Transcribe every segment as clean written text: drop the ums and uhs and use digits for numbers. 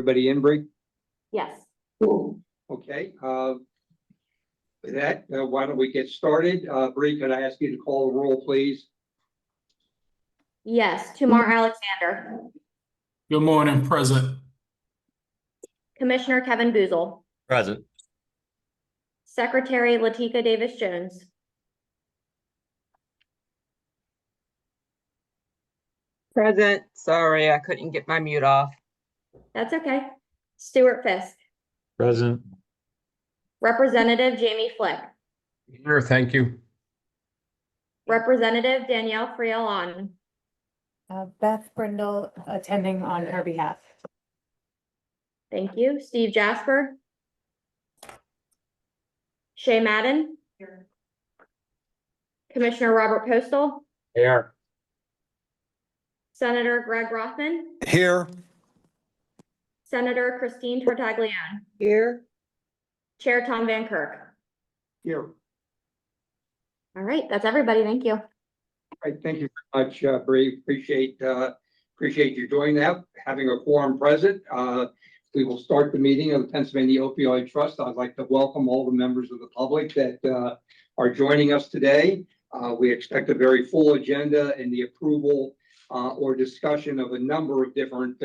Everybody in, Bree? Yes. Okay. With that, why don't we get started? Bree, could I ask you to call the roll, please? Yes. Tumar Alexander. Good morning, present. Commissioner Kevin Boozle. Present. Secretary Latika Davis Jones. Present. Sorry, I couldn't get my mute off. That's okay. Stuart Fisk. Present. Representative Jamie Flick. Here, thank you. Representative Danielle Friel-On. Beth Brindle attending on her behalf. Thank you. Steve Jasper. Shay Madden. Commissioner Robert Postal. Here. Senator Greg Rothman. Here. Senator Christine Tartaglione. Here. Chair Tom Van Kirk. Here. All right, that's everybody. Thank you. All right, thank you very much, Bree. Appreciate you doing that, having a quorum present. We will start the meeting of the Pennsylvania Opioid Trust. I'd like to welcome all the members of the public that are joining us today. We expect a very full agenda and the approval or discussion of a number of different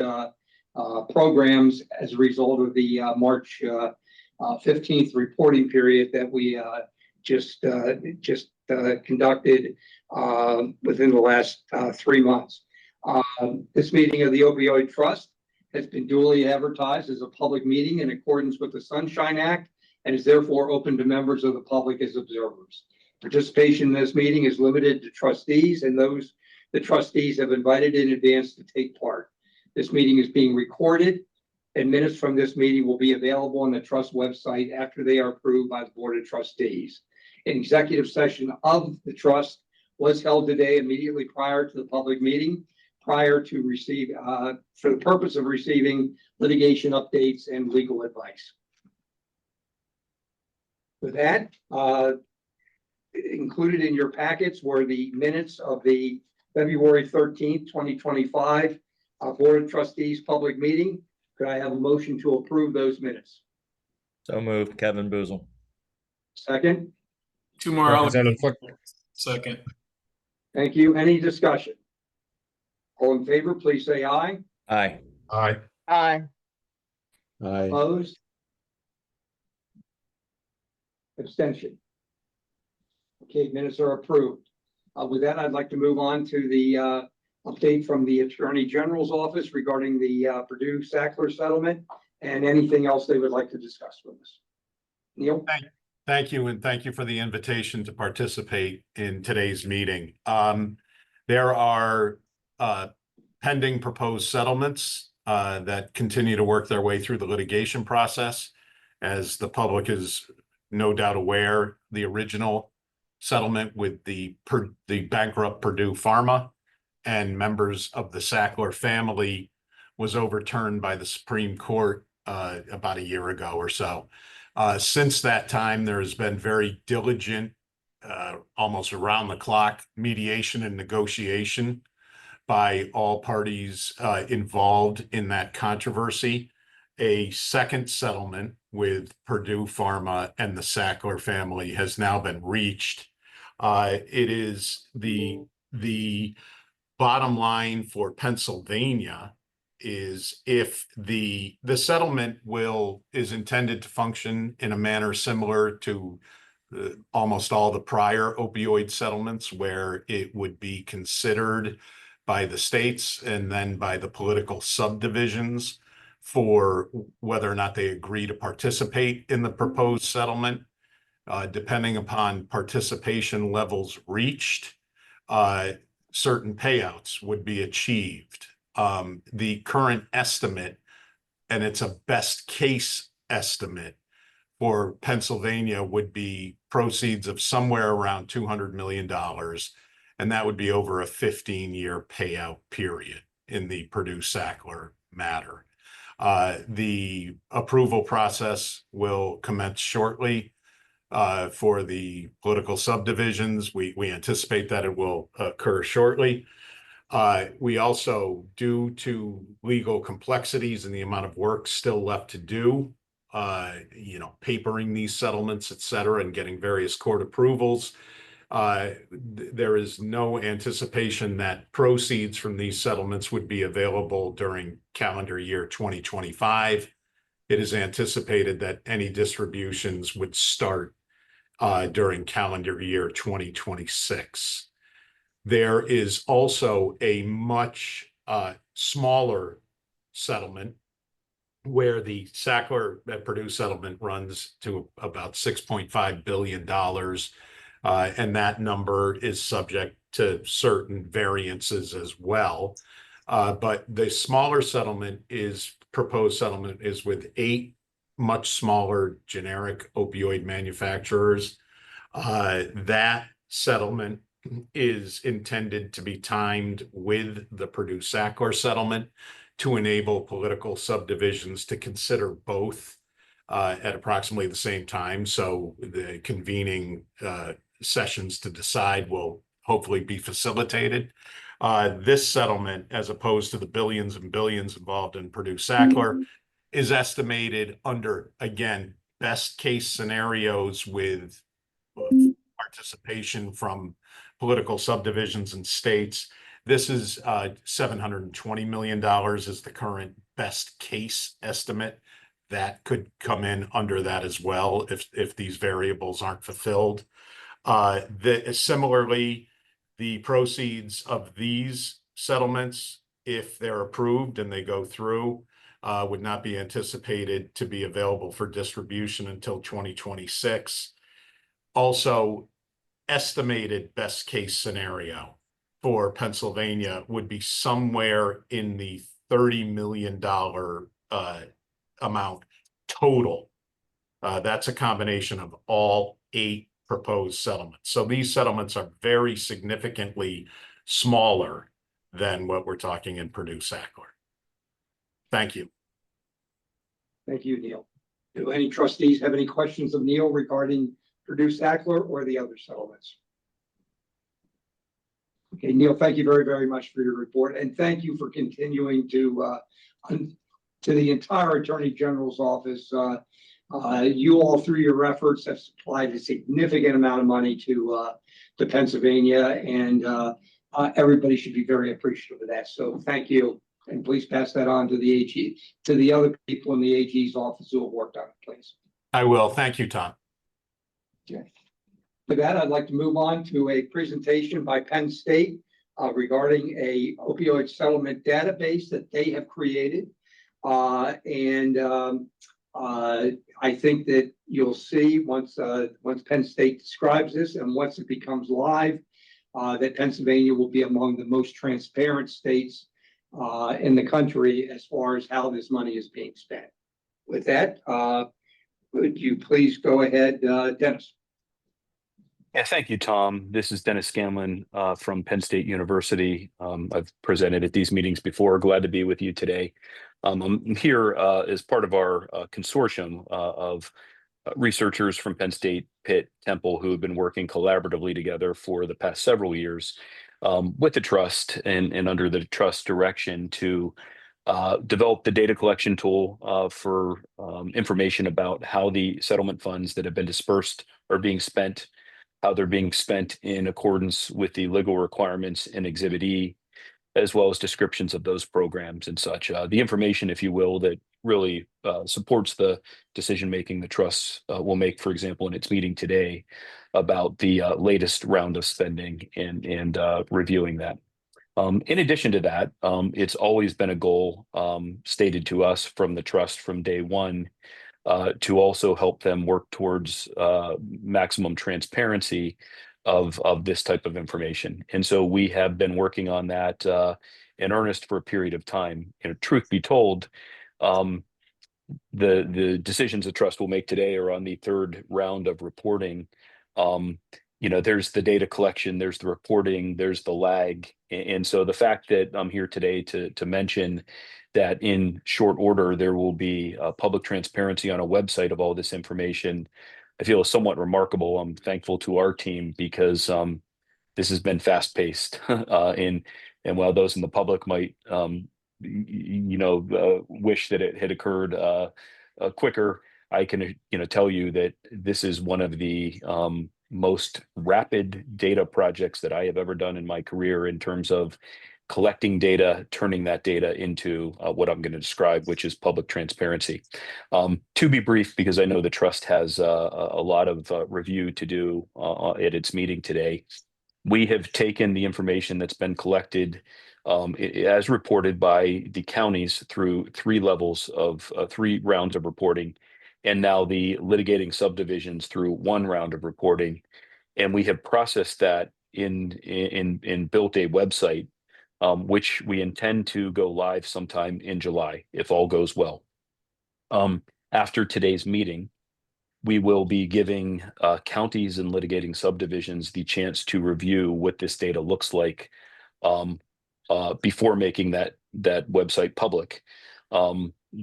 programs as a result of the March 15th reporting period that we just conducted within the last 3 months. This meeting of the Opioid Trust has been duly advertised as a public meeting in accordance with the Sunshine Act and is therefore open to members of the public as observers. Participation in this meeting is limited to trustees and those the trustees have invited in advance to take part. This meeting is being recorded, and minutes from this meeting will be available on the trust website after they are approved by the Board of Trustees. An executive session of the trust was held today immediately prior to the public meeting, for the purpose of receiving litigation updates and legal advice. With that, included in your packets were the minutes of the February 13th, 2025 Board of Trustees public meeting. Could I have a motion to approve those minutes? So moved, Kevin Boozle. Second. Tumar Representative Alexander. Second. Thank you. Any discussion? All in favor, please say aye. Aye. Aye. Aye. Aye. Opposed? Abstention. Okay, minutes are approved. With that, I'd like to move on to the update from the Attorney General's office regarding the Purdue Sackler settlement and anything else they would like to discuss with us. Neil? Thank you, and thank you for the invitation to participate in today's meeting. There are pending proposed settlements that continue to work their way through the litigation process. As the public is no doubt aware, the original settlement with the bankrupt Purdue Pharma and members of the Sackler family was overturned by the Supreme Court about a year ago or so. Since that time, there has been very diligent, almost around the clock mediation and negotiation by all parties involved in that controversy. A second settlement with Purdue Pharma and the Sackler family has now been reached. It is the bottom line for Pennsylvania is if the settlement is intended to function in a manner similar to almost all the prior opioid settlements, where it would be considered by the states and then by the political subdivisions for whether or not they agree to participate in the proposed settlement. Depending upon participation levels reached, certain payouts would be achieved. The current estimate, and it's a best case estimate for Pennsylvania, would be proceeds of somewhere around $200 million. And that would be over a 15-year payout period in the Purdue Sackler matter. The approval process will commence shortly for the political subdivisions. We anticipate that it will occur shortly. We also, due to legal complexities and the amount of work still left to do, papering these settlements, et cetera, and getting various court approvals, there is no anticipation that proceeds from these settlements would be available during calendar year 2025. It is anticipated that any distributions would start during calendar year 2026. There is also a much smaller settlement where the Sackler at Purdue settlement runs to about $6.5 billion. And that number is subject to certain variances as well. But the smaller proposed settlement is with 8 much smaller generic opioid manufacturers. That settlement is intended to be timed with the Purdue Sackler settlement to enable political subdivisions to consider both at approximately the same time. So the convening sessions to decide will hopefully be facilitated. This settlement, as opposed to the billions and billions involved in Purdue Sackler, is estimated under, again, best case scenarios with participation from political subdivisions and states. This is $720 million is the current best case estimate. That could come in under that as well if these variables aren't fulfilled. Similarly, the proceeds of these settlements, if they're approved and they go through, would not be anticipated to be available for distribution until 2026. Also, estimated best case scenario for Pennsylvania would be somewhere in the $30 million amount total. That's a combination of all 8 proposed settlements. So these settlements are very significantly smaller than what we're talking in Purdue Sackler. Thank you. Thank you, Neil. Do any trustees have any questions of Neil regarding Purdue Sackler or the other settlements? Okay, Neil, thank you very, very much for your report, and thank you for continuing to the entire Attorney General's office. You all, through your efforts, have supplied a significant amount of money to Pennsylvania, and everybody should be very appreciative of that. So thank you, and please pass that on to the AG, to the other people in the AG's office who have worked on it, please. I will. Thank you, Tom. Okay. With that, I'd like to move on to a presentation by Penn State regarding a opioid settlement database that they have created. I think that you'll see once Penn State describes this and once it becomes live, that Pennsylvania will be among the most transparent states in the country as far as how this money is being spent. With that, would you please go ahead, Dennis? Yeah, thank you, Tom. This is Dennis Scanlon from Penn State University. I've presented at these meetings before. Glad to be with you today. I'm here as part of our consortium of researchers from Penn State, Pitt, Temple, who have been working collaboratively together for the past several years with the trust and under the trust direction to develop the data collection tool for information about how the settlement funds that have been dispersed are being spent, how they're being spent in accordance with the legal requirements in Exhibit E, as well as descriptions of those programs and such. The information, if you will, that really supports the decision-making the trust will make, for example, in its meeting today about the latest round of spending and reviewing that. In addition to that, it's always been a goal stated to us from the trust from day one to also help them work towards maximum transparency of this type of information. And so we have been working on that in earnest for a period of time. Truth be told, the decisions the trust will make today are on the 3rd round of reporting. There's the data collection, there's the reporting, there's the lag. And so the fact that I'm here today to mention that in short order, there will be public transparency on a website of all this information, I feel is somewhat remarkable. I'm thankful to our team because this has been fast paced. And And while those in the public might, wish that it had occurred quicker, I can, tell you that this is one of the most rapid data projects that I have ever done in my career in terms of collecting data, turning that data into what I'm going to describe, which is public transparency. To be brief, because I know the trust has a lot of review to do at its meeting today, we have taken the information that's been collected as reported by the counties through three rounds of reporting, and now the litigating subdivisions through one round of reporting. And we have processed that in built a website, which we intend to go live sometime in July, if all goes well. After today's meeting, we will be giving counties and litigating subdivisions the chance to review what this data looks like before making that website public.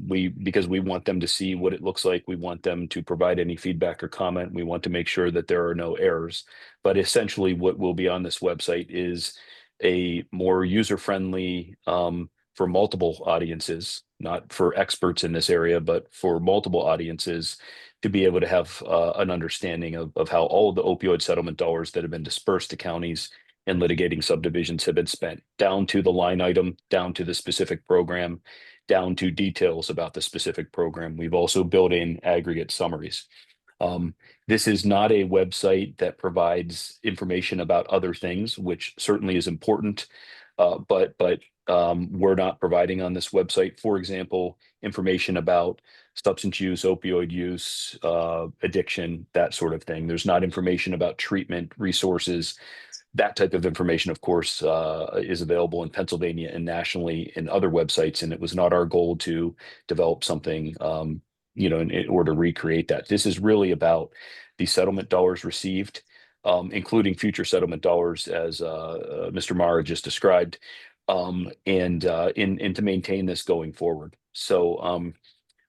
Because we want them to see what it looks like. We want them to provide any feedback or comment. We want to make sure that there are no errors. But essentially, what will be on this website is a more user-friendly for multiple audiences, not for experts in this area, but for multiple audiences, to be able to have an understanding of how all of the opioid settlement dollars that have been dispersed to counties and litigating subdivisions have been spent, down to the line item, down to the specific program, down to details about the specific program. We've also built in aggregate summaries. This is not a website that provides information about other things, which certainly is important, but we're not providing on this website, for example, information about substance use, opioid use, addiction, that sort of thing. There's not information about treatment resources. That type of information, of course, is available in Pennsylvania and nationally in other websites. And it was not our goal to develop something, in order to recreate that. This is really about the settlement dollars received, including future settlement dollars, as Mr. Mara just described, and to maintain this going forward. So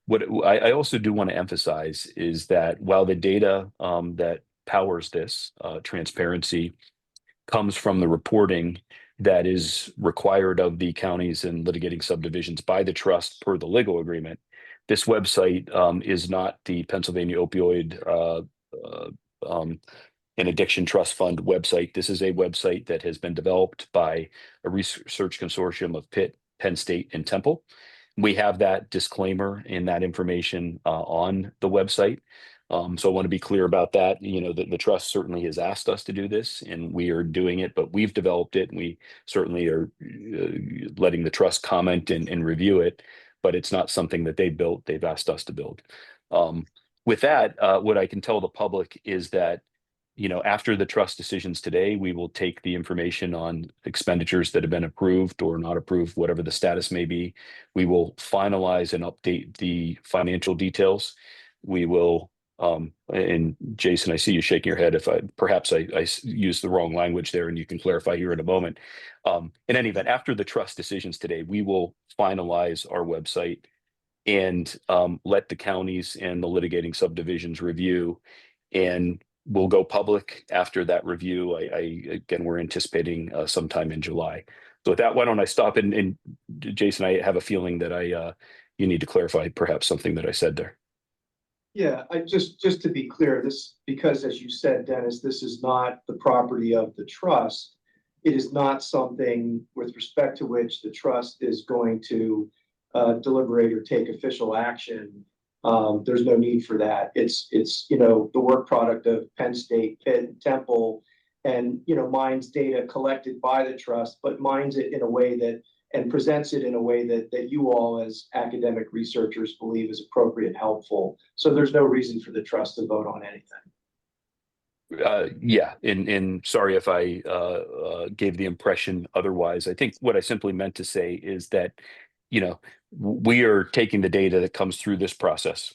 what I also do want to emphasize is that while the data that powers this transparency comes from the reporting that is required of the counties and litigating subdivisions by the trust per the legal agreement, this website is not the Pennsylvania Opioid and Addiction Trust Fund website. This is a website that has been developed by a research consortium of Pitt, Penn State, and Temple. We have that disclaimer and that information on the website. So I want to be clear about that. The trust certainly has asked us to do this, and we are doing it, but we've developed it, and we certainly are letting the trust comment and review it, but it's not something that they built. They've asked us to build. With that, what I can tell the public is that after the trust decisions today, we will take the information on expenditures that have been approved or not approved, whatever the status may be. We will finalize and update the financial details. We will, and Jason, I see you shaking your head if perhaps I used the wrong language there, and you can clarify here in a moment. In any event, after the trust decisions today, we will finalize our website and let the counties and the litigating subdivisions review, and we'll go public after that review. Again, we're anticipating sometime in July. So with that, why don't I stop? And Jason, I have a feeling that you need to clarify perhaps something that I said there. Yeah, just to be clear, because as you said, Dennis, this is not the property of the trust. It is not something with respect to which the trust is going to deliberate or take official action. There's no need for that. It's the work product of Penn State, Pitt, Temple, and mines data collected by the trust, but mines it in a way that and presents it in a way that you all as academic researchers believe is appropriate and helpful. So there's no reason for the trust to vote on anything. Yeah, and sorry if I gave the impression otherwise. I think what I simply meant to say is that we are taking the data that comes through this process,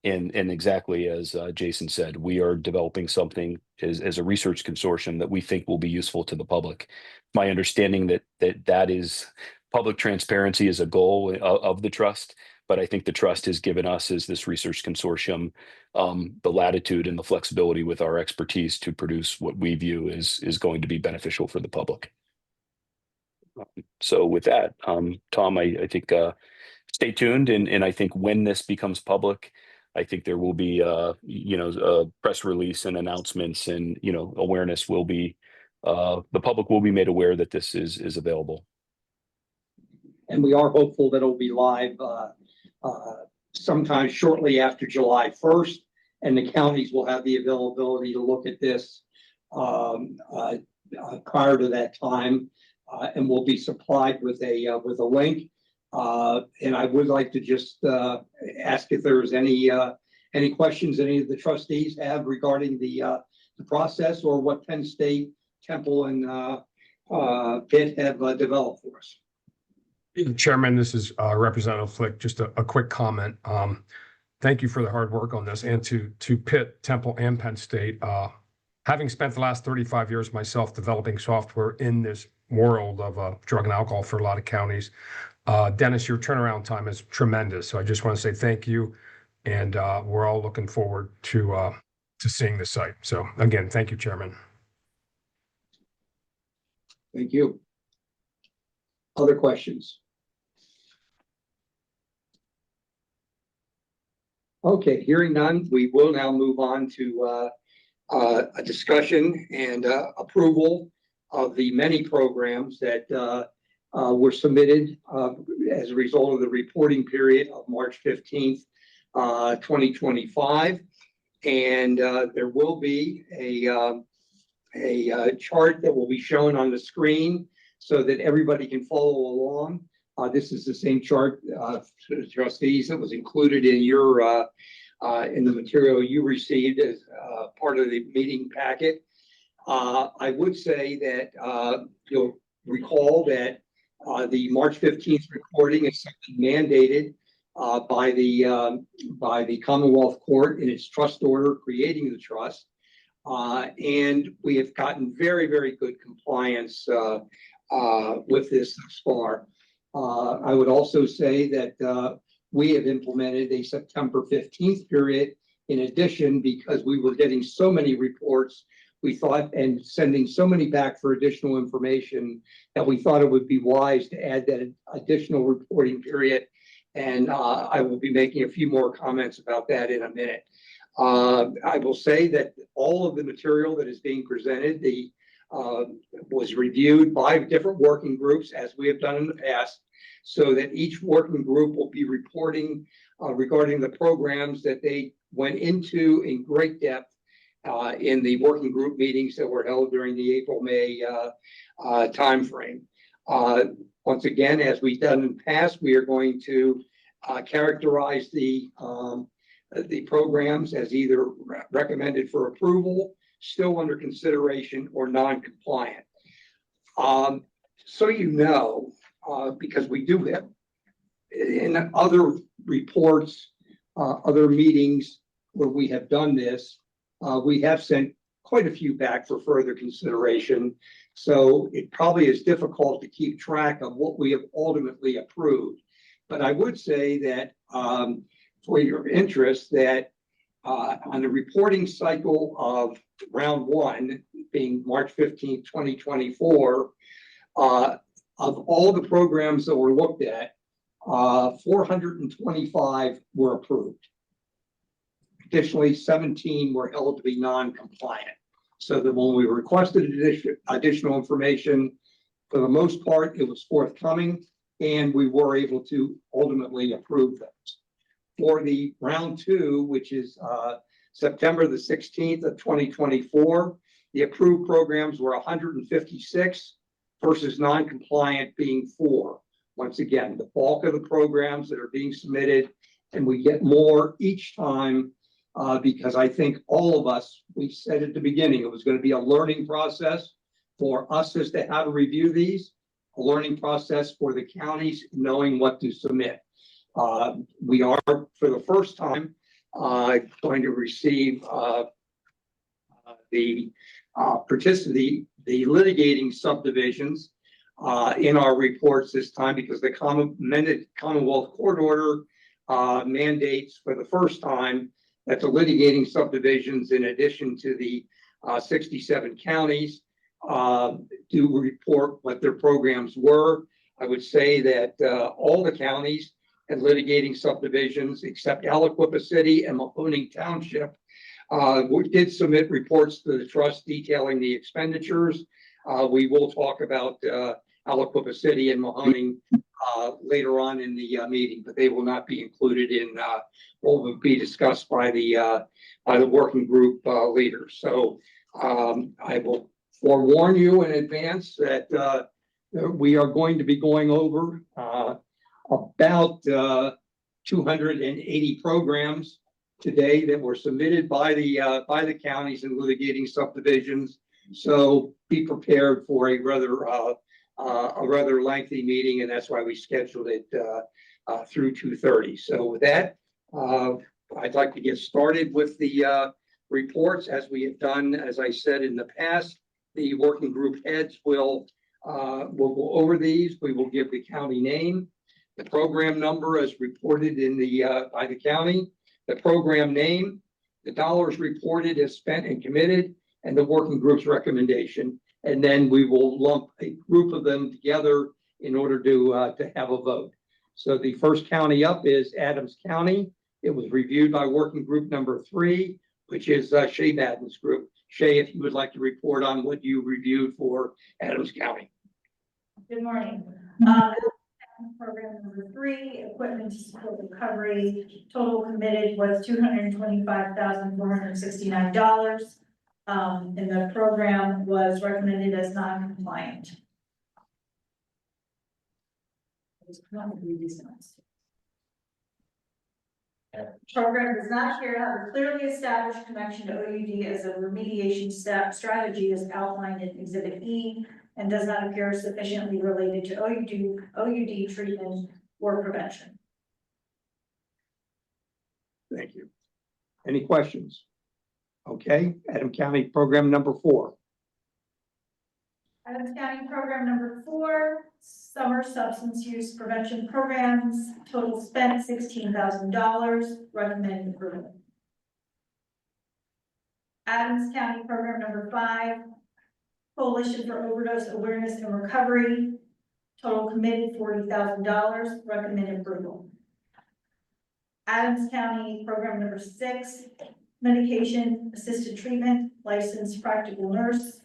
and exactly as Jason said, we are developing something as a research consortium that we think will be useful to the public. My understanding that is public transparency is a goal of the trust, but I think the trust has given us, as this research consortium, the latitude and the flexibility with our expertise to produce what we view is going to be beneficial for the public. So with that, Tom, I think stay tuned, and I think when this becomes public, I think there will be a press release and announcements, and awareness will be the public will be made aware that this is available. And we are hopeful that it'll be live sometime shortly after July 1st, and the counties will have the availability to look at this prior to that time, and will be supplied with a link. And I would like to just ask if there's any questions any of the trustees have regarding the process, or what Penn State, Temple, and Pitt have developed for us. Chairman, this is Representative Flick. Just a quick comment. Thank you for the hard work on this, and to Pitt, Temple, and Penn State. Having spent the last 35 years myself developing software in this world of drug and alcohol for a lot of counties, Dennis, your turnaround time is tremendous. So I just want to say thank you, and we're all looking forward to seeing the site. So again, thank you, Chairman. Thank you. Other questions? Okay, hearing none, we will now move on to a discussion and approval of the many programs that were submitted as a result of the reporting period of March 15th, 2025. And there will be a chart that will be shown on the screen so that everybody can follow along. This is the same chart, trustees, that was included in your in the material you received as part of the meeting packet. I would say that you'll recall that the March 15th recording is something mandated by the Commonwealth Court in its trust order creating the trust. And we have gotten very, very good compliance with this thus far. I would also say that we have implemented a September 15th period in addition, because we were getting so many reports, we thought, and sending so many back for additional information, that we thought it would be wise to add that additional reporting period. And I will be making a few more comments about that in a minute. I will say that all of the material that is being presented was reviewed by different working groups, as we have done in the past, so that each working group will be reporting regarding the programs that they went into in great depth in the working group meetings that were held during the April-May timeframe. Once again, as we've done in the past, we are going to characterize the programs as either recommended for approval, still under consideration, or non-compliant. So because we do have in other reports, other meetings where we have done this, we have sent quite a few back for further consideration. So it probably is difficult to keep track of what we have ultimately approved. But I would say that for your interest, that on the reporting cycle of round one, being March 15th, 2024, of all the programs that were looked at, 425 were approved. Additionally, 17 were held to be non-compliant. So that when we requested additional information, for the most part, it was forthcoming, and we were able to ultimately approve those. For the round two, which is September the 16th of 2024, the approved programs were 156 versus non-compliant being 4. Once again, the bulk of the programs that are being submitted, and we get more each time because I think all of us, we said at the beginning, it was going to be a learning process for us as to how to review these, a learning process for the counties knowing what to submit. We are, for the first time, going to receive the litigating subdivisions in our reports this time, because the amended Commonwealth Court order mandates for the first time that the litigating subdivisions, in addition to the 67 counties, do report what their programs were. I would say that all the counties and litigating subdivisions except Aliquippa City and Mahoning Township we did submit reports to the trust detailing the expenditures. We will talk about Aliquippa City and Mahoning later on in the meeting, but they will not be included in what will be discussed by the working group leaders. So I will forewarn you in advance that we are going to be going over about 280 programs today that were submitted by the counties and litigating subdivisions. So be prepared for a rather lengthy meeting, and that's why we scheduled it through 2:30. So with that, I'd like to get started with the reports as we have done, as I said in the past. The working group heads will go over these. We will give the county name, the program number as reported in the by the county, the program name, the dollars reported as spent and committed, and the working group's recommendation. And then we will lump a group of them together in order to have a vote. So the first county up is Adams County. It was reviewed by working group number 3, which is Shay Madden's group. Shay, if you would like to report on what you reviewed for Adams County. Good morning. Program number 3, equipment to support recovery. Total committed was $225,469. And the program was recommended as non-compliant. Program does not appear to have a clearly established connection to OUD as a remediation strategy as outlined in Exhibit E, and does not appear sufficiently related to OUD treatment or prevention. Thank you. Any questions? Okay, Adams County program number 4. Adams County program number 4, summer substance use prevention programs, total spent $16,000, recommended approval. Adams County program number 5, Coalition for Overdose Awareness and Recovery, total committed $40,000, recommended approval. Adams County program number 6, medication assisted treatment, licensed practical nurse,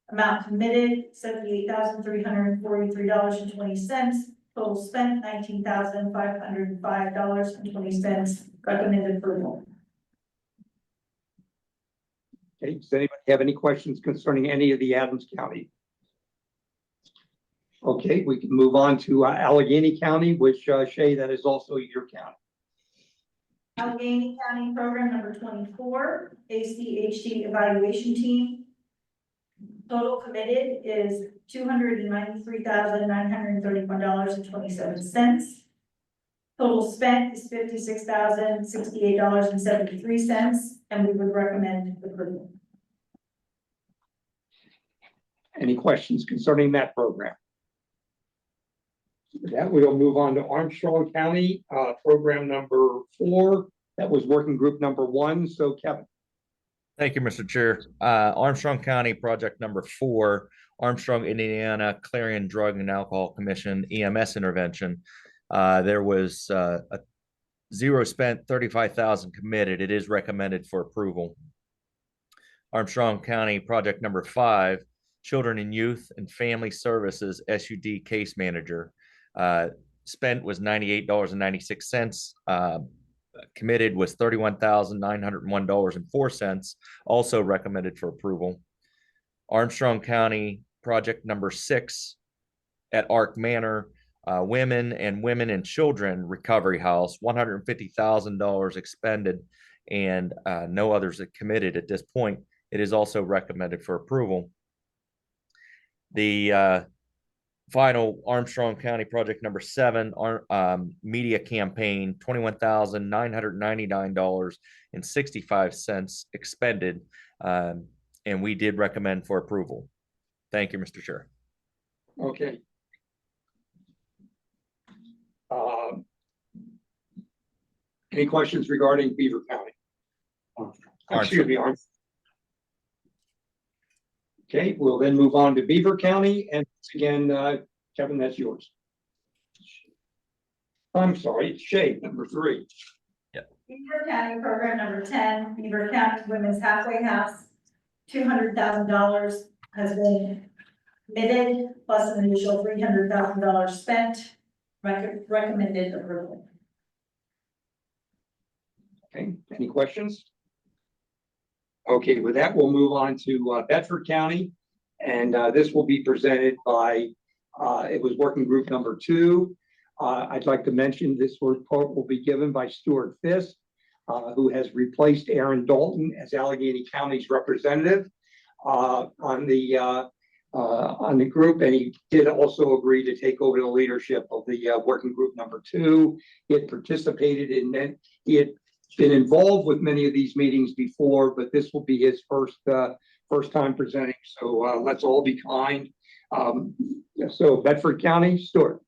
amount committed $78,343.20, total spent $19,505.20, recommended approval. Okay, does anybody have any questions concerning any of the Adams County? Okay, we can move on to Allegheny County, which Shay, that is also your county. Allegheny County program number 24, ACHD evaluation team. Total committed is $293,931.27. Total spent is $56,068.73, and we would recommend approval. Any questions concerning that program? With that, we'll move on to Armstrong County, program number 4. That was working group number 1. So Kevin. Thank you, Mr. Chair. Armstrong County project number 4, Armstrong, Indiana Clarion Drug and Alcohol Commission EMS intervention. There was 0 spent, 35,000 committed. It is recommended for approval. Armstrong County project number 5, Children and Youth and Family Services SUD case manager. Spent was $98.96. Committed was $31,901.04, also recommended for approval. Armstrong County project number 6 at Ark Manor, Women and Children Recovery House, $150,000 expended, and no others are committed at this point. It is also recommended for approval. The final Armstrong County project number 7, media campaign, $21,999.65 expended, and we did recommend for approval. Thank you, Mr. Chair. Okay. Any questions regarding Beaver County? Excuse me, Armstrong. Okay, we'll then move on to Beaver County, and again, Kevin, that's yours. I'm sorry, it's Shay, number 3. Beaver County Program number 10, Beaver County Women's Halfway House, $200,000 has been committed, plus an initial $300,000 spent. Recommended approval. Okay, any questions? Okay, with that, we'll move on to Bedford County, and this will be presented by, it was working group number 2. I'd like to mention this report will be given by Stuart Fisk, who has replaced Aaron Dalton as Allegheny County's representative on the group, and he did also agree to take over the leadership of the working group number 2. He had participated in that. He had been involved with many of these meetings before, but this will be his first time presenting. So let's all be kind. So Bedford County, Stuart.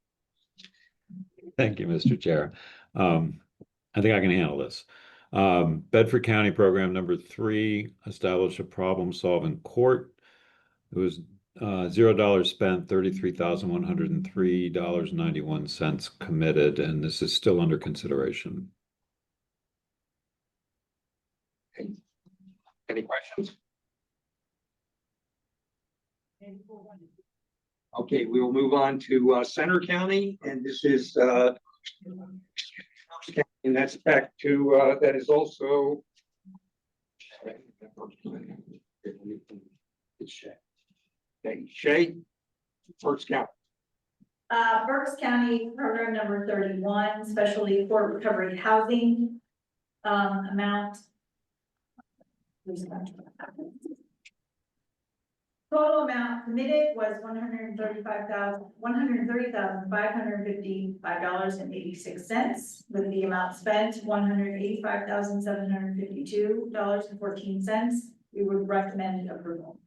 Thank you, Mr. Chair. I think I can handle this. Bedford County Program number 3, establish a problem-solving court. It was $0 spent, $33,103.91 committed, and this is still under consideration. Any questions? Okay, we will move on to Center County, and this is and that's back to that is also it's Shay. Okay, Shay, first count. Berks County Program number 31, Specialty Court Recovery Housing, amount. Total amount committed was $130,555.86, with the amount spent $185,752.14. We would recommend approval.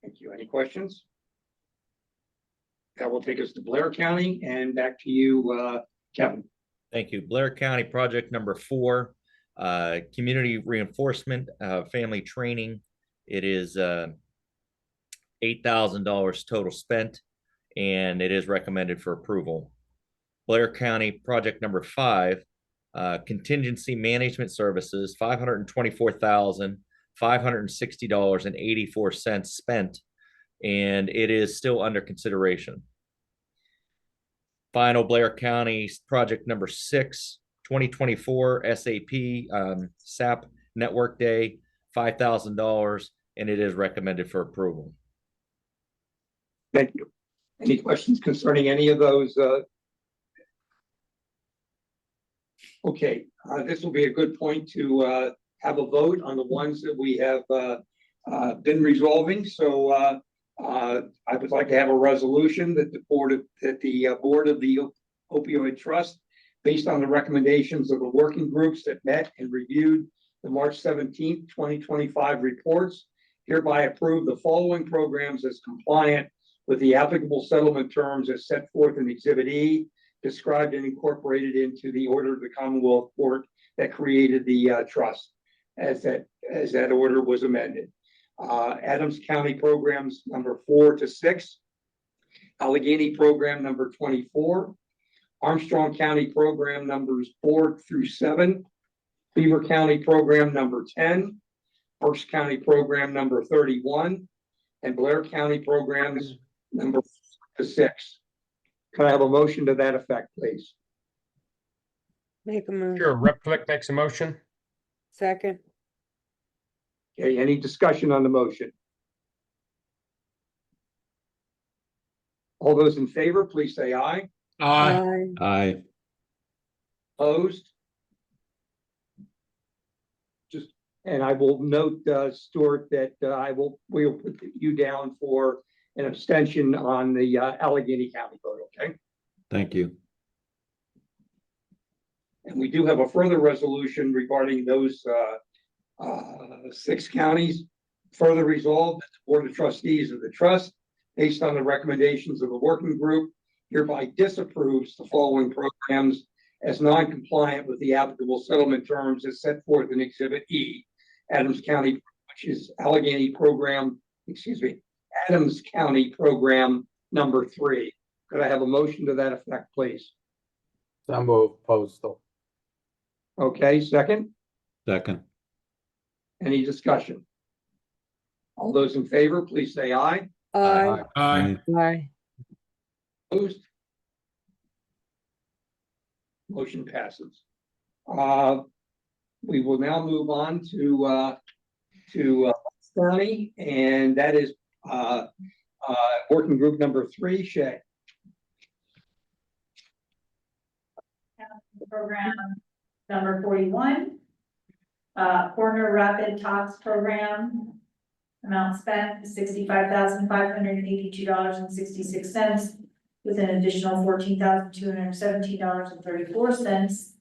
Thank you. Any questions? That will take us to Blair County, and back to you, Kevin. Thank you. Blair County project number 4, community reinforcement, family training. It is $8,000 total spent, and it is recommended for approval. Blair County project number 5, contingency management services, $524,560.84 spent, and it is still under consideration. Final Blair County project number 6, 2024 SAP SAP Network Day, $5,000, and it is recommended for approval. Thank you. Any questions concerning any of those? Okay, this will be a good point to have a vote on the ones that we have been resolving. So I would like to have a resolution that the board of the Opioid Trust, based on the recommendations of the working groups that met and reviewed the March 17th, 2025 reports, hereby approve the following programs as compliant with the applicable settlement terms as set forth in Exhibit E, described and incorporated into the order of the Commonwealth Court that created the trust, as that order was amended. Adams County programs number 4 to 6, Allegheny program number 24, Armstrong County program numbers 4 through 7, Beaver County program number 10, Berks County program number 31, and Blair County programs number 4 to 6. Can I have a motion to that effect, please? Make a move. Sure, Rep. Flick makes a motion. Second. Okay, any discussion on the motion? All those in favor, please say aye. Aye. Aye. Opposed? Just, and I will note, Stuart, that we'll put you down for an abstention on the Allegheny County vote, okay? Thank you. And we do have a further resolution regarding those 6 counties. Further resolved that the Board of Trustees of the Trust, based on the recommendations of the working group, hereby disapproves the following programs as non-compliant with the applicable settlement terms as set forth in Exhibit E. Adams County which is Allegheny Program, excuse me, Adams County Program number 3. Could I have a motion to that effect, please? So move postal. Okay, second, Second. any discussion? All those in favor, please say aye. Aye. Aye. Aye. Opposed? Motion passes. We will now move on to County, and that is working group number 3, Shay. Program number 41. Corner Rapid Talks Program. Amount spent $65,582.66, with an additional $14,217.34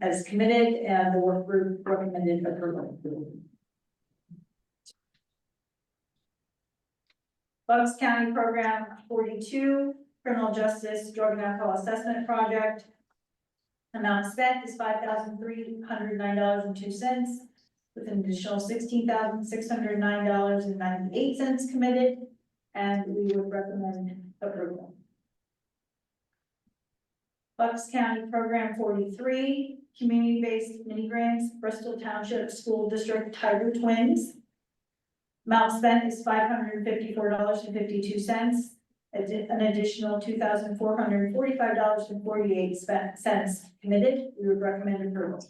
as committed, and the work group recommended approval. Bucks County Program 42, Criminal Justice Drug and Alcohol Assessment Project. Amount spent is $5,309.02, with an additional $16,609.98 committed, and we would recommend approval. Bucks County Program 43, Community-Based Mini Grants, Bristol Township School District Tiger Twins. Amount spent is $554.52. An additional $2,445.48 committed. We would recommend approval.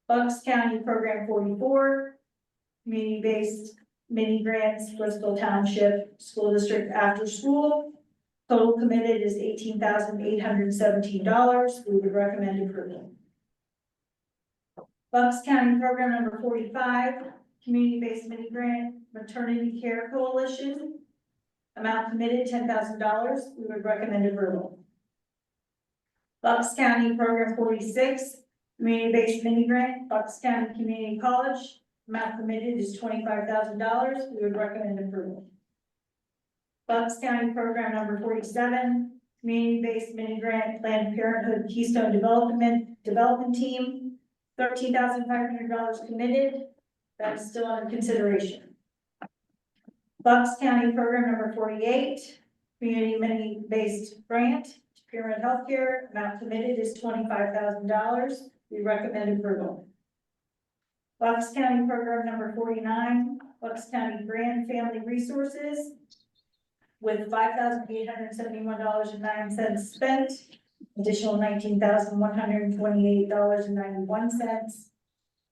Bucks County Program 44, Community-Based Mini Grants, Bristol Township School District After School. Total committed is $18,817. We would recommend approval. Bucks County Program number 45, Community-Based Mini Grant, Maternity Care Coalition. Amount committed $10,000. We would recommend approval. Bucks County Program 46, Community-Based Mini Grant, Bucks County Community College. Amount committed is $25,000. We would recommend approval. Bucks County Program number 47, Community-Based Mini Grant, Planned Parenthood Keystone Development Team, $13,500 committed. That is still under consideration. Bucks County Program number 48, Community Mini-Based Grant, Pyramid Healthcare. Amount committed is $25,000. We recommend approval. Bucks County Program number 49, Bucks County Grand Family Resources, with $5,871.09 spent, additional $19,128.91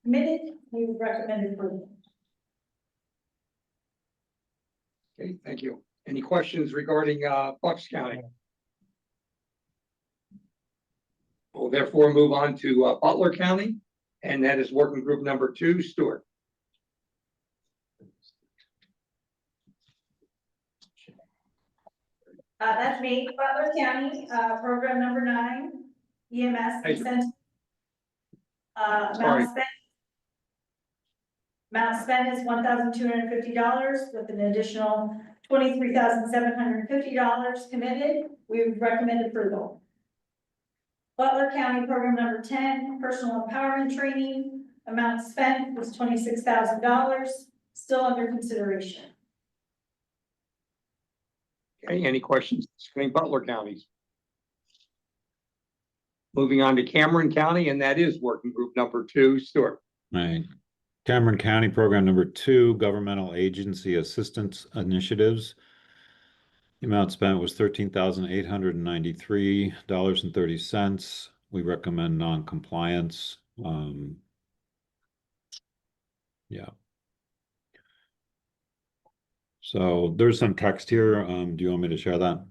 committed. We would recommend approval. Okay, thank you. Any questions regarding Bucks County? We'll therefore move on to Butler County, and that is working group number 2, Stuart. That's me, Butler County, program number 9, EMS Hey. consent. Sorry. Amount spent is $1,250, with an additional $23,750 committed. We would recommend approval. Butler County Program number 10, Personal Empowerment Training. Amount spent was $26,000, still under consideration. Okay, any questions concerning Butler counties? Moving on to Cameron County, and that is working group number 2, Stuart. Right. Cameron County Program number 2, Governmental Agency Assistance Initiatives. The amount spent was $13,893.30. We recommend non-compliance. Yeah. So there's some text here. Do you want me to share that?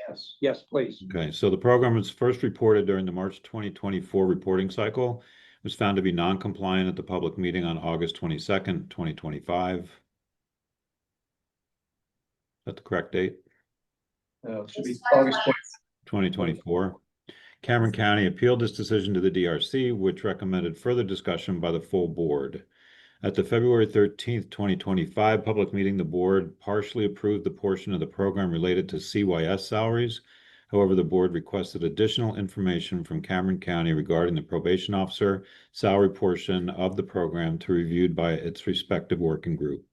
Yes. Yes, please. Okay, so the program was first reported during the March 2024 reporting cycle. It was found to be non-compliant at the public meeting on August 22nd, 2025. Is that the correct date? It should be August 2024. Cameron County appealed this decision to the DRC, which recommended further discussion by the full board. At the February 13th, 2025 public meeting, the board partially approved the portion of the program related to CYS salaries, However, the board requested additional information from Cameron County regarding the probation officer salary portion of the program to be reviewed by its respective working group.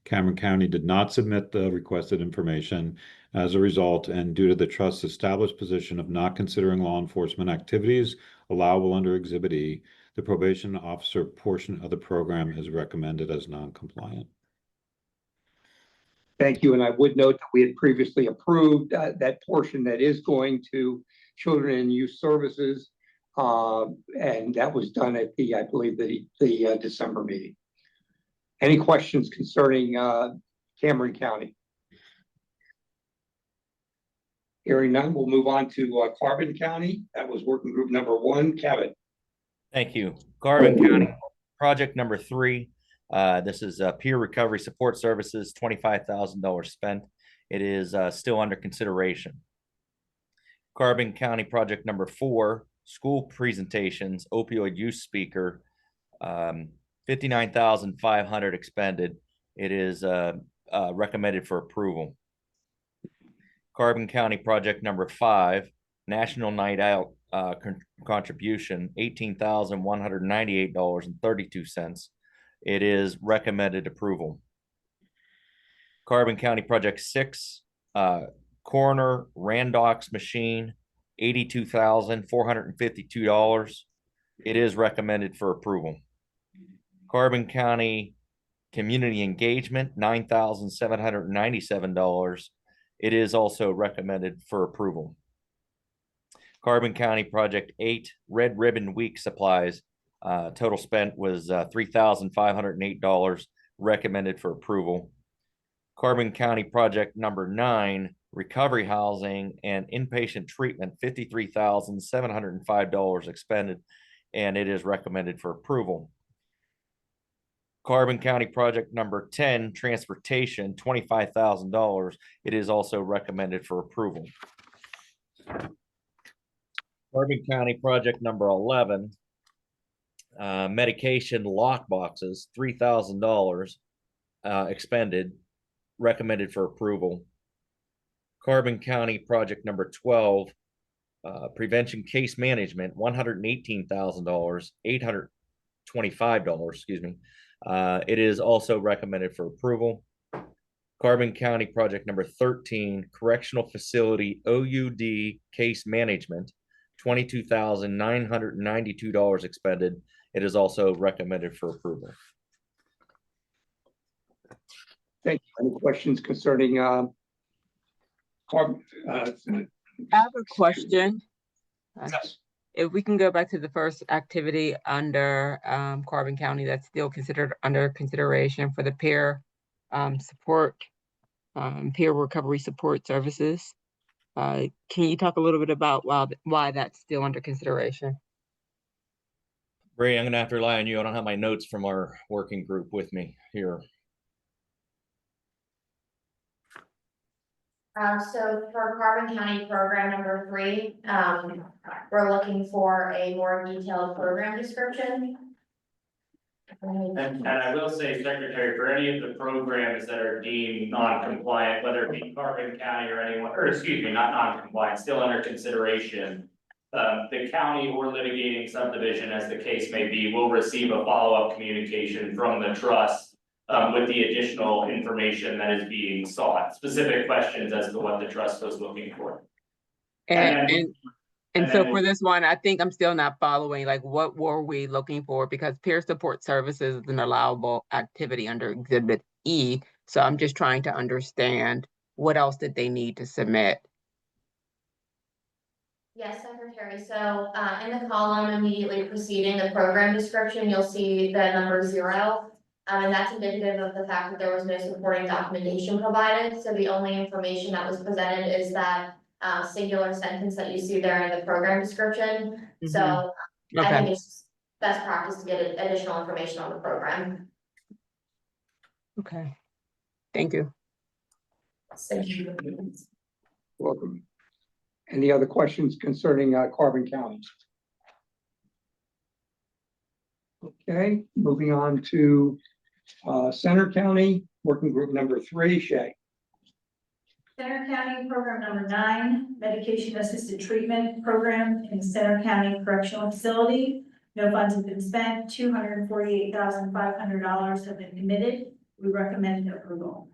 Cameron County did not submit the requested information as a result, and due to the trust's established position of not considering law enforcement activities allowable under Exhibit E, the probation officer portion of the program is recommended as non-compliant. Thank you. And I would note that we had previously approved that portion that is going to Children and Youth Services. And that was done at the, I believe, the December meeting. Any questions concerning Cameron County? Hearing none, we'll move on to Carbon County. That was working group number 1. Kevin. Thank you. Carbon County, project number 3. This is peer recovery support services, $25,000 spent. It is still under consideration. Carbon County project number 4, school presentations, opioid use speaker, $59,500 expended. It is recommended for approval. Carbon County project number 5, National Night Out contribution, $18,198.32. It is recommended approval. Carbon County project 6, coroner Randox machine, $82,452. It is recommended for approval. Carbon County community engagement, $9,797. It is also recommended for approval. Carbon County project 8, Red Ribbon Week supplies, total spent was $3,508, recommended for approval. Carbon County project number 9, recovery housing and inpatient treatment, $53,705 expended, and it is recommended for approval. Carbon County project number 10, transportation, $25,000. It is also recommended for approval. Carbon County project number 11, medication lock boxes, $3,000 expended, recommended for approval. Carbon County project number 12, prevention case management, $118,000, $825, excuse me. It is also recommended for approval. Carbon County project number 13, correctional facility OUD case management, $22,992 expended. It is also recommended for approval. Thank you. Any questions concerning carbon? I have a question. Yes. If we can go back to the first activity under Carbon County that's still considered under consideration for the peer support, peer recovery support services. Can you talk a little bit about why that's still under consideration? Ray, I'm going to have to rely on you. I don't have my notes from our working group with me here. So for Carbon County program number 3, we're looking for a more detailed program description. And I will say, Secretary, for any of the programs that are deemed non-compliant, whether it be Carbon County or anyone, or excuse me, not non-compliant, still under consideration, the county or litigating subdivision, as the case may be, will receive a follow-up communication from the trust with the additional information that is being sought, specific questions as to what the trust was looking for. And so for this one, I think I'm still not following, like, what were we looking for? Because peer support services is an allowable activity under Exhibit E. So I'm just trying to understand what else did they need to submit? Yes, Secretary. So in the column immediately preceding the program description, you'll see the number 0. And that's indicative of the fact that there was no supporting documentation provided. So the only information that was presented is that singular sentence that you see there in the program description. Mm-hmm. So I think it's best practice to get additional information on the program. Okay, thank you. Thank you. Welcome. Any other questions concerning Carbon County? Okay, moving on to Center County, working group number 3, Shay. Center County Program number 9, Medication Assisted Treatment Program in Center County Correctional Facility. No funds have been spent. $248,500 have been committed. We recommend approval.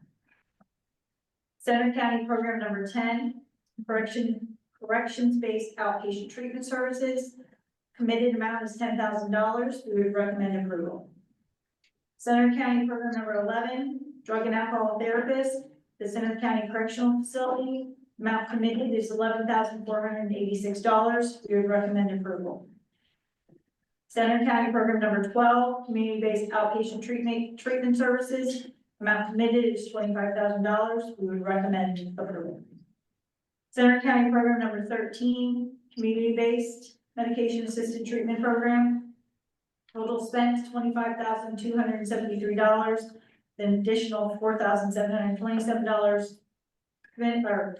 Center County Program number 10, Corrections-Based Outpatient Treatment Services. Committed amount is $10,000. We would recommend approval. Center County Program number 11, Drug and Alcohol Therapist, the Center County Correctional Facility. Amount committed is $11,486. We would recommend approval. Center County Program number 12, Community-Based Outpatient Treatment Services. Amount committed is $25,000. We would recommend approval. Center County Program number 13, Community-Based Medication Assisted Treatment Program. Total spent $25,273. An additional $4,727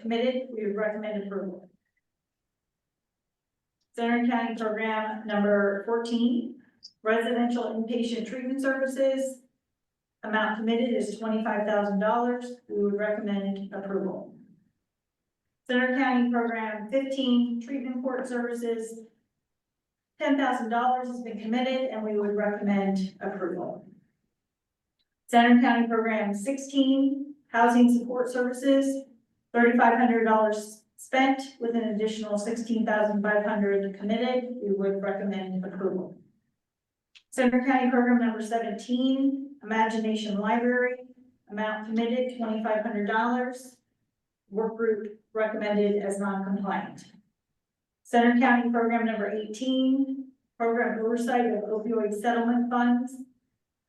committed. We would recommend approval. Center County Program number 14, Residential Inpatient Treatment Services. Amount committed is $25,000. We would recommend approval. Center County Program 15, Treatment Court Services. $10,000 has been committed, and we would recommend approval. Center County Program 16, Housing Support Services, $3,500 spent with an additional $16,500 committed. We would recommend approval. Center County Program number 17, Imagination Library, amount committed $2,500. Work group recommended as non-compliant. Center County Program number 18, Program Oversight of Opioid Settlement Funds.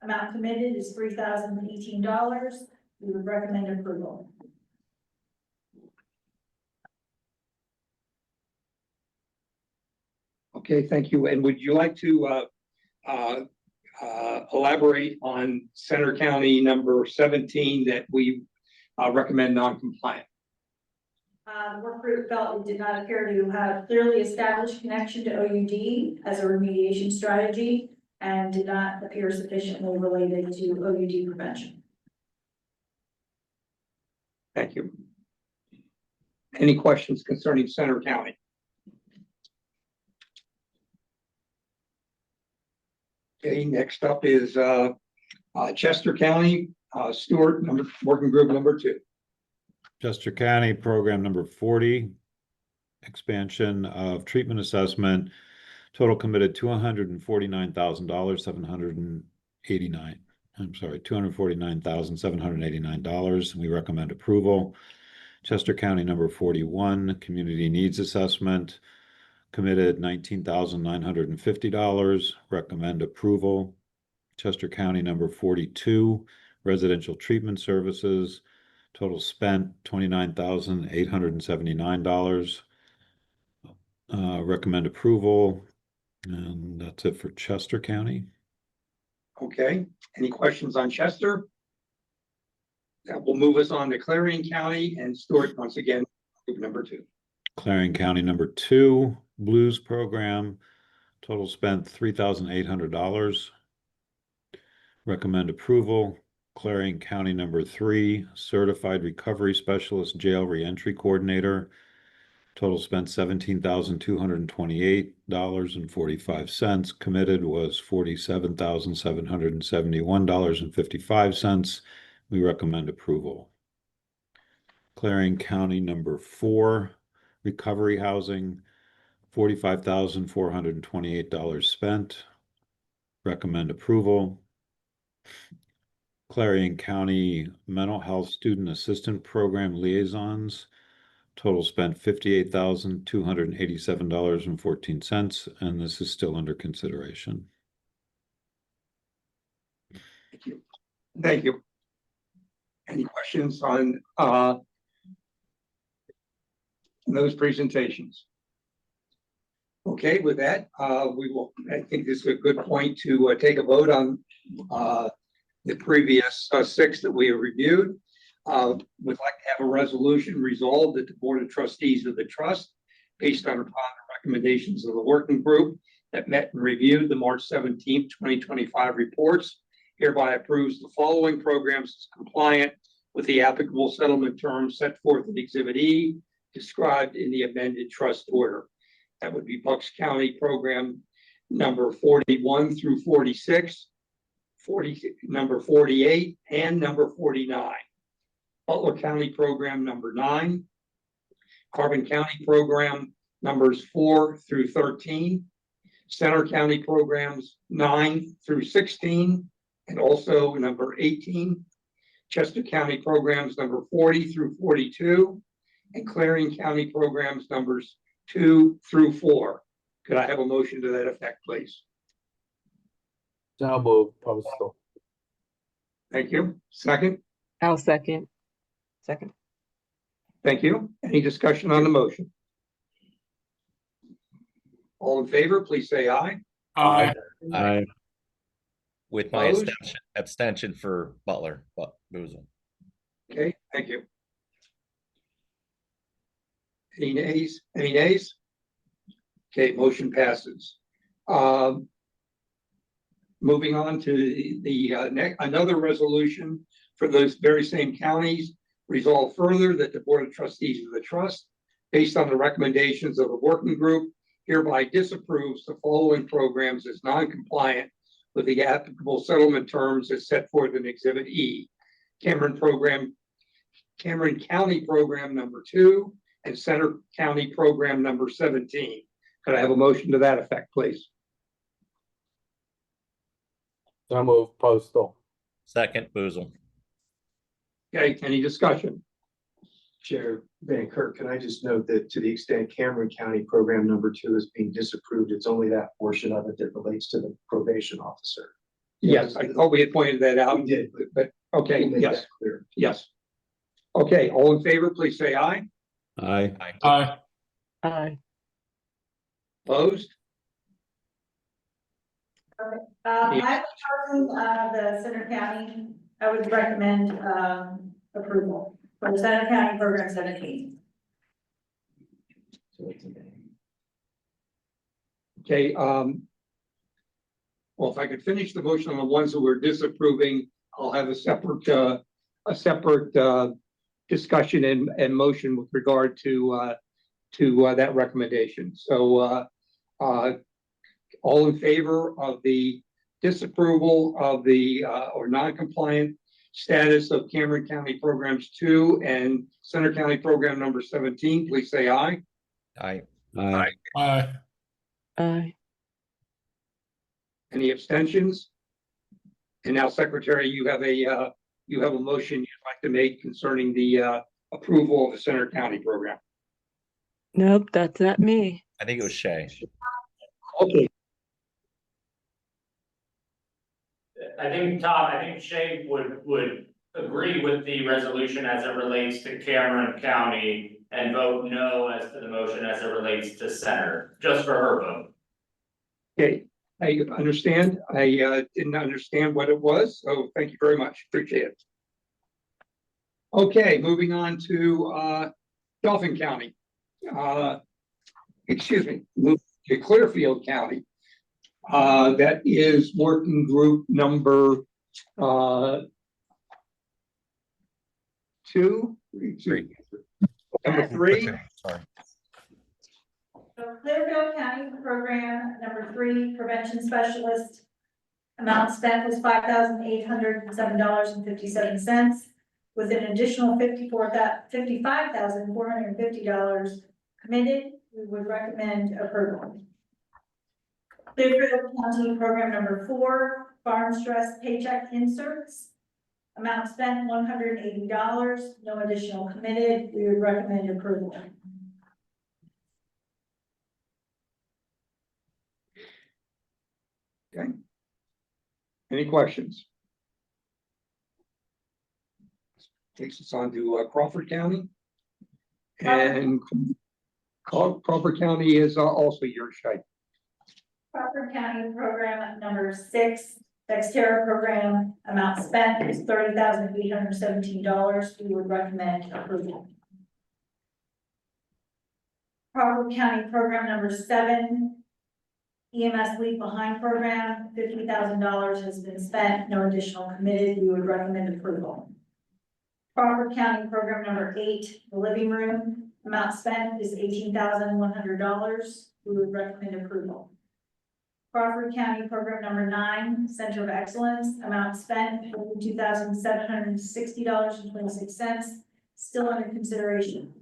Amount committed is $3,018. We would recommend approval. Okay, thank you. And would you like to elaborate on Center County number 17 that we recommend non-compliant? The work group felt it did not appear to have clearly established connection to OUD as a remediation strategy and did not appear sufficiently related to OUD prevention. Thank you. Any questions concerning Center County? Okay, next up is Chester County, Stewart, working group number 2. Chester County Program number 40, expansion of treatment assessment, total committed $249,789. We recommend approval. Chester County number 41, community needs assessment, committed $19,950. Recommend approval. Chester County number 42, residential treatment services, total spent $29,879. Recommend approval. And that's it for Chester County. Okay, any questions on Chester? That will move us on to Clarion County and Stewart once again, group number 2. Clarion County number 2, Blues program, total spent $3,800. Recommend approval. Clarion County number 3, Certified Recovery Specialist Jail Reentry Coordinator, total spent $17,228.45. Committed was $47,771.55. We recommend approval. Clarion County number 4, Recovery Housing, $45,428 spent. Recommend approval. Clarion County Mental Health Student Assistant Program Liaisons, total spent $58,287.14, and this is still under consideration. Thank you. Thank you. Any questions on those presentations? Okay, with that, we will, I think this is a good point to take a vote on the previous 6 that we have reviewed. Would like to have a resolution resolved that the Board of Trustees of the Trust, based on upon the recommendations of the working group that met and reviewed the March 17th, 2025 reports, hereby approves the following programs as compliant with the applicable settlement terms set forth in Exhibit E, described in the amended trust order. That would be Bucks County Program number 41 through 46, number 48, and number 49. Butler County Program number 9, Carbon County Program numbers 4 through 13, Center County Programs 9 through 16, and also number 18, Chester County Programs number 40 through 42, and Clarion County Programs numbers 2 through 4. Could I have a motion to that effect, please? So moved, Postal. Thank you. Second? I'll second. Second. Thank you. Any discussion on the motion? All in favor, please say aye. Aye. Aye. With my Opposed? abstention for Butler, but Boozle. Okay, thank you. Any nays? Any nays? Okay, motion passes. Moving on to another resolution for those very same counties. Resolve further that the Board of Trustees of the Trust, based on the recommendations of the working group, hereby disapproves the following programs as non-compliant with the applicable settlement terms as set forth in Exhibit E. Cameron County Program number 2 and Center County Program number 17. Could I have a motion to that effect, please? So moved, Postal. Second, Boozle. Okay, any discussion? Chair Van Kirk, can I just note that to the extent Cameron County Program number 2 is being disapproved, it's only that portion of it that relates to the probation officer. Yes, I thought we had pointed that out. We did, But okay, we'll make yes, that clear. yes. Okay, all in favor, please say aye. Aye. Aye. Aye. Opposed? I would the Center County, I would recommend, approval for the Center County Program 17. Okay, well, if I could finish the motion on the ones that we're disapproving, I'll have a separate discussion and motion with regard to that recommendation. So, all in favor of the disapproval of the or non-compliant status of Cameron County Programs 2 and Center County Program number 17, please say aye. Aye. Aye. Aye. Aye. Any abstentions? And now, Secretary, you have a motion you'd like to make concerning the approval of the Center County Program. Nope, that's not me. I think it was Shay. Okay, I think, Tom, I think Shay would agree with the resolution as it relates to Cameron County and vote no as to the motion as it relates to Center, just for her vote. okay, I understand. I didn't understand what it was, so thank you very much. Appreciate it. Okay, moving on to Dauphin County. Excuse me, move to Clearfield County. That is working group number 2. Three. Number 3. Sorry. So Clearfield County Program number 3, Prevention Specialist. Amount spent was $5,807.57, with an additional $55,450 committed. We would recommend approval. Clearfield County Program number 4, Farm Stress Paycheck Inserts. Amount spent $180, no additional committed. We would recommend approval. Okay. Any questions? Takes us on to Crawford County. And Crawford County is also your site. Crawford County Program number 6, Dexterra Program, amount spent is $30,817. We would recommend approval. Crawford County Program number 7, EMS Leave Behind Program, $50,000 has been spent, no additional committed. We would recommend approval. Crawford County Program number 8, the living room, amount spent is $18,100. We would recommend approval. Crawford County Program number 9, Center of Excellence, amount spent $2,760.26, still under consideration.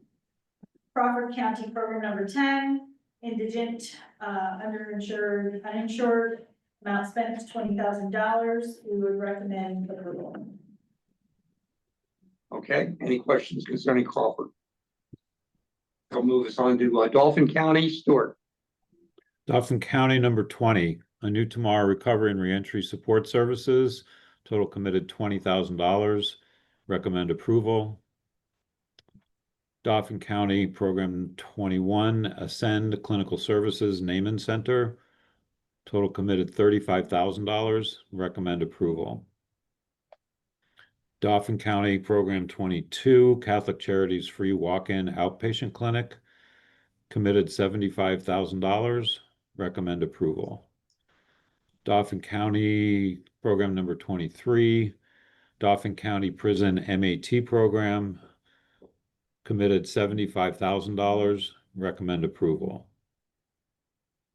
Crawford County Program number 10, indigent, underinsured, uninsured, amount spent is $20,000. We would recommend approval. Okay, any questions concerning Crawford? I'll move us on to Dauphin County, Stewart. Dauphin County, number 20, a new tomorrow recovery and reentry support services, total committed $20,000. Recommend approval. Dauphin County, program 21, Ascend Clinical Services Naaman Center, total committed $35,000. Recommend approval. Dauphin County, program 22, Catholic Charities Free Walk-In Outpatient Clinic, committed $75,000. Recommend approval. Dauphin County, program number 23, Dauphin County Prison MAT program, committed $75,000. Recommend approval.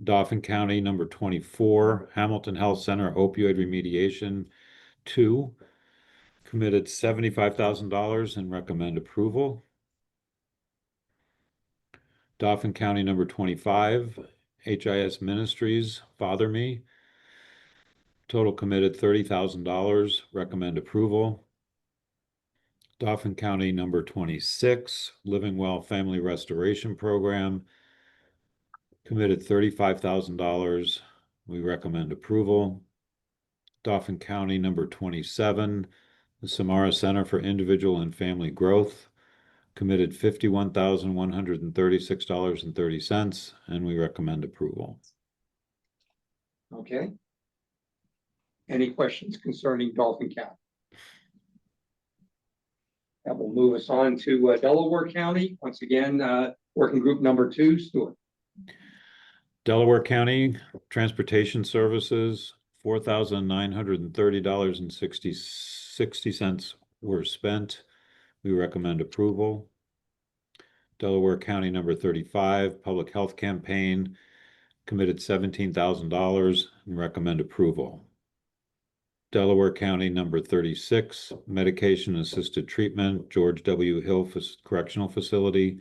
Dauphin County, number 24, Hamilton Health Center Opioid Remediation 2, committed $75,000 and recommend approval. Dauphin County, number 25, HIS Ministries, Father Me, total committed $30,000, recommend approval. Dauphin County, number 26, Living Well Family Restoration Program, committed $35,000. We recommend approval. Dauphin County, number 27, the Samara Center for Individual and Family Growth, committed $51,136.30, and we recommend approval. Okay. Any questions concerning Dauphin County? That will move us on to Delaware County. Once again, working group number 2, Stewart. Delaware County Transportation Services, $4,930.60 were spent. We recommend approval. Delaware County, number 35, Public Health Campaign, committed $17,000 and recommend approval. Delaware County, number 36, Medication Assisted Treatment, George W. Hill Correctional Facility,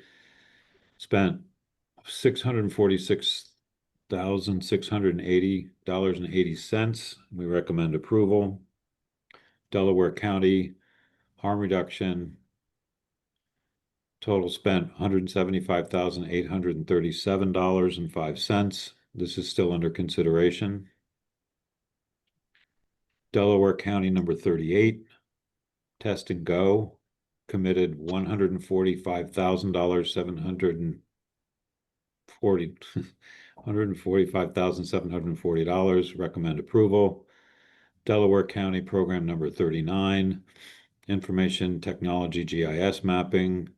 spent $646,680.80. We recommend approval. Delaware County, harm reduction, total spent $175,837.05. This is still under consideration. Delaware County, number 38, Test and Go, committed $145,740. Recommend approval. Delaware County, program number 39, Information Technology GIS Mapping,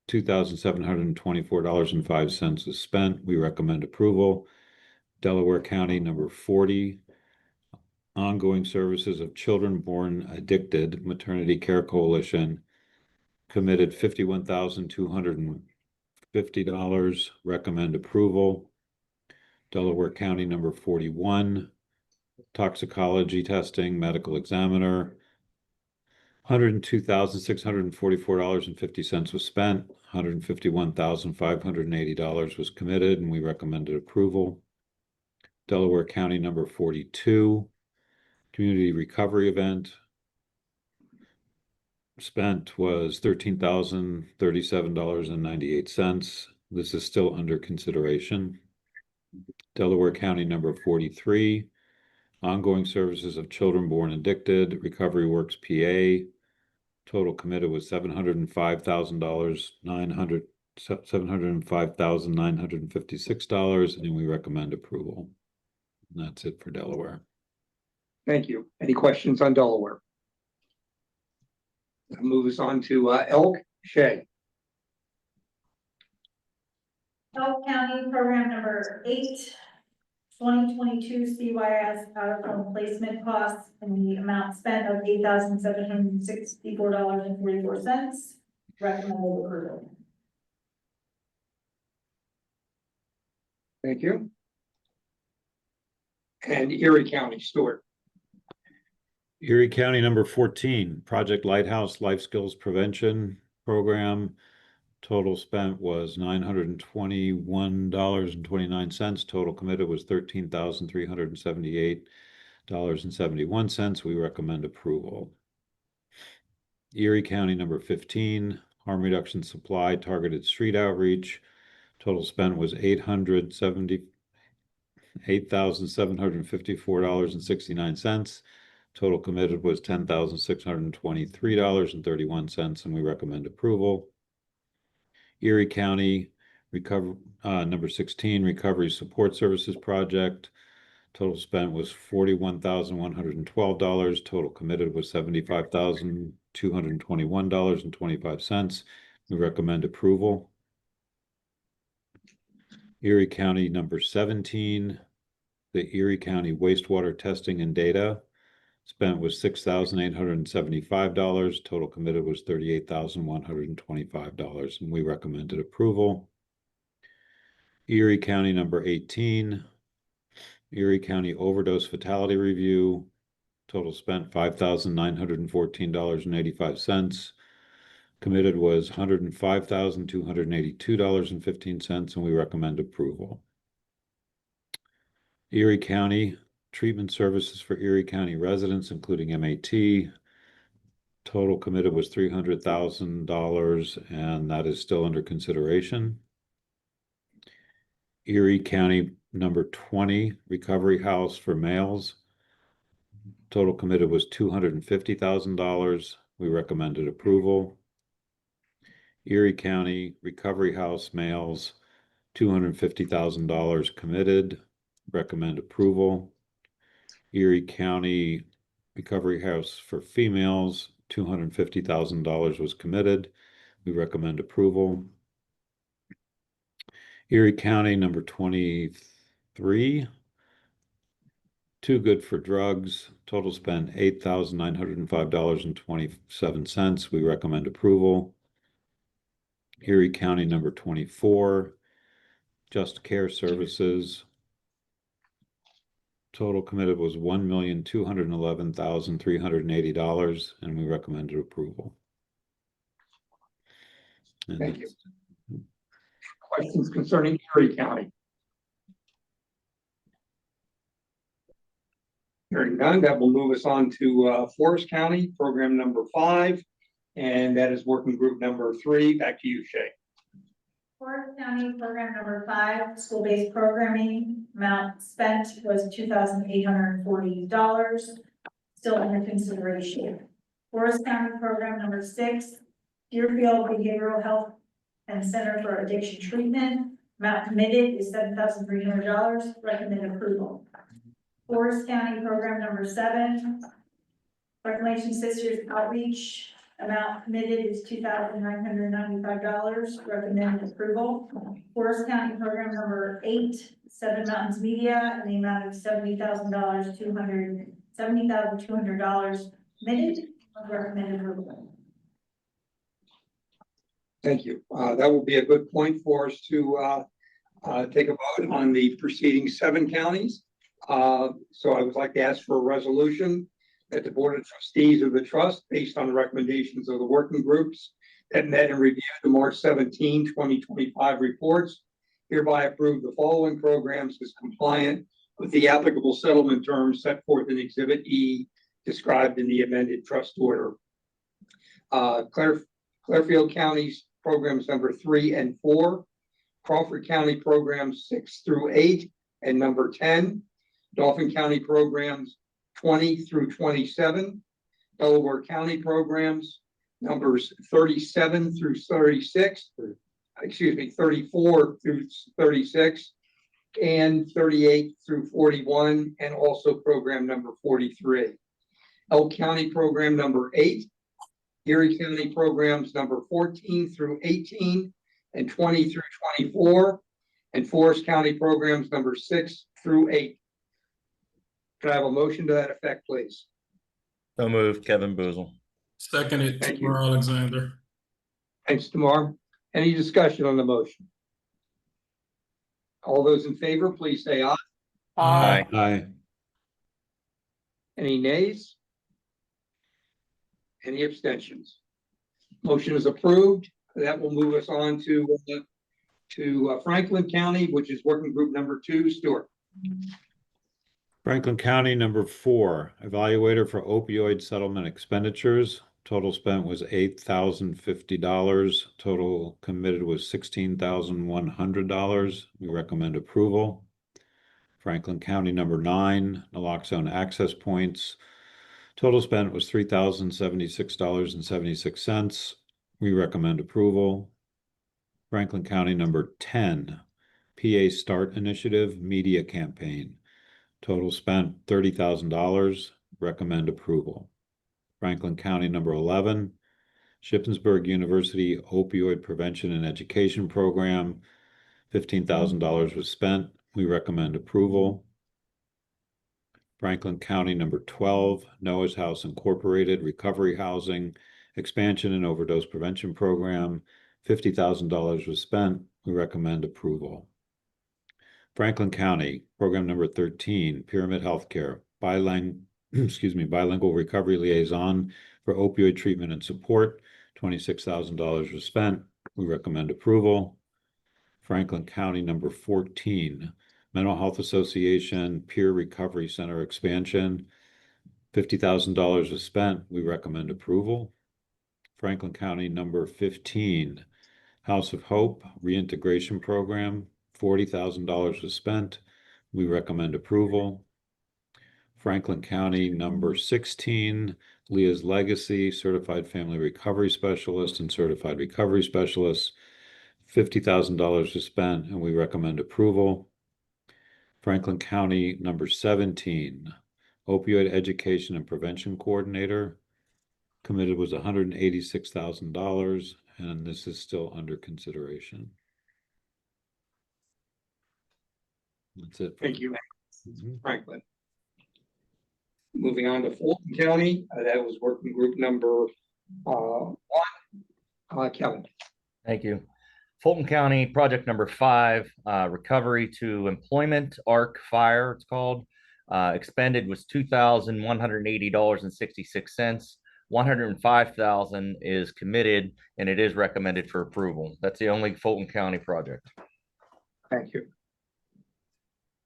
$2,724.05 is spent. We recommend approval. Delaware County, number 40, Ongoing Services of Children Born Addicted Maternity Care Coalition, committed $51,250. Recommend approval. Delaware County, number 41, Toxicology Testing Medical Examiner, $102,644.50 was spent. $151,580 was committed, and we recommended approval. Delaware County, number 42, Community Recovery Event, spent was $13,037.98. This is still under consideration. Delaware County, number 43, Ongoing Services of Children Born Addicted, Recovery Works PA, total committed was $705,956, and we recommend approval. And that's it for Delaware. Thank you. Any questions on Delaware? That moves us on to Elk, Shay. Elk County Program number 8, 2022 CYS out of home placement costs in the amount spent of $8,764.44. Recommended approval. Thank you. And Erie County, Stuart. Erie County number 14, Project Lighthouse Life Skills Prevention Program. Total spent was $921.29. Total committed was $13,378.71. We recommend approval. Erie County number 15, Harm Reduction Supply Targeted Street Outreach. Total spent was $8,754.69. Total committed was $10,623.31, and we recommend approval. Erie County number 16, Recovery Support Services Project. Total spent was $41,112. Total committed was $75,221.25. We recommend approval. Erie County number 17, the Erie County Wastewater Testing and Data. Spent was $6,875. Total committed was $38,125, and we recommended approval. Erie County number 18, Erie County Overdose Fatality Review. Total spent $5,914.85. Committed was $105,282.15, and we recommend approval. Erie County Treatment Services for Erie County residents, including MAT. Total committed was $300,000, and that is still under consideration. Erie County number 20, Recovery House for males. Total committed was $250,000. We recommended approval. Erie County Recovery House males, $250,000 committed. Recommend approval. Erie County Recovery House for females, $250,000 was committed. We recommend approval. Erie County number 23, Too Good for Drugs. Total spend $8,905.27. We recommend approval. Erie County number 24, Just Care Services. Total committed was $1,211,380, and we recommended approval. And Thank you. Questions concerning Erie County? Hearing none, that will move us on to Forest County, program number 5, and that is working group number 3. Back to you, Shay. Forest County program number 5, school-based programming, amount spent was $2,840, still under consideration. Forest County program number 6, Deerfield Behavioral Health and Center for Addiction Treatment, amount committed is $7,300, recommend approval. Forest County program number 7, Reclamation Sisters Outreach, amount committed is $2,995, recommend approval. Forest County program number 8, Seven Mountains Media, in the amount of $70,200 committed, recommend approval. Thank you. That will be a good point for us to take a vote on the preceding 7 counties. So I would like to ask for a resolution that the Board of Trustees of the Trust, based on the recommendations of the working groups that met and reviewed the March 17, 2025 reports, hereby approve the following programs as compliant with the applicable settlement terms set forth in Exhibit E described in the amended trust order. Clearfield County's programs number 3 and 4, Crawford County programs 6 through 8 and number 10, Dauphin County programs 20 through 27, Delaware County programs numbers 37 through 36, 34 through 36, and 38 through 41, and also program number 43. Elk County program number 8, Erie County programs number 14 through 18, and 20 through 24, and Forest County programs number 6 through 8. Can I have a motion to that effect, please? So moved, Kevin Boozle. Seconded, Thank you. Tamar Alexander. Thanks, Tamar. Any discussion on the motion? All those in favor, please say aye. Aye. Aye. Any nays? Any abstentions? Motion is approved. That will move us on to Franklin County, which is working group number 2. Stuart. Franklin County, number 4, evaluator for opioid settlement expenditures. Total spent was $8,050. Total committed was $16,100. We recommend approval. Franklin County, number 9, naloxone access points. Total spent was $3,076.76. We recommend approval. Franklin County, number 10, PA Start Initiative Media Campaign. Total spent $30,000. Recommend approval. Franklin County, number 11, Shippensburg University Opioid Prevention and Education Program. $15,000 was spent. We recommend approval. Franklin County, number 12, Noah's House Incorporated Recovery Housing Expansion and Overdose Prevention Program. $50,000 was spent. We recommend approval. Franklin County, program number 13, Pyramid Healthcare, bilingual recovery liaison for opioid treatment and support. $26,000 was spent. We recommend approval. Franklin County, number 14, Mental Health Association Peer Recovery Center expansion. $50,000 was spent. We recommend approval. Franklin County, number 15, House of Hope Reintegration Program. $40,000 was spent. We recommend approval. Franklin County, number 16, Leah's Legacy Certified Family Recovery Specialist and Certified Recovery Specialist. $50,000 was spent, and we recommend approval. Franklin County, number 17, Opioid Education and Prevention Coordinator. Committed was $186,000, and this is still under consideration. That's it. Thank you, Franklin. Moving on to Fulton County, that was working group number 1. Kevin. Thank you. Fulton County, project number 5, recovery to employment, ARC Fire, it's called. Expended was $2,180.66. $105,000 is committed, and it is recommended for approval. That's the only Fulton County project. Thank you.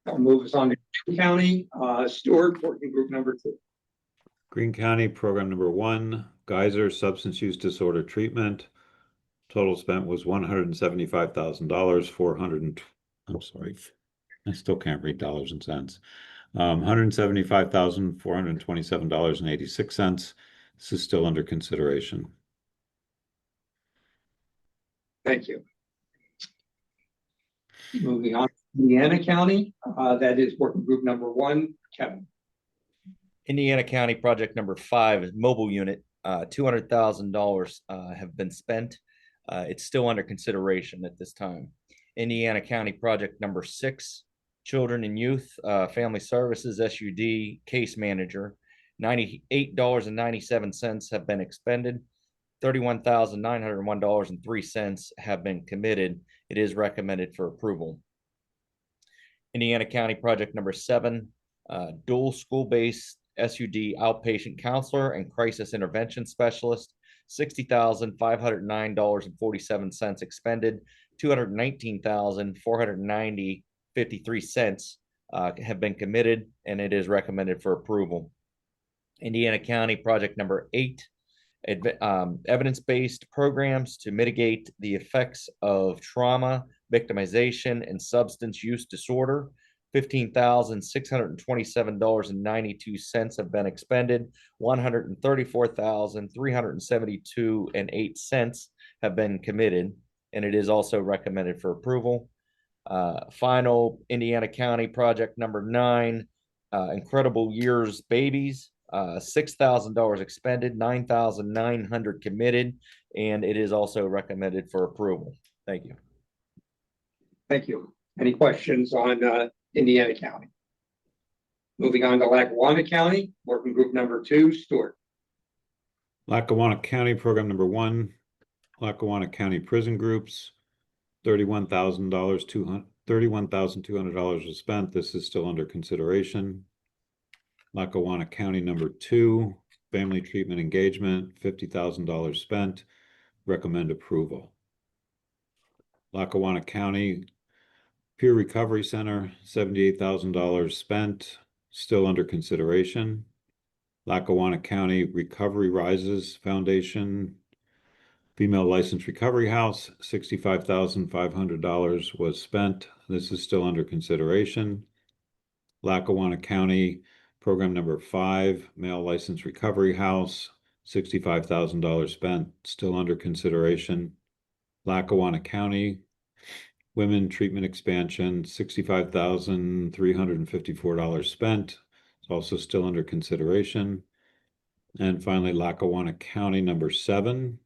I'll move us on to Green County, Stuart, working group number 2. Green County, program number 1, Geyser Substance Use Disorder Treatment. Total spent was $175,000. I'm sorry, I still can't read dollars and cents. $175,427.86. This is still under consideration. Thank you. Moving on to Indiana County, that is working group number 1, Kevin. Indiana County project number 5 is mobile unit. $200,000 have been spent. It's still under consideration at this time. Indiana County project number 6, Children and Youth Family Services SUD Case Manager. $98.97 have been expended. $31,901.03 have been committed. It is recommended for approval. Indiana County project number 7, dual school-based SUD outpatient counselor and crisis intervention specialist. $60,509.47 expended. $219,490.53 have been committed, and it is recommended for approval. Indiana County project number 8, evidence-based programs to mitigate the effects of trauma, victimization, and substance use disorder. $15,627.92 have been expended. $134,372.08 have been committed, and it is also recommended for approval. Final Indiana County project number 9, Incredible Years Babies. $6,000 expended, $9,900 committed, and it is also recommended for approval. Thank you. Thank you. Any questions on Indiana County? Moving on to Lackawanna County, working group number 2, Stuart. Lackawanna County Program Number 1, Lackawanna County Prison Groups, $31,200 was spent. This is still under consideration. Lackawanna County Number 2, Family Treatment Engagement, $50,000 spent. Recommend approval. Lackawanna County Peer Recovery Center, $78,000 spent, still under consideration. Lackawanna County Recovery Rises Foundation, Female Licensed Recovery House, $65,500 was spent. This is still under consideration. Lackawanna County Program Number 5, Male Licensed Recovery House, $65,000 spent, still under consideration. Lackawanna County Women Treatment Expansion, $65,354 spent. It's also still under consideration. And finally, Lackawanna County Number 7,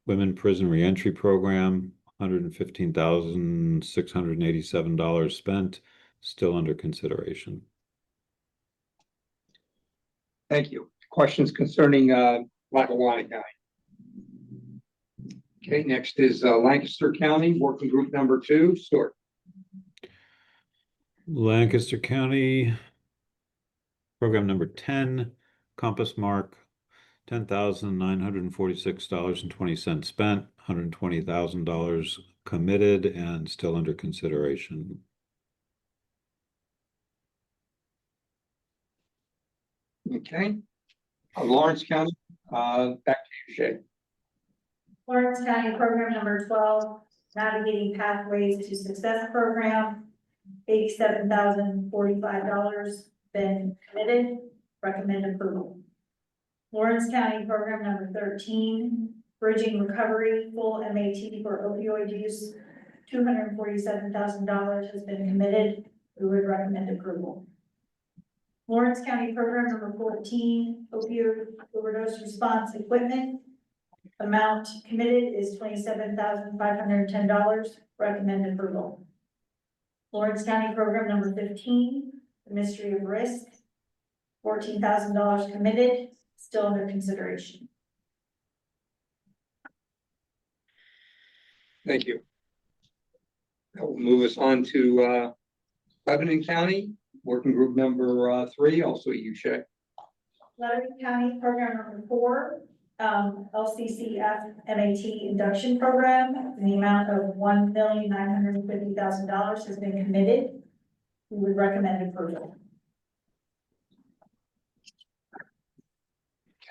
Women Prison Reentry Program, $115,687 spent, still under consideration. Thank you. Questions concerning Lackawanna County? Okay, next is Lancaster County, working group number 2, Stuart. Lancaster County, Program Number 10, Compass Mark, $10,946.20 spent, $120,000 committed, and still under consideration. Okay. Lawrence County, back to you, Shay. Lawrence County Program Number 12, Navigating Pathways to Success Program, $87,045 been committed, recommend approval. Lawrence County Program Number 13, Bridging Recovery, full MAT for opioid use, $247,000 has been committed, we would recommend approval. Lawrence County Program Number 14, Opioid Overdose Response Equipment, amount committed is $27,510, recommend approval. Lawrence County Program Number 15, the Mystery of Risk, $14,000 committed, still under consideration. Thank you. That will move us on to Lebanon County, working group number 3, also you, Shay. Lebanon County Program Number 4, LCCF MAT Induction Program, in the amount of $1,950,000 has been committed. We would recommend approval.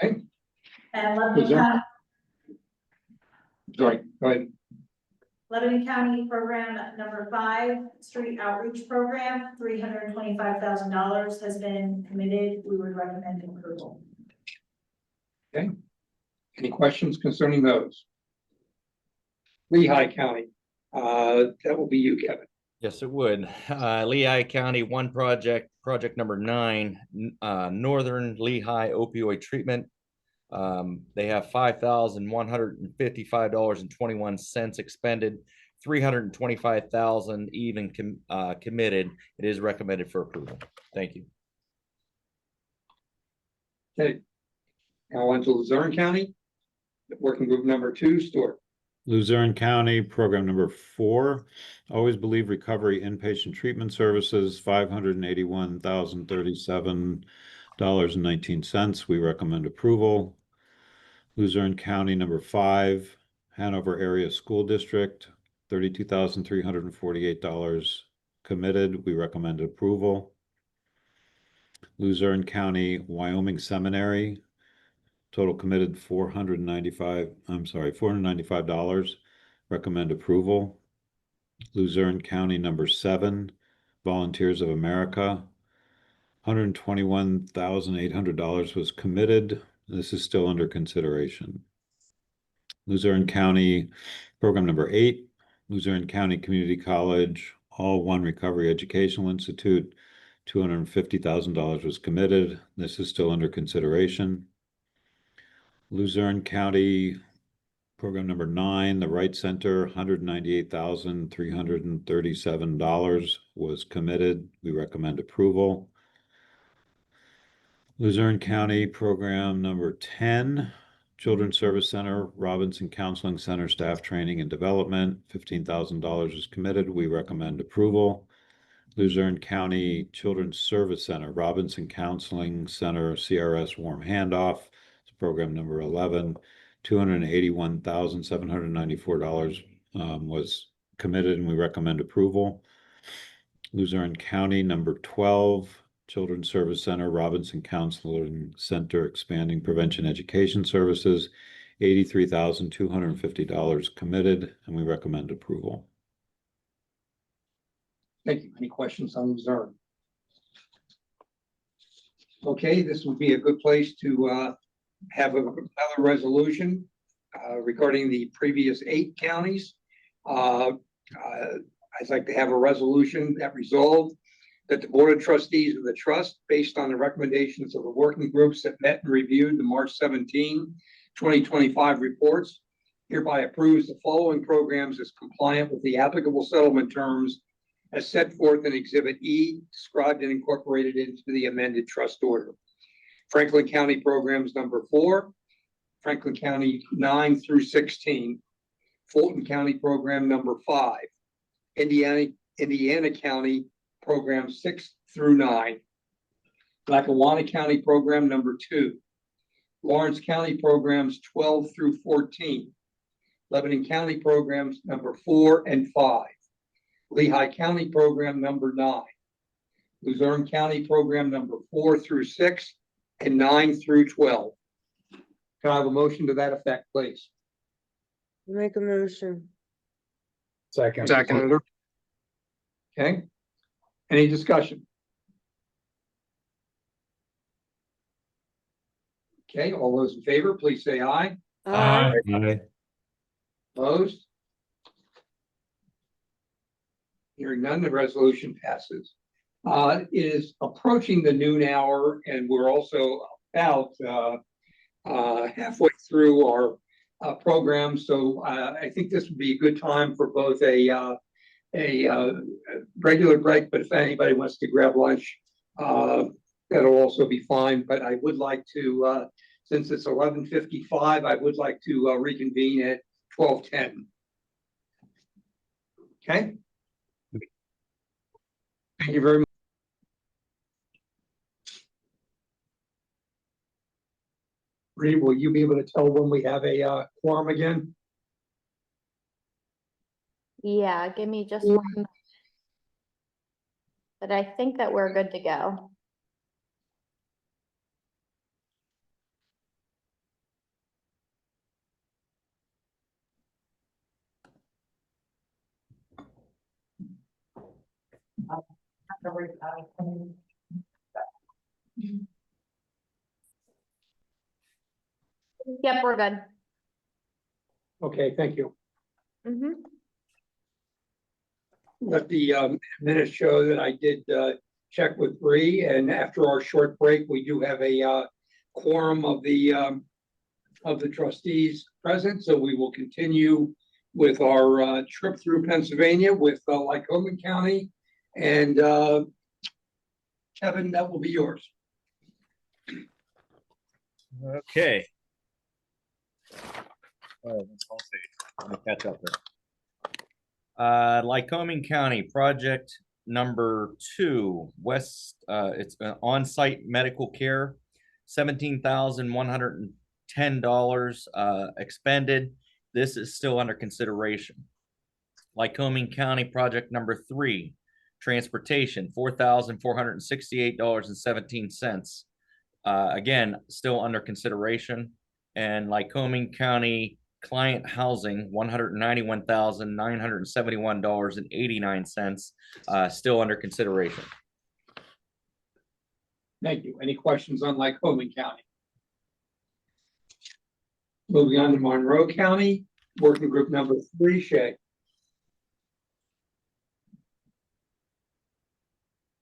Okay. And Lebanon Is there- County, Sorry, go ahead. Lebanon County Program Number 5, Street Outreach Program, $325,000 has been committed. We would recommend approval. Okay. Any questions concerning those? Lehigh County, that will be you, Kevin. Yes, it would. Lehigh County, one project number 9, Northern Lehigh opioid treatment. They have $5,155.21 expended, $325,000 even committed. It is recommended for approval. Thank you. Okay. Now on to Luzerne County, working group number 2, Stuart. Luzerne County Program Number 4, Always Believe Recovery Inpatient Treatment Services, $581,037.19. We recommend approval. Luzerne County Number 5, Hanover Area School District, $32,348 committed. We recommend approval. Luzerne County Wyoming Seminary, total committed $495. Recommend approval. Luzerne County Number 7, Volunteers of America, $121,800 was committed. This is still under consideration. Luzerne County Program Number 8, Luzerne County Community College, All One Recovery Educational Institute, $250,000 was committed. This is still under consideration. Luzerne County Program number 9, the Right Center, $198,337 was committed. We recommend approval. Luzerne County Program number 10, Children's Service Center, Robinson Counseling Center, Staff Training and Development, $15,000 is committed. We recommend approval. Luzerne County Children's Service Center, Robinson Counseling Center, CRS Warm Handoff, it's program number 11, $281,794 was committed, and we recommend approval. Luzerne County number 12, Children's Service Center, Robinson Counseling Center, Expanding Prevention Education Services, $83,250 committed, and we recommend approval. Thank you. Any questions on Luzerne? Okay, this would be a good place to have another resolution regarding the previous 8 counties. I'd like to have a resolution that resolved that the Board of Trustees of the Trust, based on the recommendations of the working groups that met and reviewed the March 17, 2025 reports, hereby approves the following programs as compliant with the applicable settlement terms as set forth in Exhibit E, described and incorporated into the amended trust order. Franklin County Programs number 4, Franklin County 9 through 16, Fulton County Program number 5, Indiana County Program 6 through 9, Lackawanna County Program number 2, Lawrence County Programs 12 through 14, Lebanon County Programs number 4 and 5, Lehigh County Program number 9, Luzerne County Program number 4 through 6, and 9 through 12. Can I have a motion to that effect, please? Make a motion. Second. Senator. Okay. Any discussion? Okay, all those in favor, please say aye. Aye. Aye. Opposed? Hearing none, the resolution passes. It is approaching the noon hour, and we're also about halfway through our program. So I think this would be a good time for both a regular break, but if anybody wants to grab lunch, that'll also be fine. But I would like to, since it's 11:55, I would like to reconvene at 12:10. Okay. Thank you very much. Reed, will you be able to tell when we have a quorum again? Yeah, give me just one moment. But I think that we're good to go. Yep, we're good. Okay, thank you. Mm-hmm. Let the minutes show that I did check with Bree, and after our short break, we do have a quorum of the trustees present. So we will continue with our trip through Pennsylvania with Lycoming County, and Kevin, that will be yours. Okay. Let's see. Let me catch up here. Lycoming County project number 2, West, it's an on-site medical care, $17,110 expended. This is still under consideration. Lycoming County project number 3, transportation, $4,468.17. Again, still under consideration. And Lycoming County client housing, $191,971.89, still under consideration. Thank you. Any questions on Lycoming County? Moving on to Monroe County, working group number 3, Shay.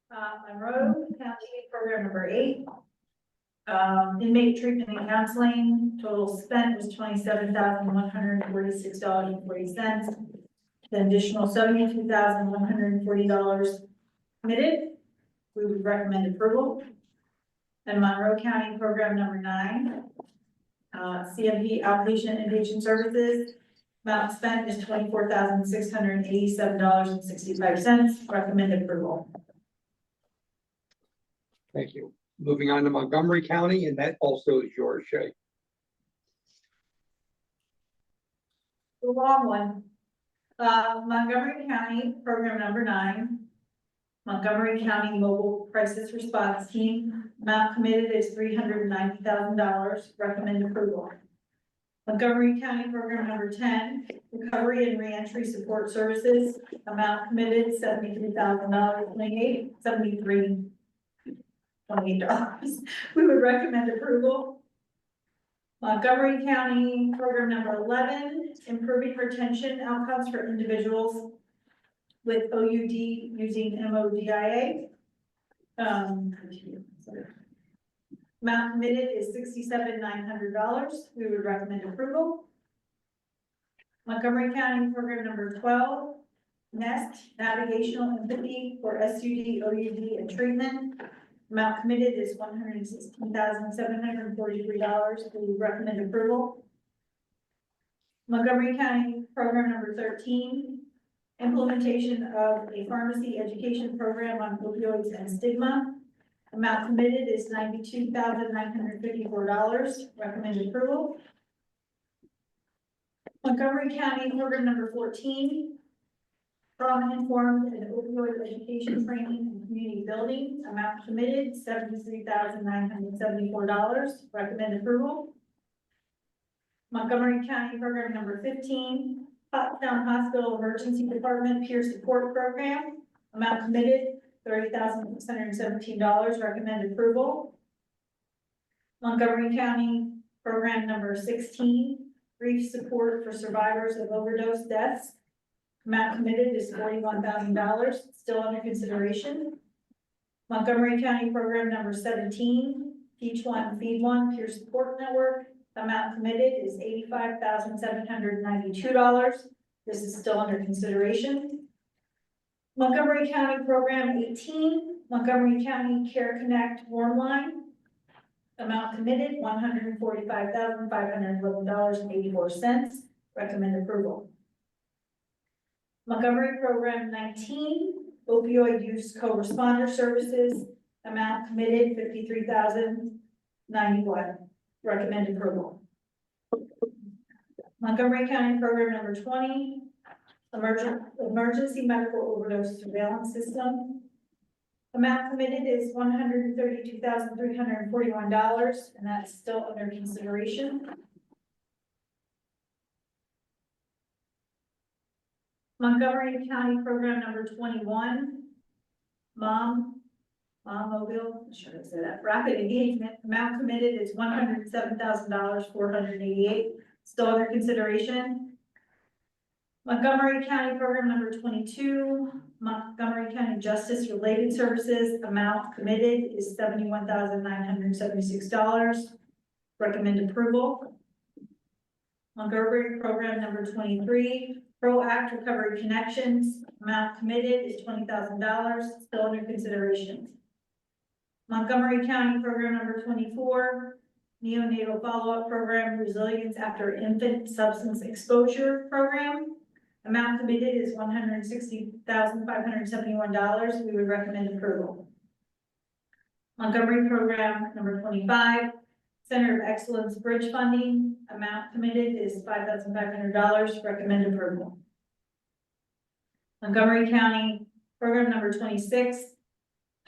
Monroe County Program number 8. Inmate treatment and counseling, total spent was $27,146.40. The additional $72,140 committed. We would recommend approval. And Monroe County Program number 9, CMP outpatient inpatient services. Amount spent is $24,687.65. Recommend approval. Thank you. Moving on to Montgomery County, and that also is yours, Shay. The long one. Montgomery County Program number 9. Montgomery County Mobile Crisis Response Team. Amount committed is $390,000. Recommend approval. Montgomery County Program number 10, Recovery and Reentry Support Services. Amount committed $73,000. $28. We would recommend approval. Montgomery County Program number 11, Improving Retention Outcomes for Individuals with OUD using MODIA. Amount committed is $67,900. We would recommend approval. Montgomery County Program number 12, NEST, Navigational Empathy for SUD, OUD, and Treatment. Amount committed is $116,743. We would recommend approval. Montgomery County Program number 13, implementation of a pharmacy education program on opioids and stigma. Amount committed is $92,954. Recommend approval. Montgomery County Program number 14, trauma-informed and opioid education training and community building. Amount committed $73,974. Recommend approval. Montgomery County Program number 15, Pottstown Hospital Emergency Department Peer Support Program. Amount committed $30,617. Recommend approval. Montgomery County Program number 16, Grief Support for Survivors of Overdose Deaths. Amount committed is $41,000, still under consideration. Montgomery County Program number 17, Teach One, Feed One Peer Support Network. Amount committed is $85,792. This is still under consideration. Montgomery County Program 18, Montgomery County Care Connect Warm Line. Amount committed $145,511.84. Recommend approval. Montgomery Program 19, Opioid Use Co-Responder Services. Amount committed $53,091. Recommend approval. Montgomery County Program number 20, Emergency Medical Overdose Surveillance System. Amount committed is $132,341, and that's still under consideration. Montgomery County Program number 21, Mobile, should I say that? Rapid Engagement. Amount committed is $107,488. Still under consideration. Montgomery County Program number 22, Montgomery County Justice Related Services. Amount committed is $71,976. Recommend approval. Montgomery Program number 23, ProAct Recovery Connections. Amount committed is $20,000. Still under consideration. Montgomery County Program number 24, Neonatal Follow-Up Program Resilience After Infant Substance Exposure Program. Amount committed is $160,571. We would recommend approval. Montgomery Program number 25, Center of Excellence Bridge Funding. Amount committed is $5,500. Recommend approval. Montgomery County Program number 26,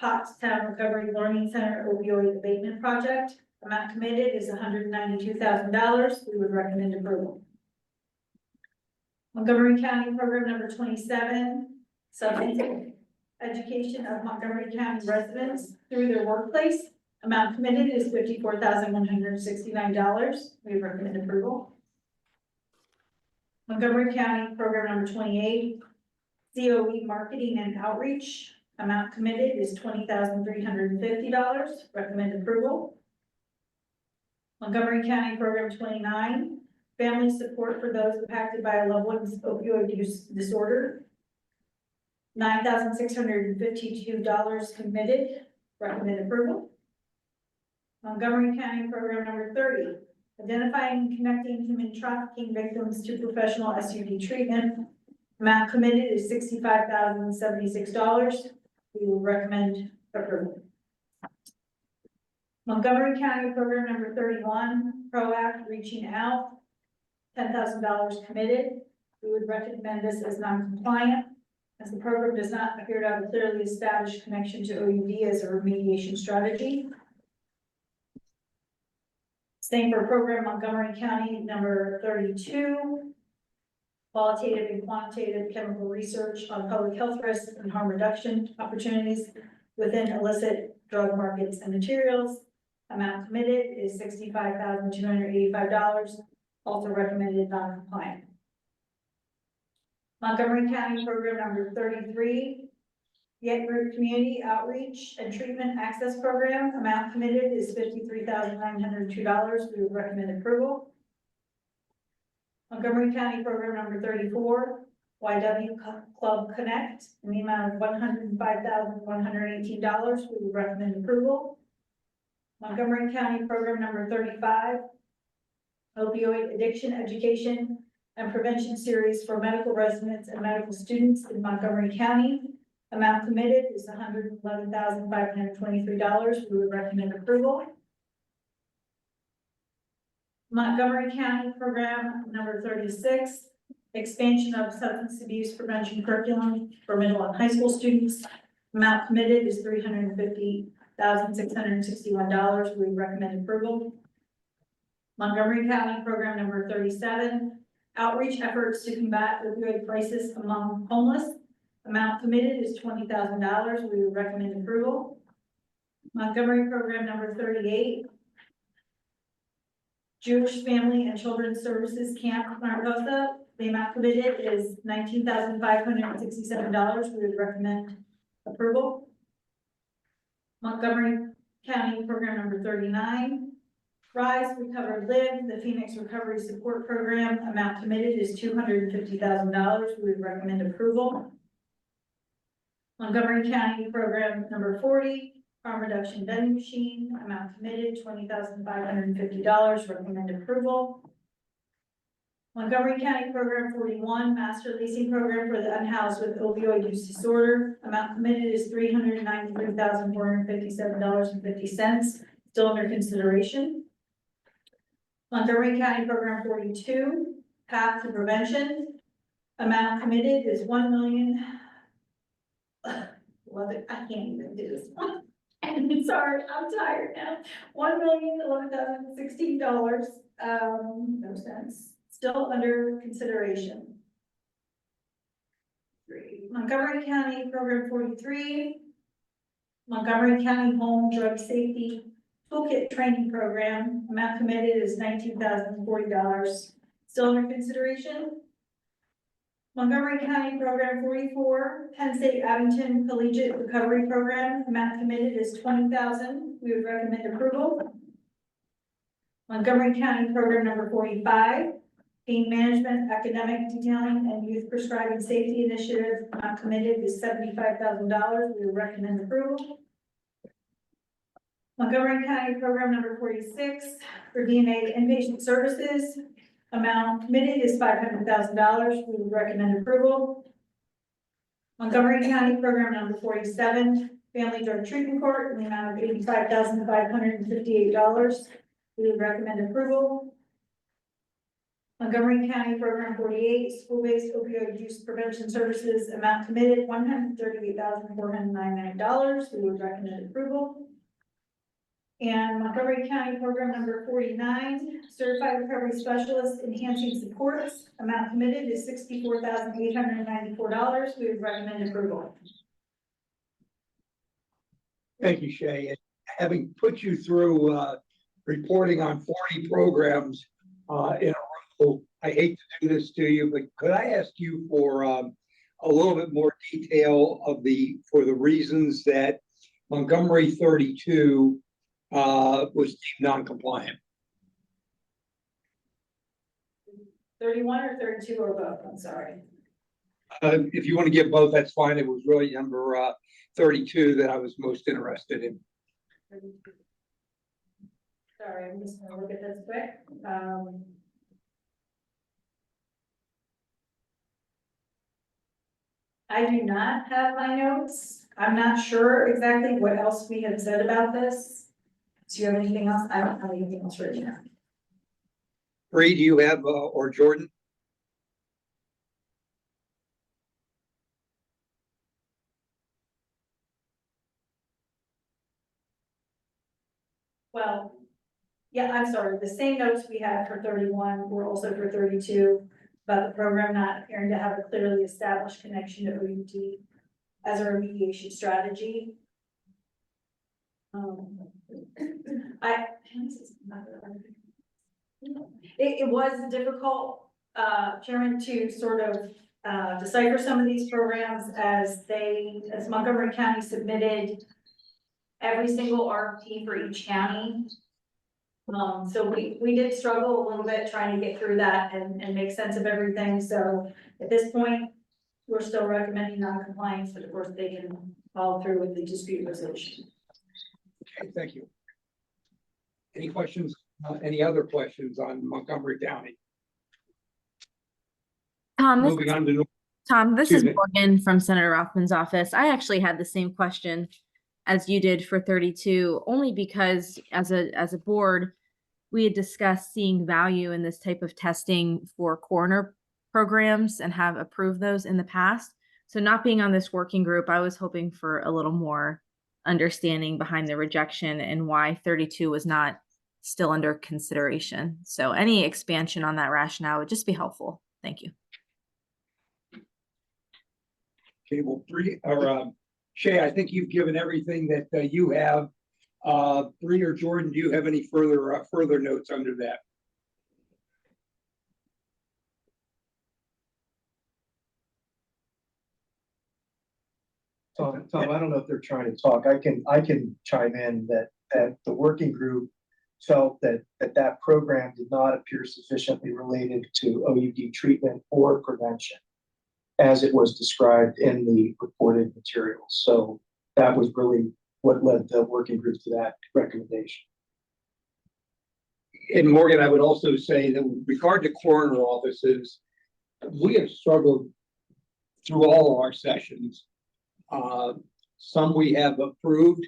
Pottstown Recovery Learning Center Opioid Abatement Project. Amount committed is $192,000. We would recommend approval. Montgomery County Program number 27, Substance Education of Montgomery County residents through their workplace. Amount committed is $54,169. We would recommend approval. Montgomery County Program number 28, COE Marketing and Outreach. Amount committed is $20,350. Recommend approval. Montgomery County Program 29, family support for those impacted by a loved one's opioid use disorder. $9,652 committed, recommend approval. Montgomery County Program number 30, identifying and connecting human trafficking victims to professional SUD treatment. Amount committed is $65,076. We will recommend approval. Montgomery County Program number 31, ProAct Reaching Out, $10,000 committed. We would recommend this as non-compliant, as the program does not appear to have a clearly established connection to OUD as a remediation strategy. Same for program Montgomery County number 32, qualitative and quantitative chemical research on public health risks and harm reduction opportunities within illicit drug markets and materials. Amount committed is $65,285, also recommended non-compliant. Montgomery County Program number 33, Yet Group Community Outreach and Treatment Access Program. Amount committed is $53,902. We would recommend approval. Montgomery County Program number 34, YW Club Connect, in the amount of $105,118. We would recommend approval. Montgomery County Program number 35, Opioid Addiction Education and Prevention Series for medical residents and medical students in Montgomery County. Amount committed is $111,523. We would recommend approval. Montgomery County Program number 36, expansion of substance abuse prevention curriculum for middle and high school students. Amount committed is $350,661. We recommend approval. Montgomery County Program number 37, outreach efforts to combat opioid crisis among homeless. Amount committed is $20,000. We would recommend approval. Montgomery Program number 38, Jewish Family and Children's Services Camp Mariposa. The amount committed is $19,567. We would recommend approval. Montgomery County Program number 39, Rise, Recover, Live, the Phoenix Recovery Support Program. Amount committed is $250,000. We would recommend approval. Montgomery County Program number 40, Harm Reduction Vending Machine. Amount committed $20,550. Recommend approval. Montgomery County Program 41, Master Leasing Program for the unhoused with opioid use disorder. Amount committed is $393,457.50. Still under consideration. Montgomery County Program 42, Path to Prevention. Amount committed is $1 million. Love it. I can't even do this one. I'm sorry, I'm tired now. $1,011,016. No sense. Still under consideration. Montgomery County Program 43, Montgomery County Home Drug Safety Toolkit Training Program. Amount committed is $19,040. Still under consideration. Montgomery County Program 44, Penn State Abington Collegiate Recovery Program. Amount committed is $20,000. We would recommend approval. Montgomery County Program number 45, Pain Management, Academic Detailing, and Youth Prescribing Safety Initiative. Amount committed is $75,000. We would recommend approval. Montgomery County Program number 46, for DNA Inpatient Services. Amount committed is $500,000. We would recommend approval. Montgomery County Program number 47, Family Drug Treatment Court, in the amount of $85,558. We would recommend approval. Montgomery County Program 48, School-Based Opioid Use Prevention Services. Amount committed $138,499. We would recommend approval. And Montgomery County Program number 49, Certified Recovery Specialist Enhancing Supports. Amount committed is $64,894. We would recommend approval. Thank you, Shay. And having put you through reporting on 40 programs in a row, I hate to do this to you, but could I ask you for a little bit more detail of for the reasons that Montgomery 32 was deemed non-compliant? 31 or 32 or both? I'm sorry. If you want to give both, that's fine. It was really number 32 that I was most interested in. 32. Sorry, I'm just gonna look at this quick. I do not have my notes. I'm not sure exactly what else we have said about this. Do you have anything else? I don't have anything else right now. Bree, do you have, or Jordan? Well, yeah, I'm sorry, the same notes we had for 31 were also for 32, about the program not appearing to have a clearly established connection to OUD as a remediation strategy. It was difficult, Chairman, to sort of decipher some of these programs as Montgomery County submitted every single RFP for each county. So we did struggle a little bit trying to get through that and make sense of everything. So at this point, we're still recommending non-compliance, but of course they can follow through with the dispute resolution. Okay, thank you. Any questions, any other questions on Montgomery County? Moving on to. Tom, this is Excuse me. Morgan from Senator Rothman's office. I actually had the same question as you did for 32, only because as a board, we had discussed seeing value in this type of testing for coroner programs and have approved those in the past. So not being on this working group, I was hoping for a little more understanding behind the rejection and why 32 was not still under consideration. So any expansion on that rationale would just be helpful. Thank you. Okay, well, Bree, or Shay, I think you've given everything that you have. Bree or Jordan, do you have any further notes under that? Tom, I don't know if they're trying to talk. I can chime in that the working group felt that program did not appear sufficiently related to OUD treatment or prevention as it was described in the reported materials. So that was really what led the working group to that recommendation. And Morgan, I would also say that with regard to coroner offices, we have struggled through all of our sessions. Some we have approved,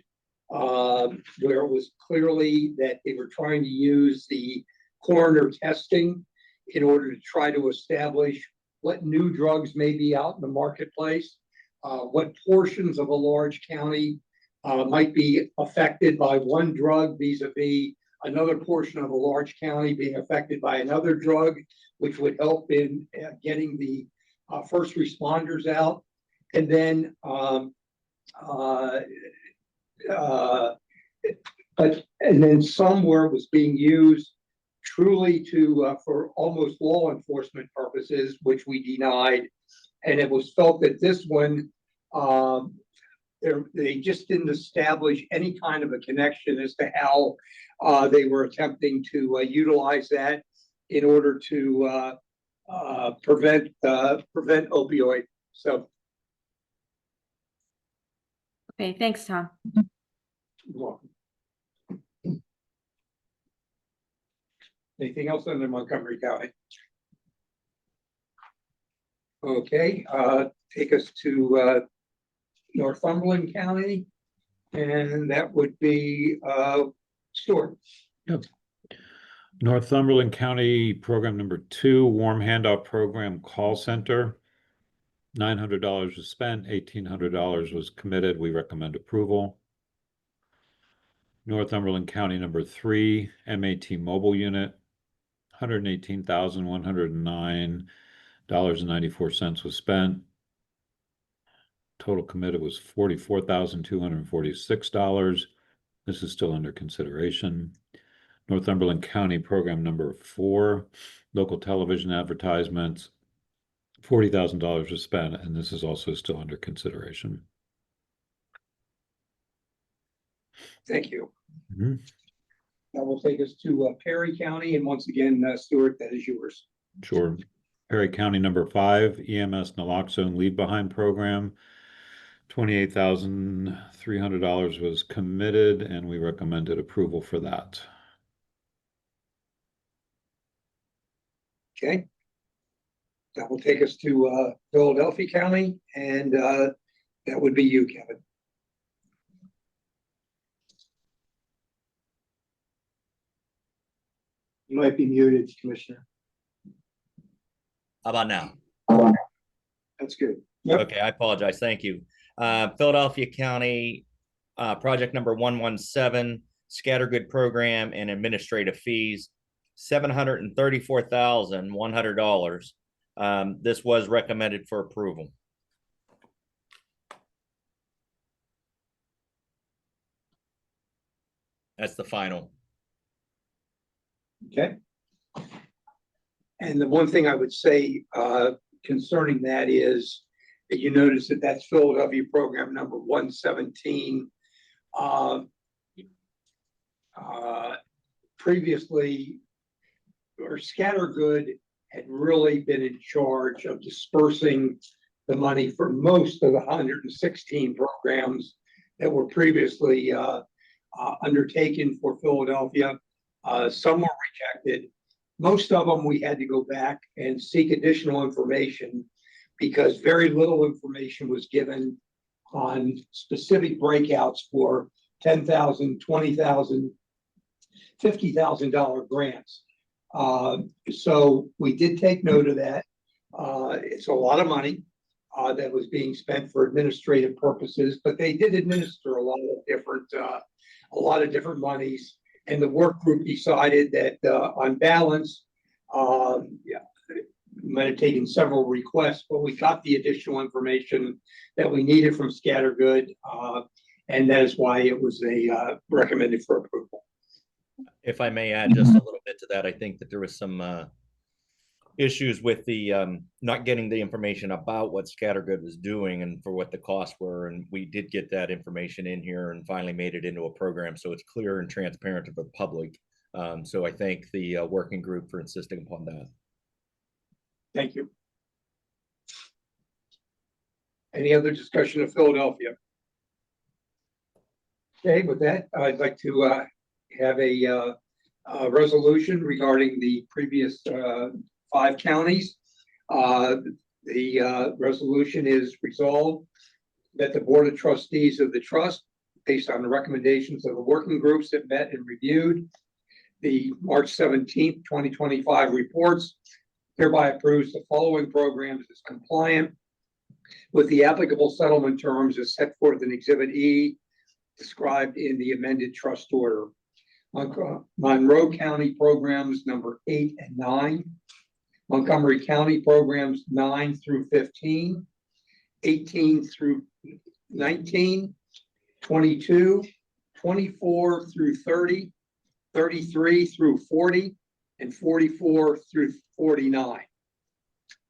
where it was clearly that they were trying to use the coroner testing in order to try to establish what new drugs may be out in the marketplace, what portions of a large county might be affected by one drug vis-a-vis another portion of a large county being affected by another drug, which would help in getting the first responders out. And then some where it was being used truly for almost law enforcement purposes, which we denied. And it was felt that this one, they just didn't establish any kind of a connection as to how they were attempting to utilize that in order to prevent opioid. So. Okay, thanks, Tom. You're welcome. Anything else under Montgomery County? Okay, take us to Northumberland County, and that would be Stuart. Yep. Northumberland County Program number 2, Warm Handout Program Call Center. $900 was spent, $1,800 was committed. We recommend approval. Northumberland County number 3, MAT Mobile Unit, $118,109.94 was spent. Total committed was $44,246. This is still under consideration. Northumberland County Program number 4, local television advertisements, $40,000 was spent, and this is also still under consideration. Thank you. Mm-hmm. That will take us to Perry County, and once again, Stuart, that is yours. Sure. Perry County number 5, EMS naloxone leave behind program. $28,300 was committed, and we recommended approval for that. Okay. That will take us to Philadelphia County, and that would be you, Kevin. You might be muted, Commissioner. How about now? That's good. Okay, I apologize. Thank you. Philadelphia County, project number 117, Scattergood Program and Administrative Fees, $734,100. This was recommended for approval. That's the final. Okay. And the one thing I would say concerning that is that you notice that that's Philadelphia program number 117. Previously, or Scattergood had really been in charge of dispersing the money for most of the 116 programs that were previously undertaken for Philadelphia. Some were rejected. Most of them, we had to go back and seek additional information because very little information was given on specific breakouts for $10,000, $20,000, $50,000 grants. So we did take note of that. It's a lot of money that was being spent for administrative purposes, but they did administer a lot of different monies. And the work group decided that on balance, might have taken several requests, but we got the additional information that we needed from Scattergood, and that is why it was recommended for approval. If I may add just a little bit to that, I think that there was some issues with the not getting the information about what Scattergood was doing and for what the costs were. And we did get that information in here and finally made it into a program. So it's clear and transparent to the public. So I thank the working group for insisting upon that. Thank you. Any other discussion of Philadelphia? Okay, with that, I'd like to have a resolution regarding the previous 5 counties. The resolution is resolved that the Board of Trustees of the Trust, based on the recommendations of the working groups that met and reviewed the March 17th, 2025 reports, hereby approves the following programs as compliant with the applicable settlement terms as set forth in Exhibit E, described in the amended trust order. Monroe County programs number 8 and 9, Montgomery County programs 9 through 15, 18 through 19, 22, 24 through 30, 33 through 40, and 44 through 49.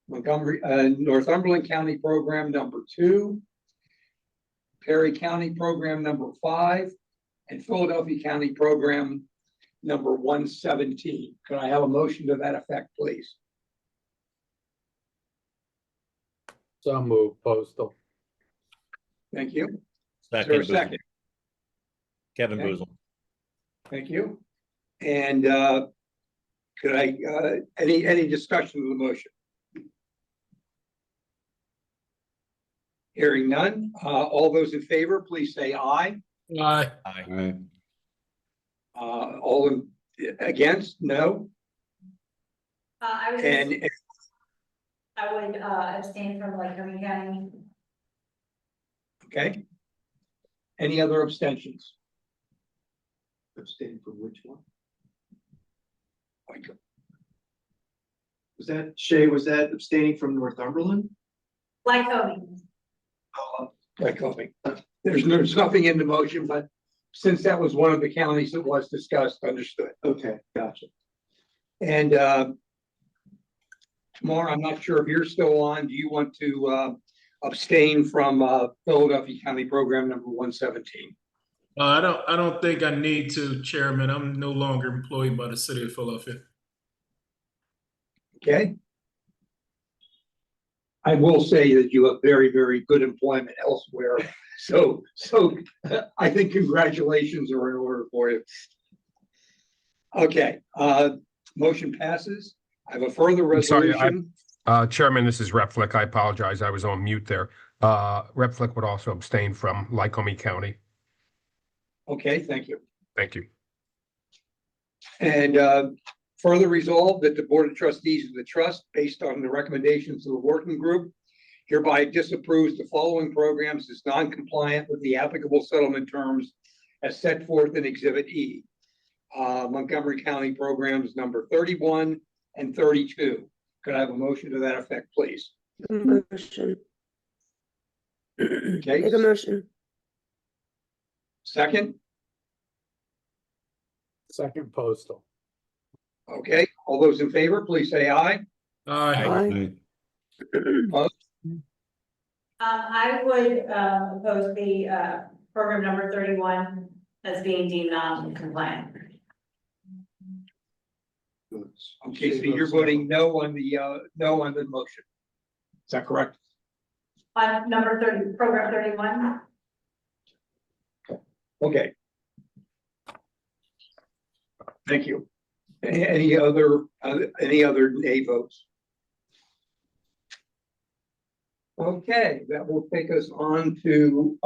Northumberland County program number 2, Perry County program number 5, and Philadelphia County program number 117. Could I have a motion to that effect, please? So move postal. Thank you. Second, Is there a second? Kevin Okay. Boozle. Thank you. And could I, any discussion of the motion? Hearing none, all those in favor, please say aye. Aye. Aye. All right. All against, no. I would, And abstain from Montgomery County. okay. Any other abstentions? Abstain from which one? Was that, Shay, was that abstaining from Northumberland? Lycoming. Lycoming. There's nothing in the motion, but since that was one of the counties that was discussed, understood. Okay, gotcha. And tomorrow, I'm not sure if you're still on. Do you want to abstain from Philadelphia County program number 117? I don't think I need to, Chairman. I'm no longer employed by the city of Philadelphia. Okay. I will say that you have very, very good employment elsewhere. So I think congratulations are in order for you. Okay, motion passes. I have a further I'm sorry, resolution. Chairman, this is Rep. Flick. I apologize. I was on mute there. Rep. Flick would also abstain from Lycoming County. Okay, thank you. Thank you. And further resolve that the Board of Trustees of the Trust, based on the recommendations of the working group, hereby disapproves the following programs as non-compliant with the applicable settlement terms as set forth in Exhibit E. Montgomery County programs number 31 and 32. Could I have a motion to that effect, please? Motion. Okay. Make a motion. Second? Second postal. Okay, all those in favor, please say aye. Aye. Opposed? I would oppose the program number 31 as being deemed non-compliant. Okay, so you're voting no on the motion. Is that correct? On number 30, program 31. Okay. Thank you. Any other nay votes? Okay, that will take us on to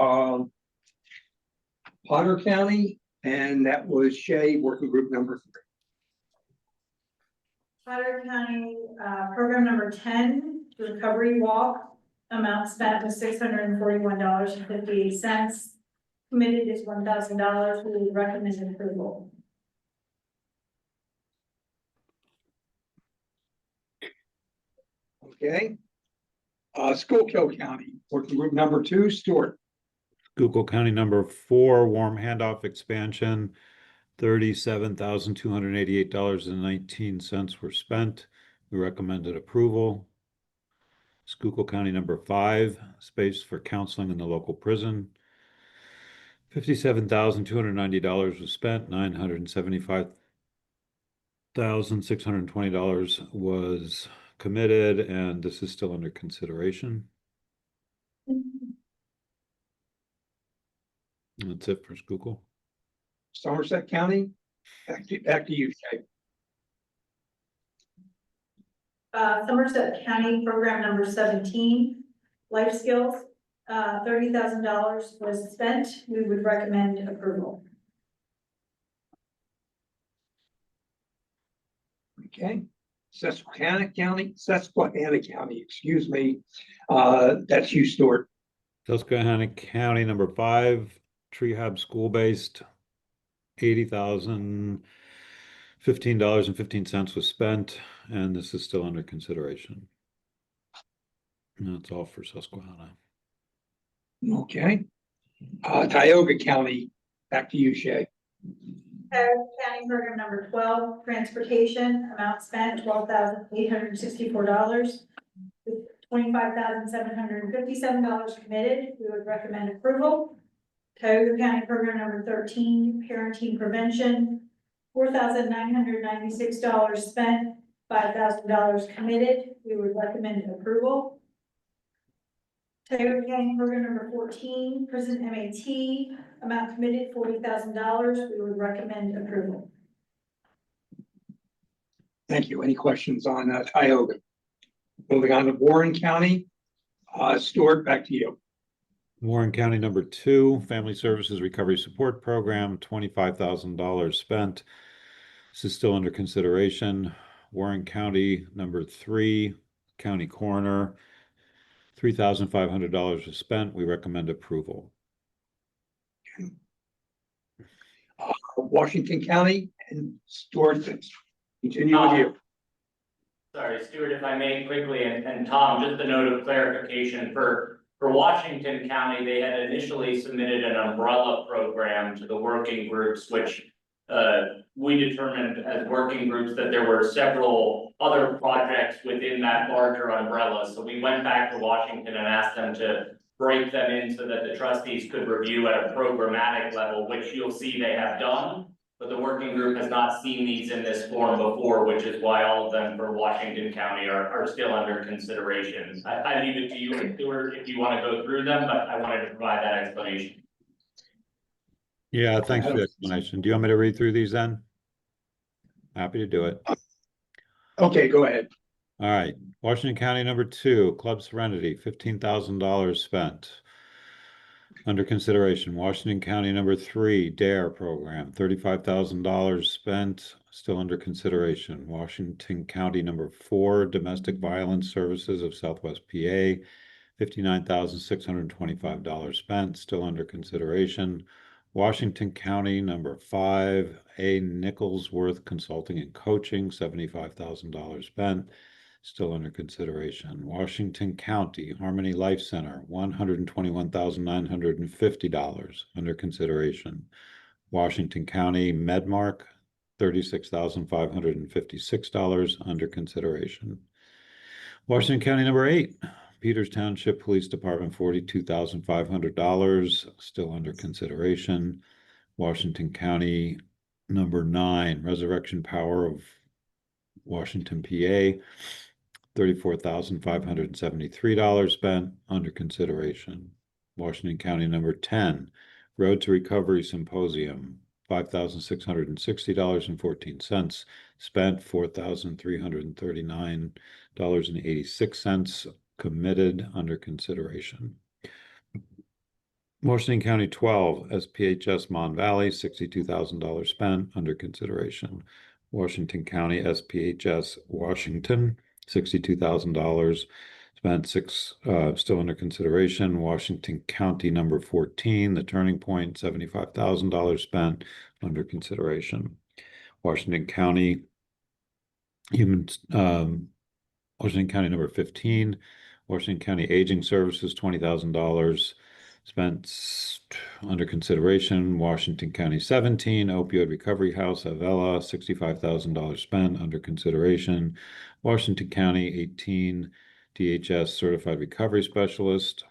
Potter County, and that was Shea, working group number 3. Potter County, program number 10, recovery walk, amount spent was $641.58. Committed is $1,000. We would recommend approval. Okay. Schuylkill County, working group number 2, Stewart. Schuylkill County number 4, warm handoff expansion, $37,288.19 were spent. We recommended approval. Schuylkill County number 5, space for counseling in the local prison, $57,290 was spent. $975,620 was committed, and this is still under consideration. That's it for Schuylkill. Somerset County, back to you, Shay. Somerset County program number 17, life skills, $30,000 was spent. We would recommend approval. Okay. Susquehanna County, excuse me. That's you, Stuart. Susquehanna County number 5, Trehab school-based, $80,015.15 was spent, and this is still under consideration. And that's all for Susquehanna. Okay. Tioga County, back to you, Shay. County program number 12, transportation, amount spent $12,864. With $25,757 committed, we would recommend approval. Tioga County program number 13, parenting prevention, $4,996 spent, $5,000 committed, we would recommend approval. Tioga County program number 14, prison MAT, amount committed $40,000, we would recommend approval. Thank you. Any questions on Tioga? Moving on to Warren County. Stuart, back to you. Warren County number 2, Family Services Recovery Support Program, $25,000 spent. This is still under consideration. Warren County number 3, County Coroner, $3,500 was spent. We recommend approval. Washington County and Stuart, continue with you. Sorry, Stuart, if I may quickly, and Tom, just a note of clarification for Washington County, they had initially submitted an umbrella program to the working groups, which we determined as working groups that there were several other projects within that larger umbrella. So we went back to Washington and asked them to break them in so that the trustees could review at a programmatic level, which you'll see they have done. but the working group has not seen these in this form before, which is why all of them for Washington County are still under consideration. I leave it to you, Stuart, if you want to go through them, but I wanted to provide that explanation. Yeah, thanks for the explanation. Do you want me to read through these then? Happy to do it. Okay, go ahead. All right, Washington County number 2, Club Serenity, $15,000 spent. Under consideration, Washington County number 3, DARE program, $35,000 spent, still under consideration. Washington County number 4, Domestic Violence Services of Southwest PA, $59,625 spent, still under consideration. Washington County number 5, A. Nicholsworth Consulting and Coaching, $75,000 spent, still under consideration. Washington County Harmony Life Center, $121,950 under consideration. Washington County Medmark, $36,556 under consideration. Washington County number 8, Peters Township Police Department, $42,500 still under consideration. Washington County number 9, Resurrection Power of Washington, PA, $34,573 spent, under consideration. Washington County number 10, Road to Recovery Symposium, $5,660.14 spent, $4,339.86 committed, under consideration. Washington County 12, SPHS Mon Valley, $62,000 spent, under consideration. Washington County SPHS Washington, $62,000 spent, still under consideration. Washington County number 14, The Turning Point, $75,000 spent, under consideration. Washington County Washington County number 15, Washington County Aging Services, $20,000 spent, under consideration. Washington County 17, Opioid Recovery House, Avella, $65,000 spent, under consideration. Washington County 18, DHS Certified Recovery Specialist,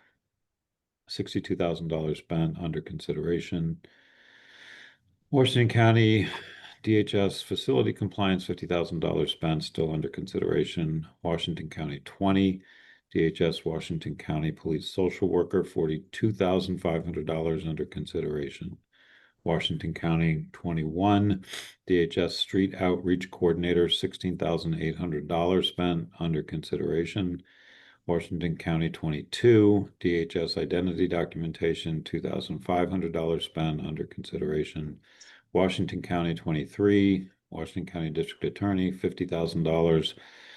$62,000 spent, under consideration. Washington County DHS Facility Compliance, $50,000 spent, still under consideration. Washington County 20, DHS Washington County Police Social Worker, $42,500 under consideration. Washington County 21, DHS Street Outreach Coordinator, $16,800 spent, under consideration. Washington County 22, DHS Identity Documentation, $2,500 spent, under consideration. Washington County 23, Washington County District Attorney, $50,000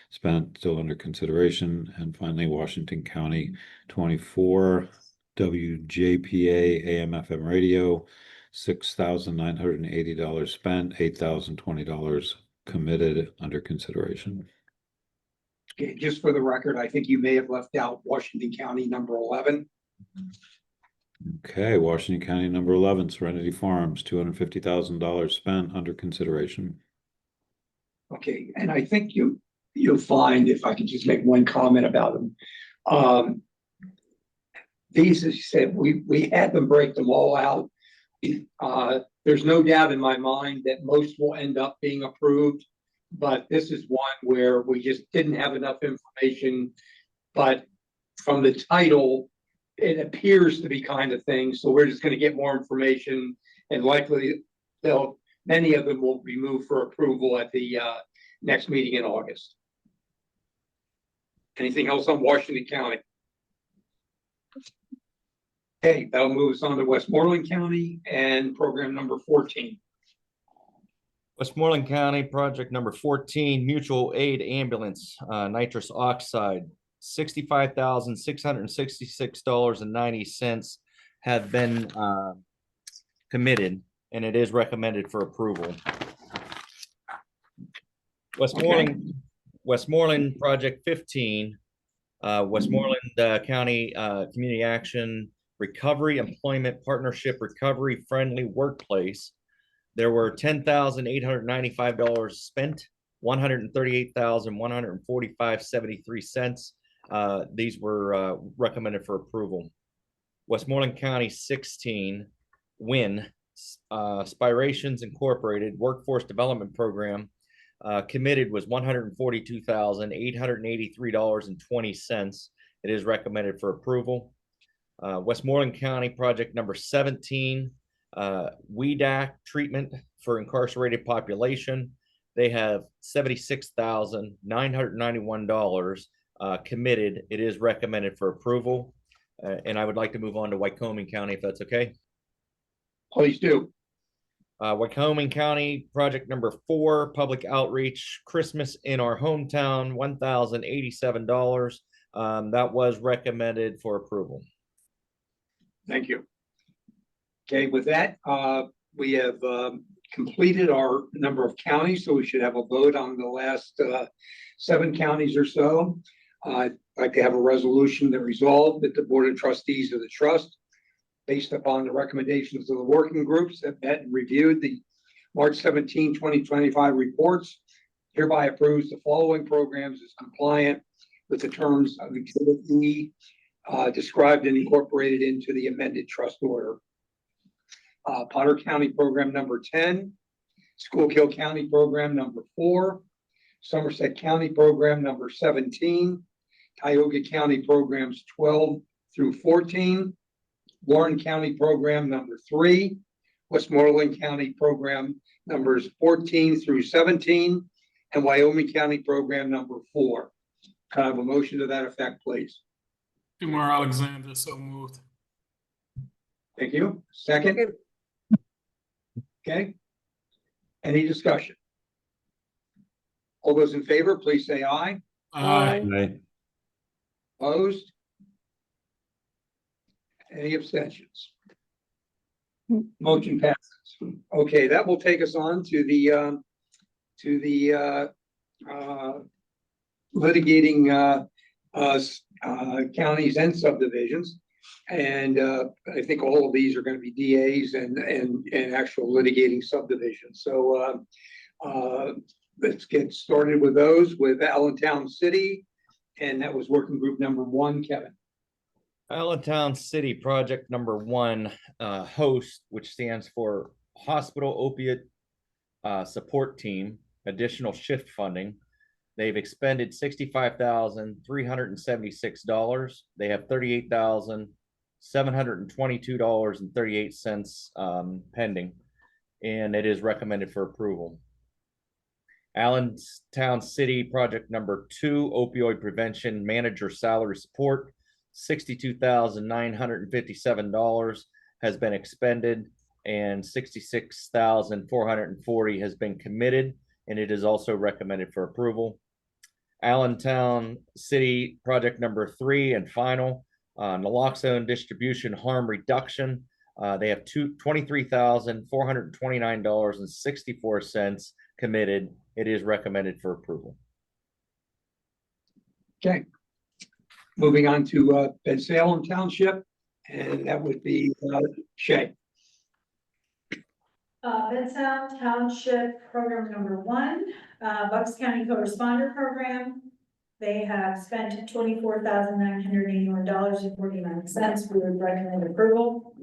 spent, still under consideration. And finally, Washington County 24, WJPA AM/FM radio, $6,980 spent, $8,020 committed, under consideration. Okay, just for the record, I think you may have left out Washington County number 11. Okay, Washington County number 11, Serenity Farms, $250,000 spent, under consideration. Okay, and I think you'll find, if I could just make one comment about them. These, as you said, we had them break them all out. There's no doubt in my mind that most will end up being approved, but this is one where we just didn't have enough information. But from the title, it appears to be kind of things, so we're just going to get more information, and likely many of them will be moved for approval at the next meeting in August. Anything else on Washington County? Okay, that'll move us on to Westmoreland County and program number 14. Westmoreland County, project number 14, mutual aid ambulance, nitrous oxide, $65,666.90 have been committed, and it is recommended for approval. Westmoreland project 15, Westmoreland County Community Action Recovery Employment Partnership Recovery Friendly Workplace. There were $10,895 spent, $138,145.73. These were recommended for approval. Westmoreland County 16, WIN, Spirations Incorporated Workforce Development Program committed was $142,883.20. It is recommended for approval. Westmoreland County project number 17, WEDAC treatment for incarcerated population. They have $76,991 committed. It is recommended for approval. And I would like to move on to Wycoming County, if that's okay. Please do. Wycoming County project number 4, public outreach, Christmas in our hometown, $1,087. That was recommended for approval. Thank you. Okay, with that, we have completed our number of counties, so we should have a vote on the last 7 counties or so. I'd like to have a resolution that resolved that the Board of Trustees of the Trust, based upon the recommendations of the working groups that met and reviewed the March 17, 2025 reports, hereby approves the following programs as compliant with the terms of Exhibit E described and incorporated into the amended trust order. Potter County Program number 10, Schuylkill County Program number 4, Somerset County Program number 17, Tioga County Programs 12 through 14, Warren County Program number 3, Westmoreland County Program numbers 14 through 17, and Wyoming County Program number 4. Can I have a motion to that effect, please? Kumar Alexander, so moved. Thank you. Second? Okay. Any discussion? All those in favor, please say aye. Aye. Aye. Opposed? Any abstentions? Motion passes. Okay, that will take us on to the litigating counties and subdivisions. And I think all of these are going to be DAs and actual litigating subdivisions. So let's get started with those with Allentown City. And that was working group number 1, Kevin. Allentown City project number 1, HOST, which stands for Hospital Opiate Support Team, additional shift funding. They've expended $65,376. They have $38,722.38 pending, and it is recommended for approval. Allentown City project number 2, opioid prevention manager salary support, $62,957 has been expended, and $66,440 has been committed, and it is also recommended for approval. Allentown City project number 3 and final, naloxone distribution harm reduction. They have $23,429.64 committed. It is recommended for approval. Okay. Moving on to Bensalem Township, and that would be Shay. Bensalem Township Program number 1, Bucks County Co-Responder Program. They have spent $24,981.49. We would recommend approval.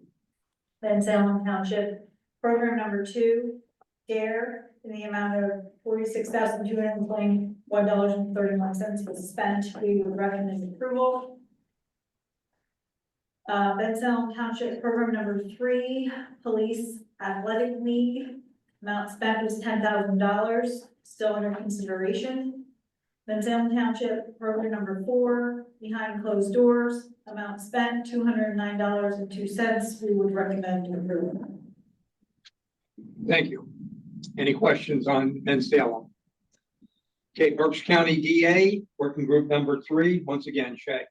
Bensalem Township Program number 2, DARE, in the amount of $46,221.31 was spent. We would recommend approval. Bensalem Township Program number 3, Police Athletic League, amount spent was $10,000, still under consideration. Bensalem Township Program number 4, Behind Closed Doors, amount spent $209.02. We would recommend approval. Thank you. Any questions on Bensalem? Okay, Berks County DA, working group number 3, once again, Shay.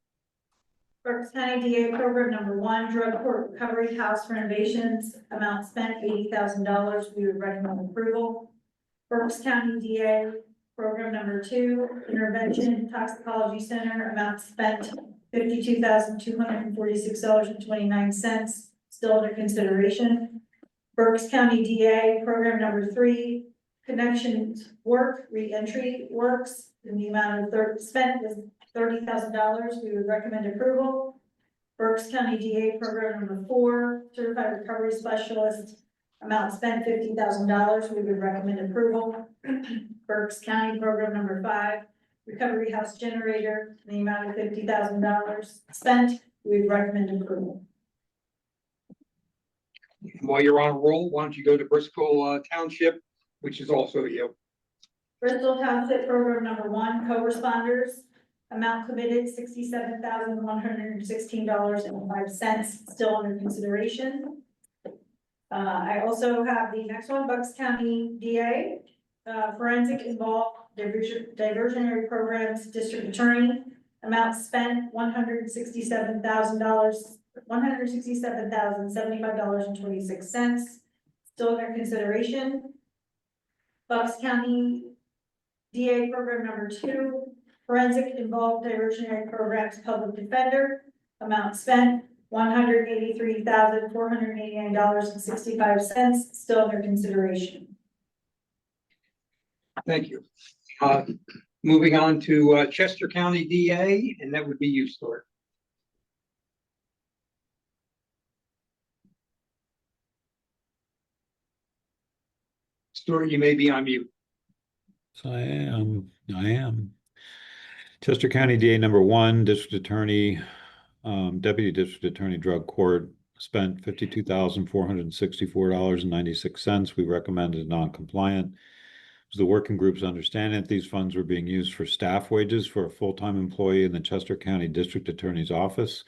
Berks County DA Program number 1, Drug Court Recovery House renovations, amount spent $80,000. We would recommend approval. Berks County DA Program number 2, Intervention Toxicology Center, amount spent $52,246.29, still under consideration. Berks County DA Program number 3, Connections Work, Reentry Works, in the amount of spent was $30,000. We would recommend approval. Berks County DA Program number 4, Certified Recovery Specialist, Amount spent $50,000. We would recommend approval. Berks County Program number 5, Recovery House Generator, in the amount of $50,000 spent. We would recommend approval. While you're on a roll, why don't you go to Bristol Township, which is also you. Bristol Township Program number 1, co-responders, amount committed $67,116.05, still under consideration. I also have the next one, Bucks County DA, forensic involved diversionary programs, district attorney, amount spent $167,075.26, still under consideration. Bucks County DA program number 2, forensic involved diversionary programs, public defender, amount spent $183,489.65, still under consideration. Thank you. Moving on to Chester County DA, and that would be you, Stuart. Stuart, you may be on mute. So I am. Chester County DA number 1, District Attorney, Deputy District Attorney Drug Court, spent $52,464.96. We recommended non-compliant. It was the working group's understanding that these funds were being used for staff wages for a full-time employee in the Chester County District Attorney's Office,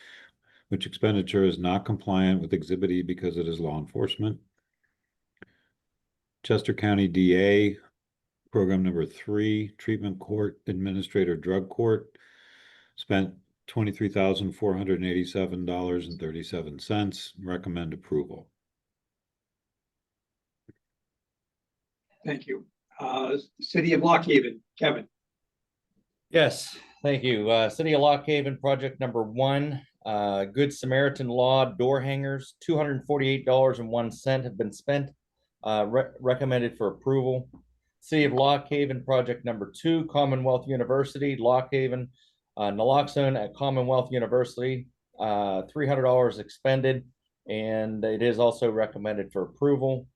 which expenditure is not compliant with Exhibit E because it is law enforcement. Chester County DA, program number 3, Treatment Court Administrator Drug Court, spent $23,487.37. Recommend approval. Thank you. City of Lock Haven, Kevin. Yes, thank you. City of Lock Haven, project number 1, Good Samaritan Law door hangers, $248.01 have been spent, recommended for approval. City of Lock Haven, project number 2, Commonwealth University, Lock Haven, naloxone at Commonwealth University, $300 expended, and it is also recommended for approval.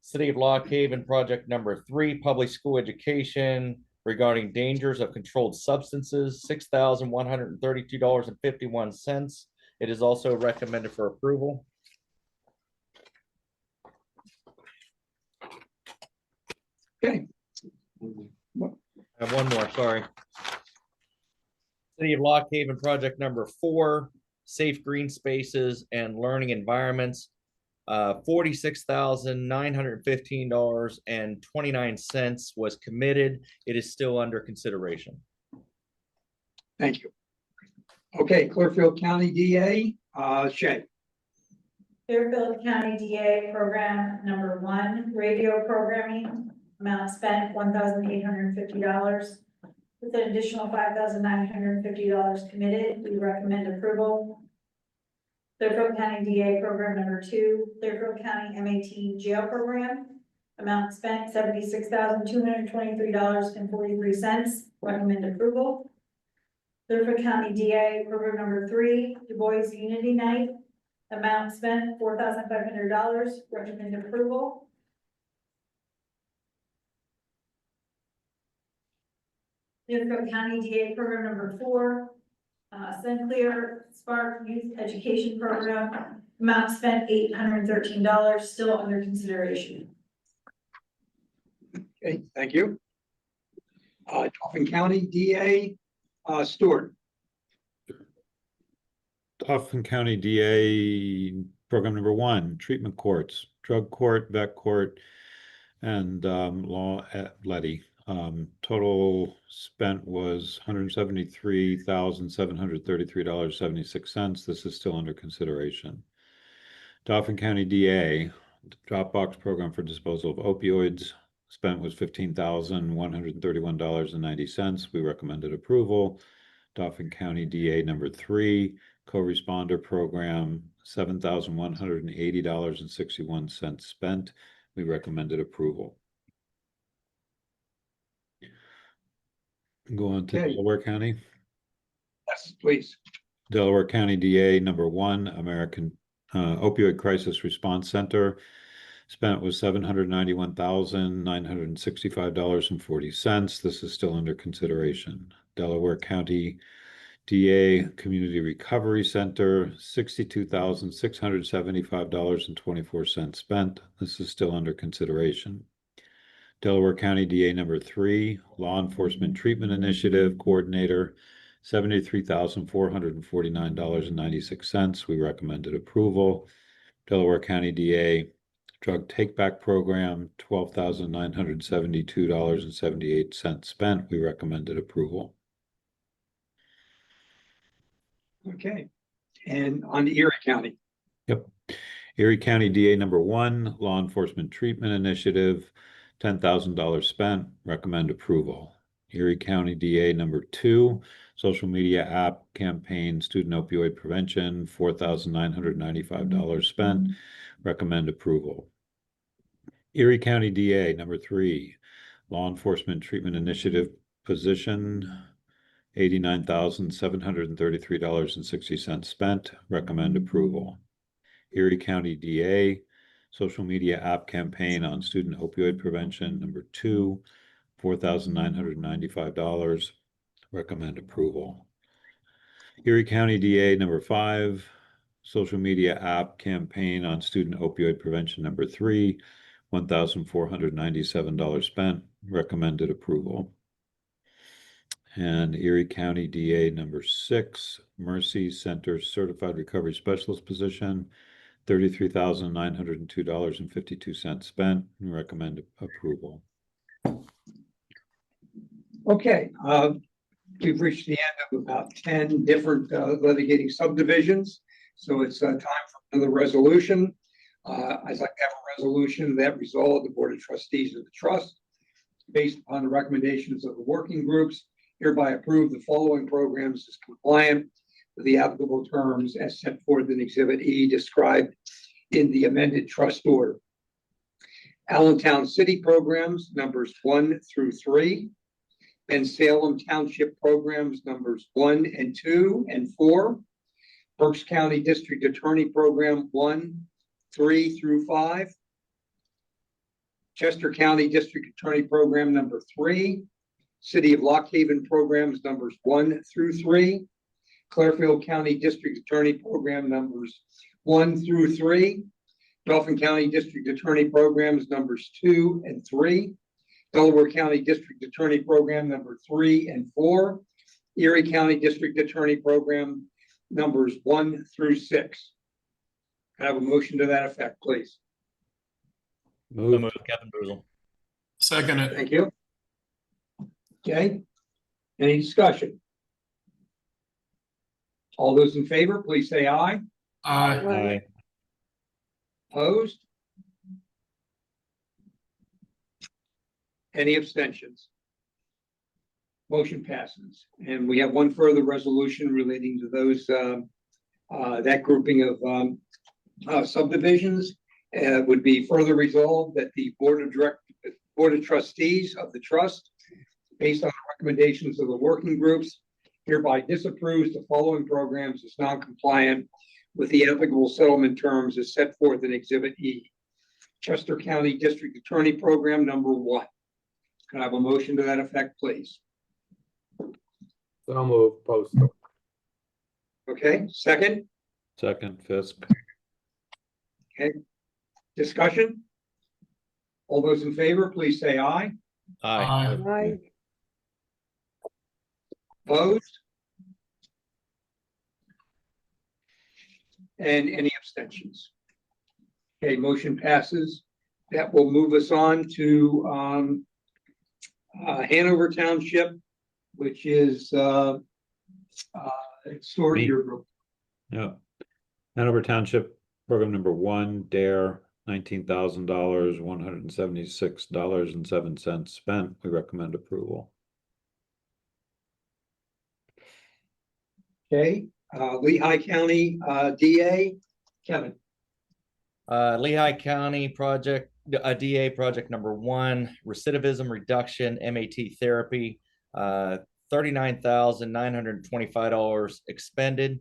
City of Lock Haven, project number 3, public school education regarding dangers of controlled substances, $6,132.51. It is also recommended for approval. Okay. I have one more, sorry. City of Lock Haven, project number 4, safe green spaces and learning environments, $46,915.29 was committed. It is still under consideration. Thank you. Okay, Clearfield County DA, Shay. Clearfield County DA program number 1, radio programming, amount spent $1,850, with an additional $5,950 committed. We recommend approval. Clearfield County DA program number 2, Clearfield County MAT jail program, amount spent $76,223.43. Recommend approval. Clearfield County DA program number 3, Du Bois Unity Night, amount spent $4,500. Recommend approval. Clearfield County DA program number 4, Sinclair Spark Youth Education Program, amount spent $813, still under consideration. Okay, thank you. Dauphin County DA, Stuart. Dauphin County DA, program number 1, treatment courts, drug court, vet court, and law at Letty. Total spent was $173,733.76. This is still under consideration. Dauphin County DA, Dropbox program for disposal of opioids, spent was $15,131.90. We recommended approval. Dauphin County DA number 3, co-responder program, $7,180.61 spent. We recommended approval. Go on to Okay. Delaware County. Yes, please. Delaware County DA number 1, American Opioid Crisis Response Center, spent was $791,965.40. This is still under consideration. Delaware County DA Community Recovery Center, $62,675.24 spent. This is still under consideration. Delaware County DA number 3, Law Enforcement Treatment Initiative Coordinator, $73,449.96. We recommended approval. Delaware County DA Drug Takeback Program, $12,972.78 spent. We recommended approval. Okay, and on to Erie County. Yep. Erie County DA number 1, Law Enforcement Treatment Initiative, $10,000 spent, recommend approval. Erie County DA number 2, Social Media App Campaign Student Opioid Prevention, $4,995 spent, recommend approval. Erie County DA number 3, Law Enforcement Treatment Initiative Position, $89,733.60 spent, recommend approval. Erie County DA, Social Media App Campaign on Student Opioid Prevention, number 2, $4,995, recommend approval. Erie County DA, number 5, Social Media App Campaign on Student Opioid Prevention, number 3, $1,497 spent, recommended approval. And Erie County DA number 6, Mercy Center Certified Recovery Specialist position, $33,902.52 spent, and recommend approval. Okay, we've reached the end of about 10 different litigating subdivisions. So it's time for another resolution. I'd like to have a resolution that resolve the Board of Trustees of the Trust, based upon the recommendations of the working groups, hereby approve the following programs as compliant with the applicable terms as set forth in Exhibit E described in the amended trust order. Allentown City programs numbers 1 through 3, and Salem Township programs numbers 1 and 2 and 4, Berks County District Attorney Program 1, 3 through 5, Chester County District Attorney Program number 3, City of Lock Haven programs numbers 1 through 3, Clearfield County District Attorney Program numbers 1 through 3, Dauphin County District Attorney Programs numbers 2 and 3, Delaware County District Attorney Program number 3 and 4, Erie County District Attorney Program numbers 1 through 6. Can I have a motion to that effect, please? Move, Kevin Boozle. Second it. Thank you. Okay, any discussion? All those in favor, please say aye. Aye. Aye. Opposed? Any abstentions? Motion passes. And we have one further resolution relating to those, that grouping of subdivisions. Would be further resolved that the Board of Trustees of the Trust, based on the recommendations of the working groups, hereby disapproves the following programs as non-compliant with the applicable settlement terms as set forth in Exhibit E. Chester County District Attorney Program number 1. Can I have a motion to that effect, please? So move, Postal. Okay, second, Second, Fisk. okay, discussion? All those in favor, please say aye. Aye. Aye. Opposed? And any abstentions? Okay, motion passes. That will move us on to Hanover Township, which is Stuart, Me. your group. Yeah. Hanover Township Program number 1, DARE, $19,000, $176.07 spent. We recommend approval. Okay, Lehigh County DA, Kevin. Lehigh County project, DA project number 1, recidivism reduction, MAT therapy, $39,925 expended.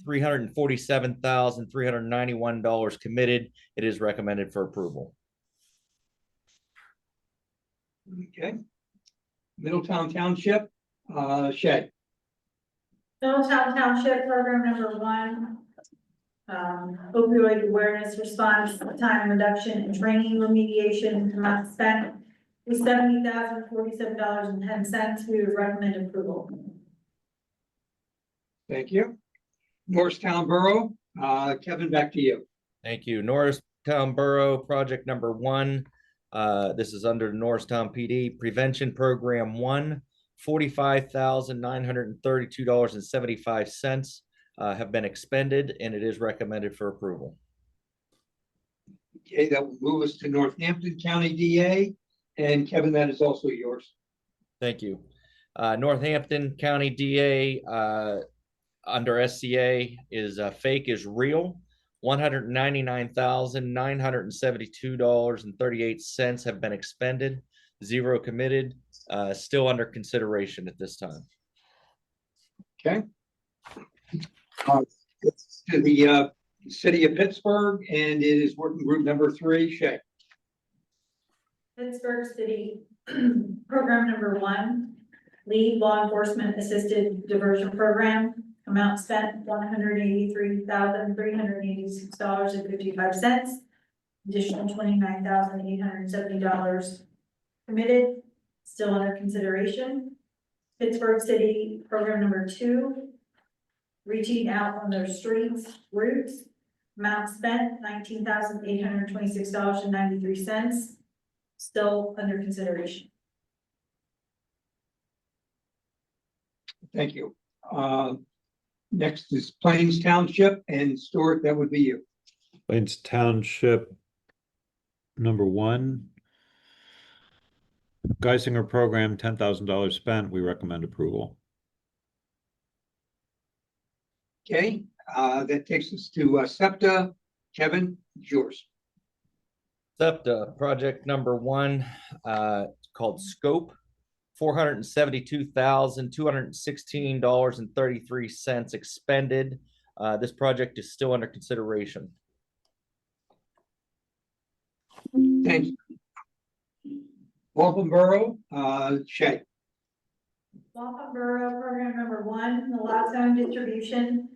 $347,391 committed. It is recommended for approval. Okay. Middletown Township, Shay. Middletown Township Program number 1. Opioid awareness response, time reduction and training remediation amount spent is $70,047.10. We would recommend approval. Thank you. Norristown Borough, Kevin, back to you. Thank you. Norristown Borough, project number 1. This is under Norristown PD Prevention Program 1, $45,932.75 have been expended, and it is recommended for approval. Okay, that will move us to Northampton County DA, and Kevin, that is also yours. Thank you. Northampton County DA under SCA is fake is real. $199,972.38 have been expended, 0 committed, still under consideration at this time. Okay. To the city of Pittsburgh, and it is working group number 3, Shay. Pittsburgh City Program number 1, Lead Law Enforcement Assisted Diversion Program. Amount spent $183,386.55. Additional $29,870 committed, still under consideration. Pittsburgh City Program number 2, Reaching Out on Their Streets Routes. Amount spent $19,826.93, still under consideration. Thank you. Next is Plains Township, and Stuart, that would be you. Plains Township, number 1. Geisinger program, $10,000 spent. We recommend approval. Okay, that takes us to SEPTA. Kevin, it's yours. SEPTA project number 1, called Scope, $472,216.33 expended. This project is still under consideration. Thank you. Waltham Borough, Shay. Waltham Borough Program number 1, the lot zone distribution.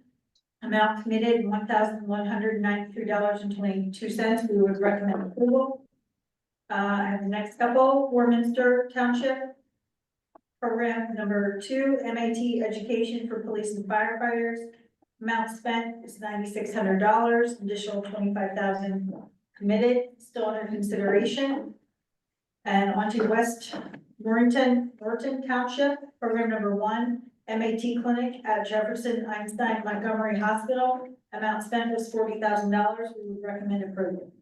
Amount committed $1,193.22. We would recommend approval. I have the next couple. Warminster Township Program number 2, MAT Education for Police and Firefighters. Amount spent is $9,600. Additional $25,000 committed, still under consideration. And on to West Norton Township Program number 1, MAT Clinic at Jefferson Einstein Montgomery Hospital. Amount spent was $40,000. We would recommend approval.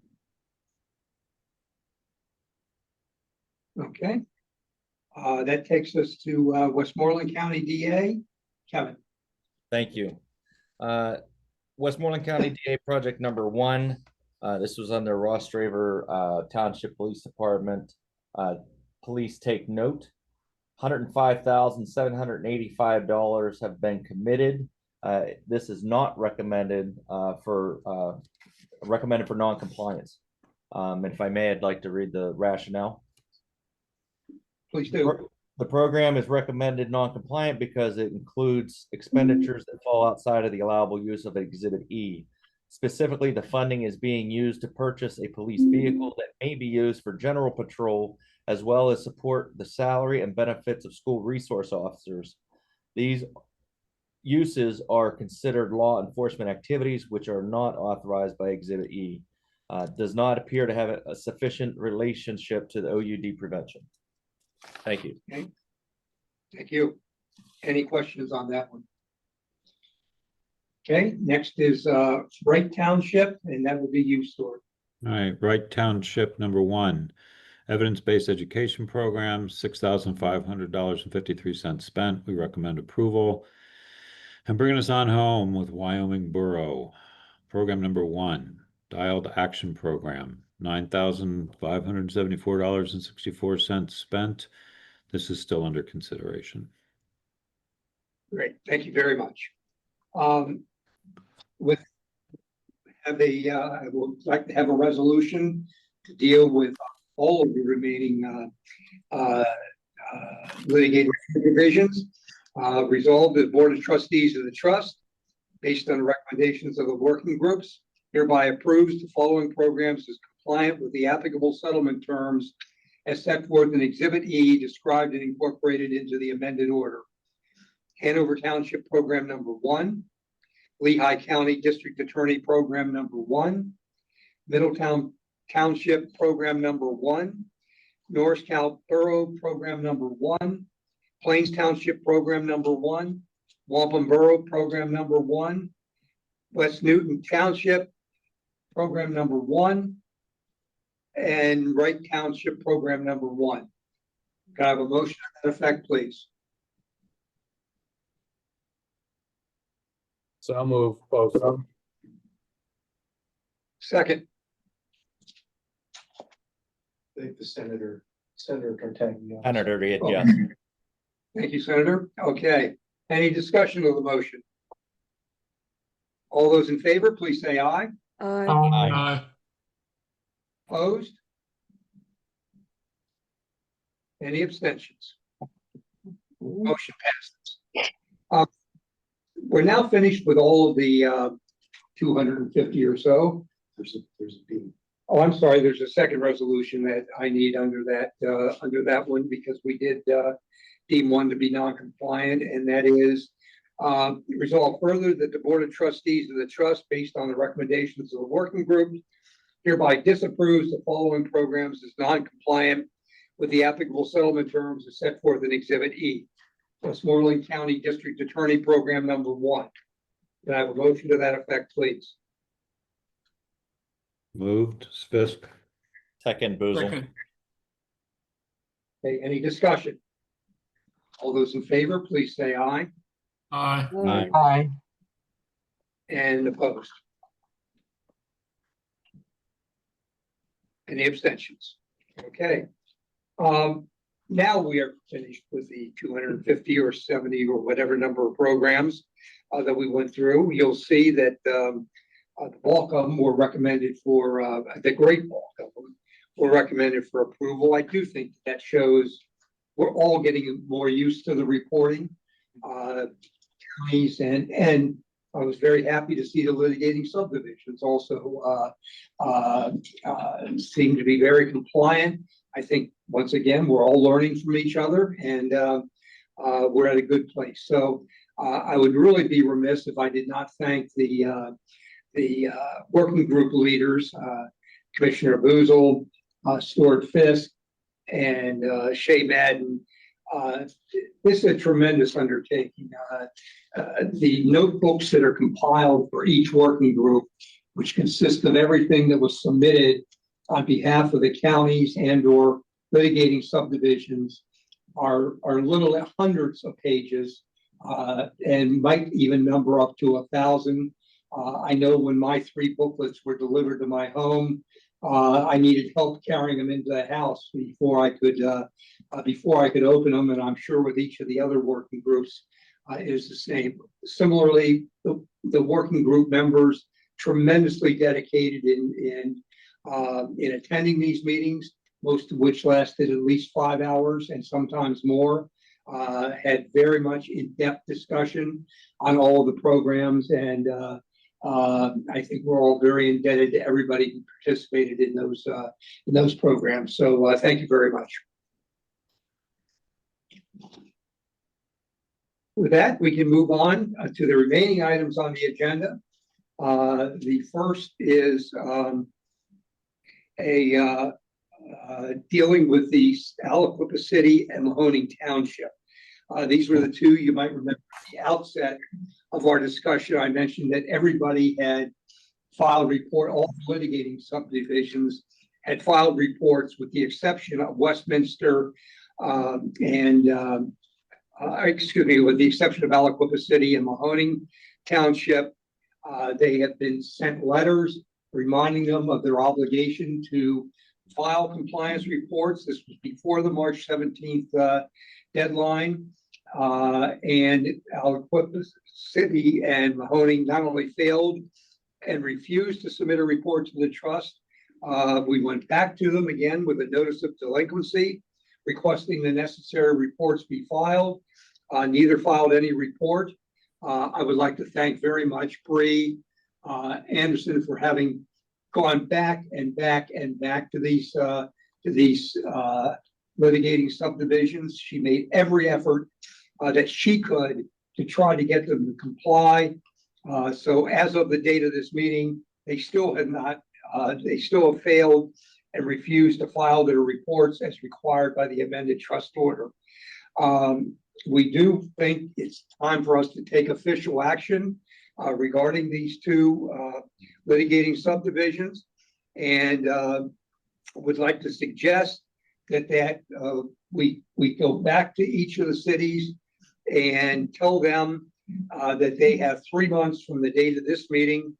Okay. That takes us to Westmoreland County DA, Kevin. Thank you. Westmoreland County DA project number 1. This was under Ross Draver Township Police Department. Police take note. $105,785 have been committed. This is not recommended for non-compliance. If I may, I'd like to read the rationale. Please do. The program is recommended non-compliant because it includes expenditures that fall outside of the allowable use of Exhibit E. Specifically, the funding is being used to purchase a police vehicle that may be used for general patrol, as well as support the salary and benefits of school resource officers. These uses are considered law enforcement activities, which are not authorized by Exhibit E. Does not appear to have a sufficient relationship to the OUD prevention. Thank you. Okay. Thank you. Any questions on that one? Okay, next is Wright Township, and that will be you, Stuart. All right, Wright Township, number 1. Evidence-based education program, $6,500.53 spent. We recommend approval. And bringing us on home with Wyoming Borough, program number 1, Dialed Action Program, $9,574.64 spent. This is still under consideration. Great, thank you very much. With I would like to have a resolution to deal with all of the remaining litigated provisions. Resolved that the Board of Trustees of the Trust, based on the recommendations of the working groups, hereby approves the following programs as compliant with the applicable settlement terms as set forth in Exhibit E, described and incorporated into the amended order. Hanover Township Program Number 1, Lehigh County District Attorney Program Number 1, Middletown Township Program Number 1, Norristown Borough Program Number 1, Plains Township Program Number 1, Wampum Borough Program Number 1, West Newton Township Program Number 1, and Wright Township Program Number 1. Can I have a motion to that effect, please? So move, Postal. Second. I think the Senator Cartagena. Senator did, Oh, yeah. Thank you, Senator. Okay, any discussion of the motion? All those in favor, please say aye. Aye. Aye. Opposed? Any abstentions? Motion passes. We're now finished with all of the 250 or so. There's a B. Oh, I'm sorry, there's a second resolution that I need under that one, because we did deem one to be non-compliant, and that is resolve further that the Board of Trustees of the Trust, based on the recommendations of the working group, hereby disapproves the following programs as non-compliant with the applicable settlement terms as set forth in Exhibit E. Westmoreland County District Attorney Program Number 1. Can I have a motion to that effect, please? Moved, Fisk. Second, Boozle. Second. Okay, any discussion? All those in favor, please say aye. Aye. Aye. Aye. And opposed? Any abstentions? Okay. Now we are finished with the 250 or 70 or whatever number of programs that we went through. You'll see that the bulk of them were recommended for, the great bulk of them were recommended for approval. I do think that shows we're all getting more used to the reporting. Counties and I was very happy to see the litigating subdivisions also seem to be very compliant. I think, once again, we're all learning from each other, and we're at a good place. So I would really be remiss if I did not thank the working group leaders, Commissioner Boozle, Stuart Fisk, and Shay Madden. This is a tremendous undertaking. The notebooks that are compiled for each working group, which consist of everything that was submitted on behalf of the counties and or litigating subdivisions, are literally hundreds of pages and might even number up to 1,000. I know when my 3 booklets were delivered to my home, I needed help carrying them into the house before I could open them, and I'm sure with each of the other working groups it is the same. Similarly, the working group members tremendously dedicated in attending these meetings, most of which lasted at least 5 hours and sometimes more. Had very much in-depth discussion on all of the programs, and I think we're all very indebted to everybody who participated in those programs. So thank you very much. With that, we can move on to the remaining items on the agenda. The first is dealing with the Aliquippa City and Mahoning Township. These were the two you might remember at the outset of our discussion. I mentioned that everybody had filed report, all the litigating subdivisions had filed reports with the exception of Westminster with the exception of Aliquippa City and Mahoning Township. They have been sent letters reminding them of their obligation to file compliance reports. This was before the March 17th deadline. And Aliquippa City and Mahoning not only failed and refused to submit a report to the trust, we went back to them again with a notice of delinquency, requesting the necessary reports be filed. Neither filed any report. I would like to thank very much Bree Anderson for having gone back and back and back to these litigating subdivisions. She made every effort that she could to try to get them to comply. So as of the date of this meeting, they still have not, they still have failed and refused to file their reports as required by the amended trust order. We do think it's time for us to take official action regarding these two litigating subdivisions, and would like to suggest that we go back to each of the cities and tell them that they have 3 months from the date of this meeting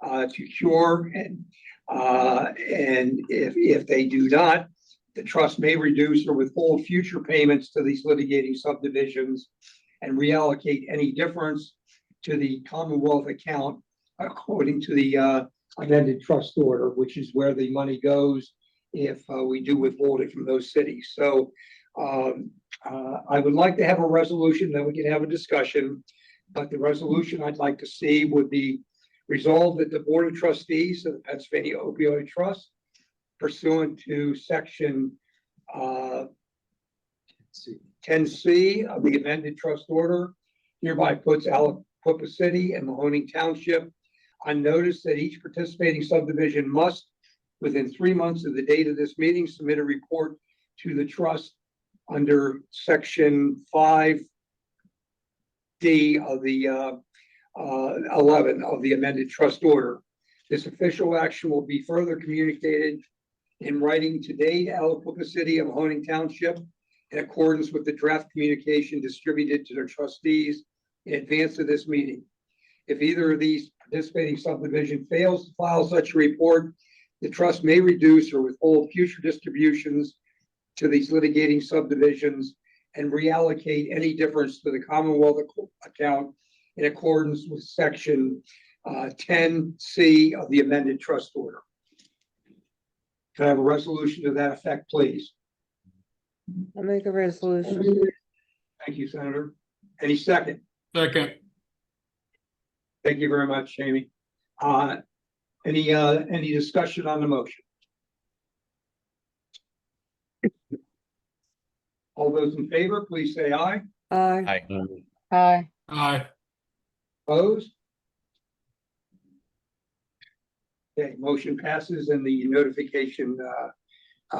to cure, and if they do not, the trust may reduce or withhold future payments to these litigating subdivisions and reallocate any difference to the Commonwealth account according to the amended trust order, which is where the money goes if we do withhold it from those cities. So I would like to have a resolution that we can have a discussion, but the resolution I'd like to see would be resolved that the Board of Trustees of the Pennsylvania Opioid Trust, pursuant to section 10C of the amended trust order, hereby puts Aliquippa City and Mahoning Township on notice that each participating subdivision must, within 3 months of the date of this meeting, submit a report to the trust under section 5D of the 11 of the amended trust order. This official action will be further communicated in writing today to Aliquippa City of Mahoning Township in accordance with the draft communication distributed to their trustees in advance of this meeting. If either of these participating subdivision fails to file such a report, the trust may reduce or withhold future distributions to these litigating subdivisions and reallocate any difference to the Commonwealth account in accordance with section 10C of the amended trust order. Can I have a resolution to that effect, please? I'll make a resolution. Thank you, Senator. Any second? Second. Thank you very much, Jamie. Any discussion on the motion? All those in favor, please say aye. Aye. Aye. Aye. Opposed? Okay, motion passes and the notification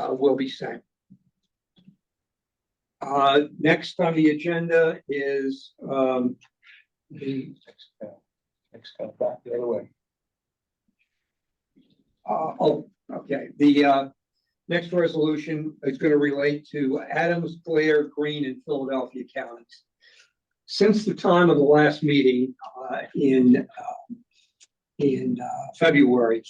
will be sent. Next on the agenda is the next back the other way. Okay. The next resolution is going to relate to Adams, Blair, Greene, and Philadelphia counties. Since the time of the last meeting in February,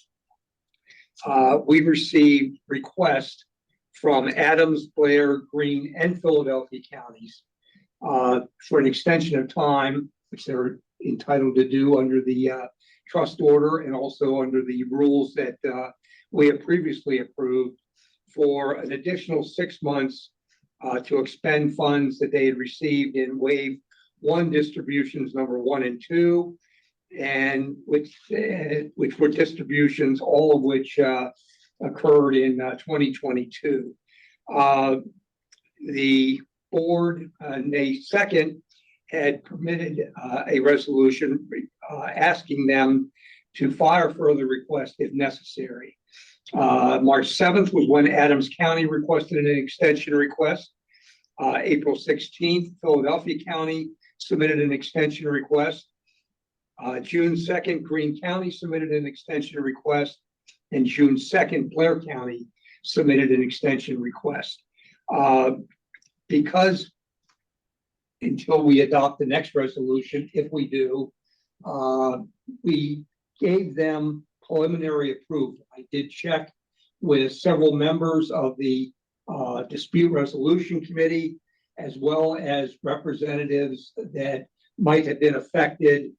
we received requests from Adams, Blair, Greene, and Philadelphia counties for an extension of time, which they're entitled to do under the trust order and also under the rules that we have previously approved, for an additional 6 months to expend funds that they had received in wave 1 distributions number 1 and 2, and which were distributions, all of which occurred in 2022. The board, May 2nd, had permitted a resolution asking them to file further requests if necessary. March 7th was when Adams County requested an extension request. April 16th, Philadelphia County submitted an extension request. June 2nd, Greene County submitted an extension request, and June 2nd, Blair County submitted an extension request. Because until we adopt the next resolution, if we do, we gave them preliminary approval. I did check with several members of the dispute resolution committee, as well as representatives that might have been affected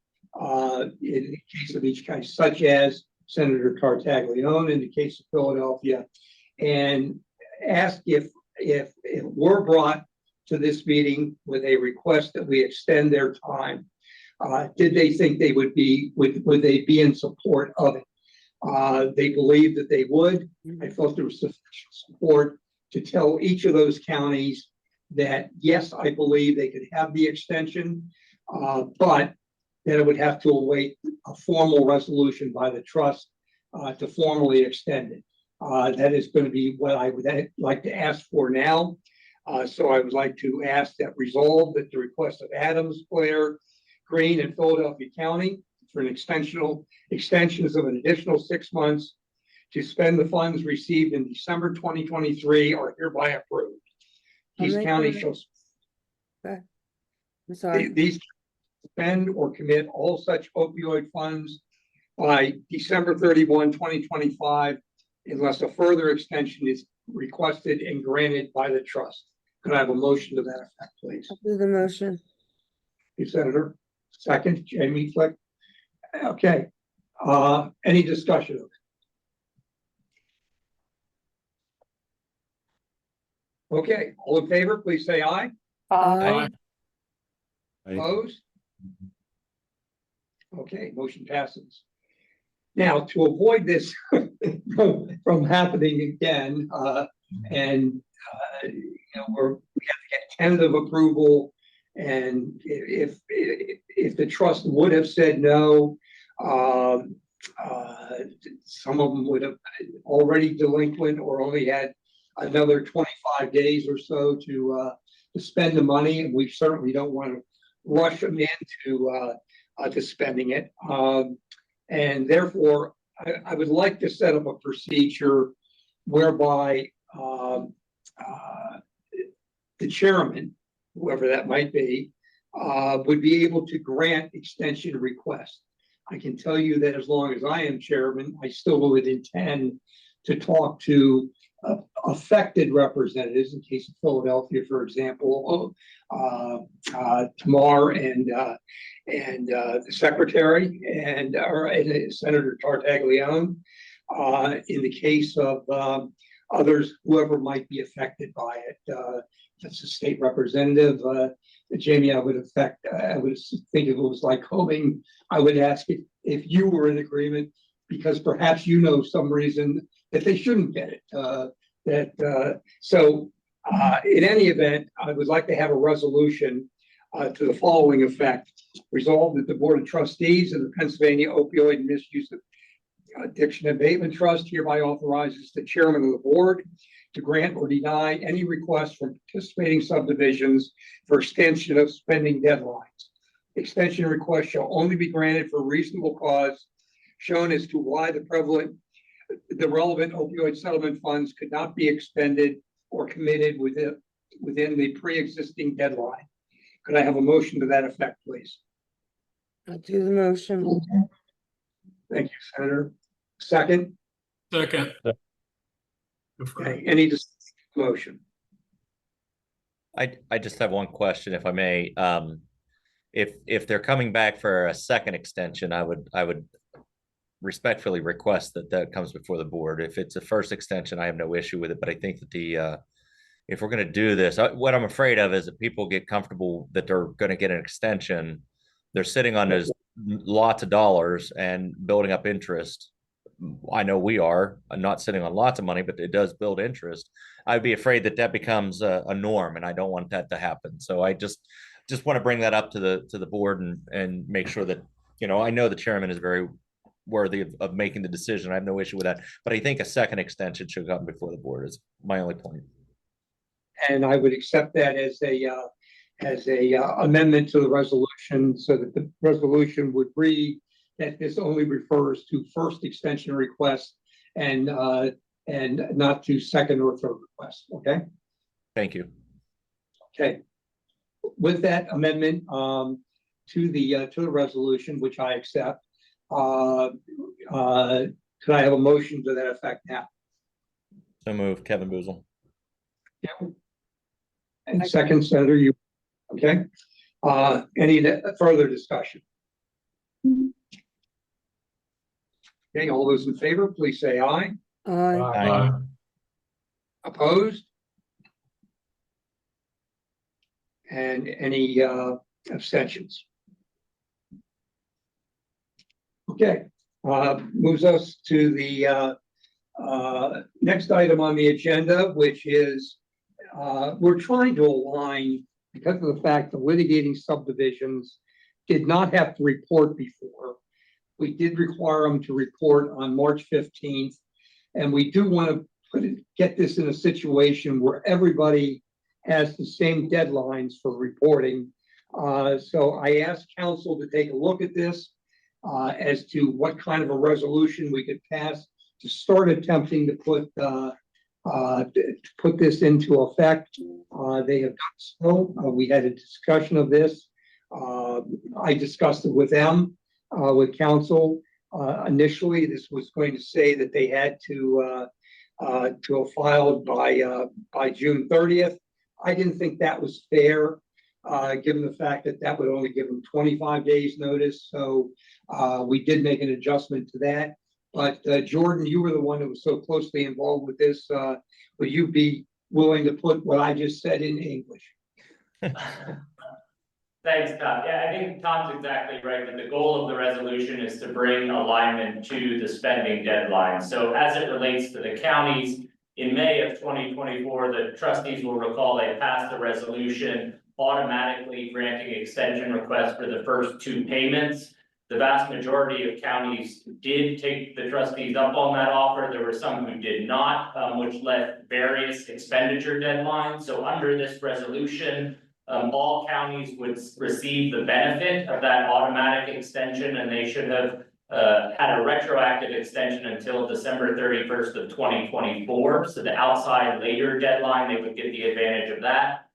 in the case of each case, such as Senator Tartaglione in the case of Philadelphia, and ask if we're brought to this meeting with a request that we extend their time, did they think they would they be in support of it? They believed that they would. I felt there was sufficient support to tell each of those counties that, yes, I believe they could have the extension, but that it would have to await a formal resolution by the trust to formally extend it. That is going to be what I would like to ask for now. So I would like to ask that resolve at the request of Adams, Blair, Greene, and Philadelphia County for extensions of an additional 6 months to spend the funds received in December 2023 are hereby approved. These counties shall I'm sorry. these spend or commit all such opioid funds by December 31, 2025, unless a further extension is requested and granted by the trust. Could I have a motion to that effect, please? I'll do the motion. You, Senator. Second, Jamie Flick. Okay. Any discussion of it? Okay, all in favor, please say aye. Aye. Opposed? Okay, motion passes. Now, to avoid this from happening again, and we have to get tentative approval, and if the trust would have said no, some of them would have already delinquent or only had another 25 days or so to spend the money, and we certainly don't want to rush them into to spending it. And therefore, I would like to set up a procedure whereby the chairman, whoever that might be, would be able to grant extension requests. I can tell you that as long as I am chairman, I still would intend to talk to affected representatives, in case of Philadelphia, for example, Tamar and the secretary and Senator Tartaglione. In the case of others, whoever might be affected by it, that's a state representative. Jamie, I would think if it was like homing, I would ask if you were in agreement, because perhaps you know some reason that they shouldn't get it. So in any event, I would like to have a resolution to the following effect. Resolved that the Board of Trustees of the Pennsylvania Opioid Misuse Addiction Abatement Trust hereby authorizes the chairman of the board to grant or deny any request from participating subdivisions for extension of spending deadlines. Extension requests shall only be granted for reasonable cause shown as to why the relevant opioid settlement funds could not be expended or committed within the pre-existing deadline. Could I have a motion to that effect, please? I'll do the motion. Thank you, Senator. Second? Second. Okay, any motion? I just have one question, if I may. If they're coming back for a second extension, I would respectfully request that comes before the board. If it's a first extension, I have no issue with it, but I think that if we're going to do this, what I'm afraid of is that people get comfortable that they're going to get an extension. They're sitting on those lots of dollars and building up interest. I know we are. I'm not sitting on lots of money, but it does build interest. I'd be afraid that becomes a norm, and I don't want that to happen. So I just want to bring that up to the board and make sure that, I know the chairman is very worthy of making the decision. I have no issue with that, but I think a second extension should come before the board is my only point. And I would accept that as a amendment to the resolution, so that the resolution would read that this only refers to first extension requests and not to second or third requests. Okay. Thank you. Okay. With that amendment to the resolution, which I accept, could I have a motion to that effect now? So move, Kevin Boozle. Yeah. And second, Senator, you, okay? Any further discussion? Okay, all those in favor, please say aye. Aye. Opposed? And any abstentions? Okay, moves us to the next item on the agenda, which is we're trying to align, because of the fact that litigating subdivisions did not have to report before. We did require them to report on March 15th, and we do want to get this in a situation where everybody has the same deadlines for reporting. So I asked council to take a look at this as to what kind of a resolution we could pass to start attempting to put this into effect. They have done so. We had a discussion of this. I discussed it with them, with council. Initially, this was going to say that they had to have filed by June 30th. I didn't think that was fair, given the fact that that would only give them 25 days notice. So we did make an adjustment to that. But Jordan, you were the one that was so closely involved with this. Would you be willing to put what I just said in English? Thanks, Tom. Yeah, I think Tom's exactly right, that the goal of the resolution is to bring alignment to the spending deadline. So as it relates to the counties, in May of 2024, the trustees will recall they passed a resolution automatically granting extension requests for the first two payments. The vast majority of counties did take the trustees up on that offer. There were some who did not, which led various expenditure deadlines. So under this resolution, all counties would receive the benefit of that automatic extension, and they should have had a retroactive extension until December 31st of 2024. So the outside later deadline, they would get the advantage of that.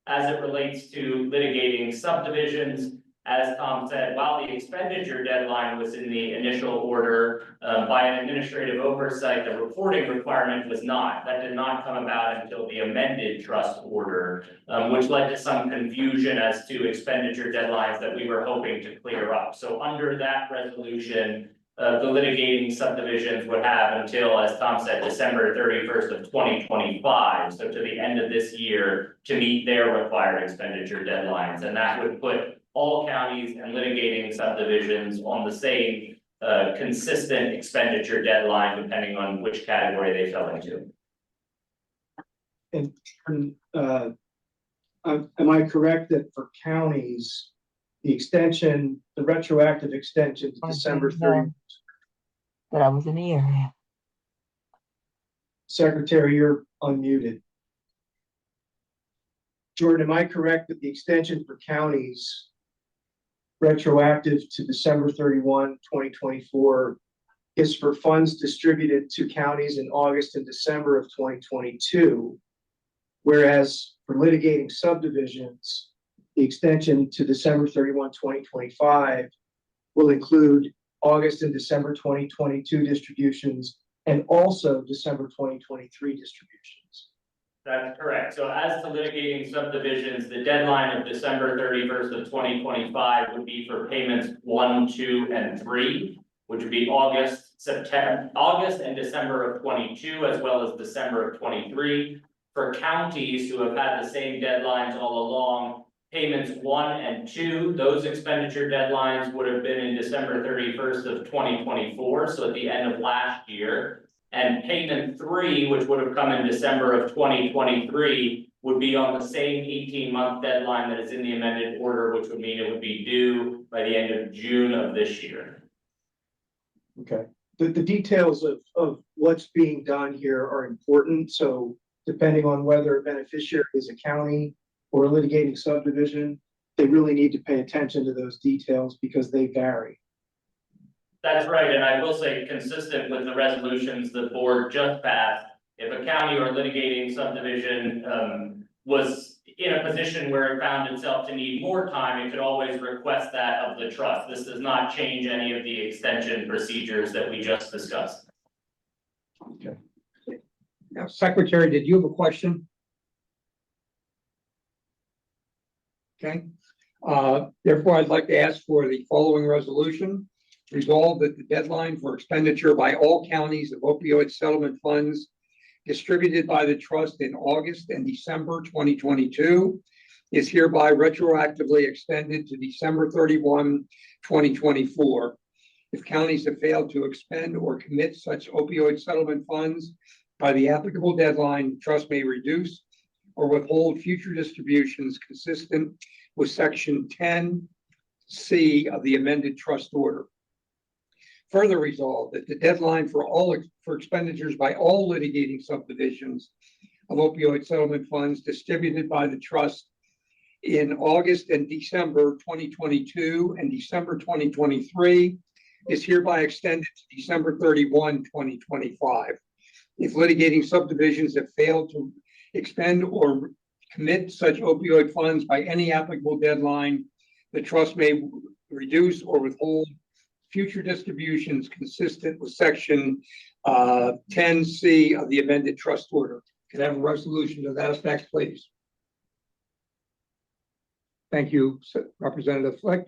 As it relates to litigating subdivisions, as Tom said, while the expenditure deadline was in the initial order, by an administrative oversight, the reporting requirement was not. That did not come about until the amended trust order, which led to some confusion as to expenditure deadlines that we were hoping to clear up. So under that resolution, the litigating subdivisions would have until, as Tom said, December 31st of 2025, so to the end of this year, to meet their required expenditure deadlines. And that would put all counties and litigating subdivisions on the same consistent expenditure deadline, depending on which category they fell into. And am I correct that for counties, the extension, the retroactive extension to December 30th? That I was in the area. Secretary, you're unmuted. Jordan, am I correct that the extension for counties retroactive to December 31, 2024 is for funds distributed to counties in August and December of 2022, whereas for litigating subdivisions, the extension to December 31, 2025 will include August and December 2022 distributions and also December 2023 distributions. That's correct. So as to litigating subdivisions, the deadline of December 31st of 2025 would be for payments 1, 2, and 3, which would be August and December of 22, as well as December of 23. For counties who have had the same deadlines all along, payments 1 and 2, those expenditure deadlines would have been in December 31st of 2024, so at the end of last year. And payment 3, which would have come in December of 2023, would be on the same 18-month deadline that is in the amended order, which would mean it would be due by the end of June of this year. Okay. The details of what's being done here are important. So depending on whether a beneficiary is a county or a litigating subdivision, they really need to pay attention to those details because they vary. That's right, and I will say, consistent with the resolutions the board just passed, if a county or litigating subdivision was in a position where it found itself to need more time, it could always request that of the trust. This does not change any of the extension procedures that we just discussed. Okay. Now, Secretary, did you have a question? Okay, therefore, I'd like to ask for the following resolution. Resolve that the deadline for expenditure by all counties of opioid settlement funds distributed by the trust in August and December 2022 is hereby retroactively extended to December 31, 2024. If counties have failed to expend or commit such opioid settlement funds by the applicable deadline, the trust may reduce or withhold future distributions consistent with section 10C of the amended trust order. Further resolved that the deadline for expenditures by all litigating subdivisions of opioid settlement funds distributed by the trust in August and December 2022 and December 2023 is hereby extended to December 31, 2025. If litigating subdivisions have failed to expend or commit such opioid funds by any applicable deadline, the trust may reduce or withhold future distributions consistent with section 10C of the amended trust order. Can I have a resolution to that effect, please? Thank you, Representative Flick.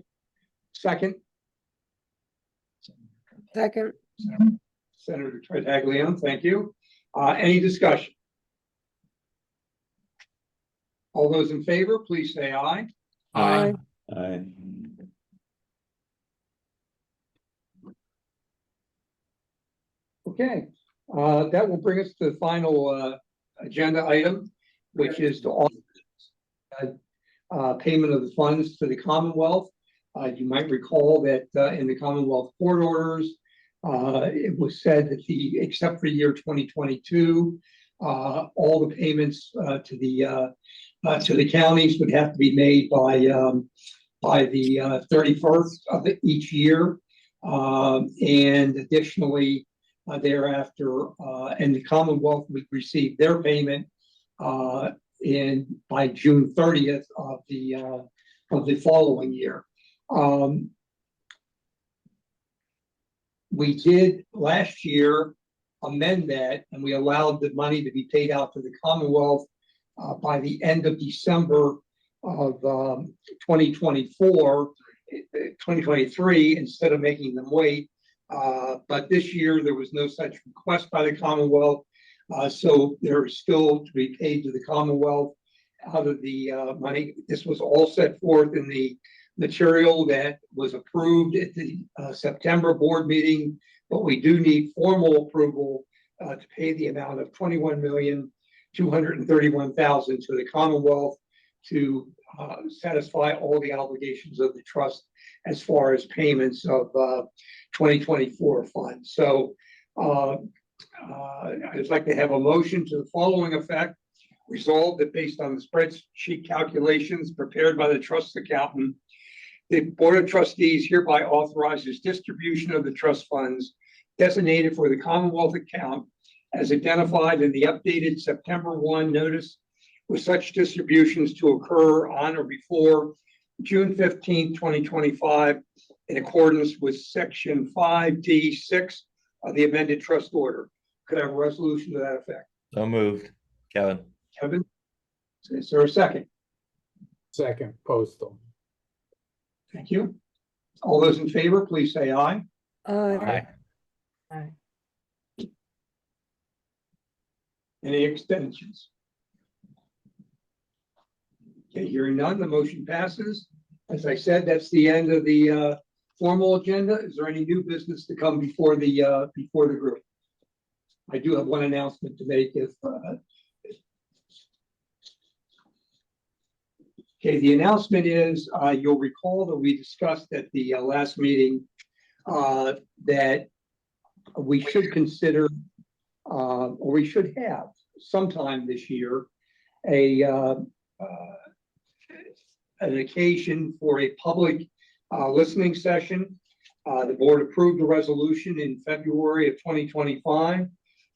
Second. Second. Senator Tartaglia, thank you. Any discussion? All those in favor, please say aye. Aye. Aye. Okay, that will bring us to the final agenda item, which is to authorize payment of the funds to the Commonwealth. You might recall that in the Commonwealth court orders, it was said that except for the year 2022, all the payments to the counties would have to be made by the 31st of each year, and additionally thereafter, and the Commonwealth would receive their payment by June 30th of the following year. We did last year amend that, and we allowed the money to be paid out to the Commonwealth by the end of December of 2023, instead of making them wait. But this year there was no such request by the Commonwealth, so there is still to be paid to the Commonwealth out of the money. This was all set forth in the material that was approved at the September board meeting, but we do need formal approval to pay the amount of $21,231,000 to the Commonwealth to satisfy all the obligations of the trust as far as payments of 2024 funds. So I'd like to have a motion to the following effect. Resolved that based on the spreadsheet calculations prepared by the trust accountant, the Board of Trustees hereby authorizes distribution of the trust funds designated for the Commonwealth account as identified in the updated September 1 notice, with such distributions to occur on or before June 15, 2025, in accordance with section 5D6 of the amended trust order. Could I have a resolution to that effect? So moved. Kevin. Kevin, is there a second? Second, Postal. Thank you. All those in favor, please say aye. Aye. Aye. Any extensions? Okay, hearing none, the motion passes. As I said, that's the end of the formal agenda. Is there any new business to come before the group? I do have one announcement to make. Okay, the announcement is, you'll recall that we discussed at the last meeting that we should consider, or we should have sometime this year, an occasion for a public listening session. The board approved a resolution in February of 2025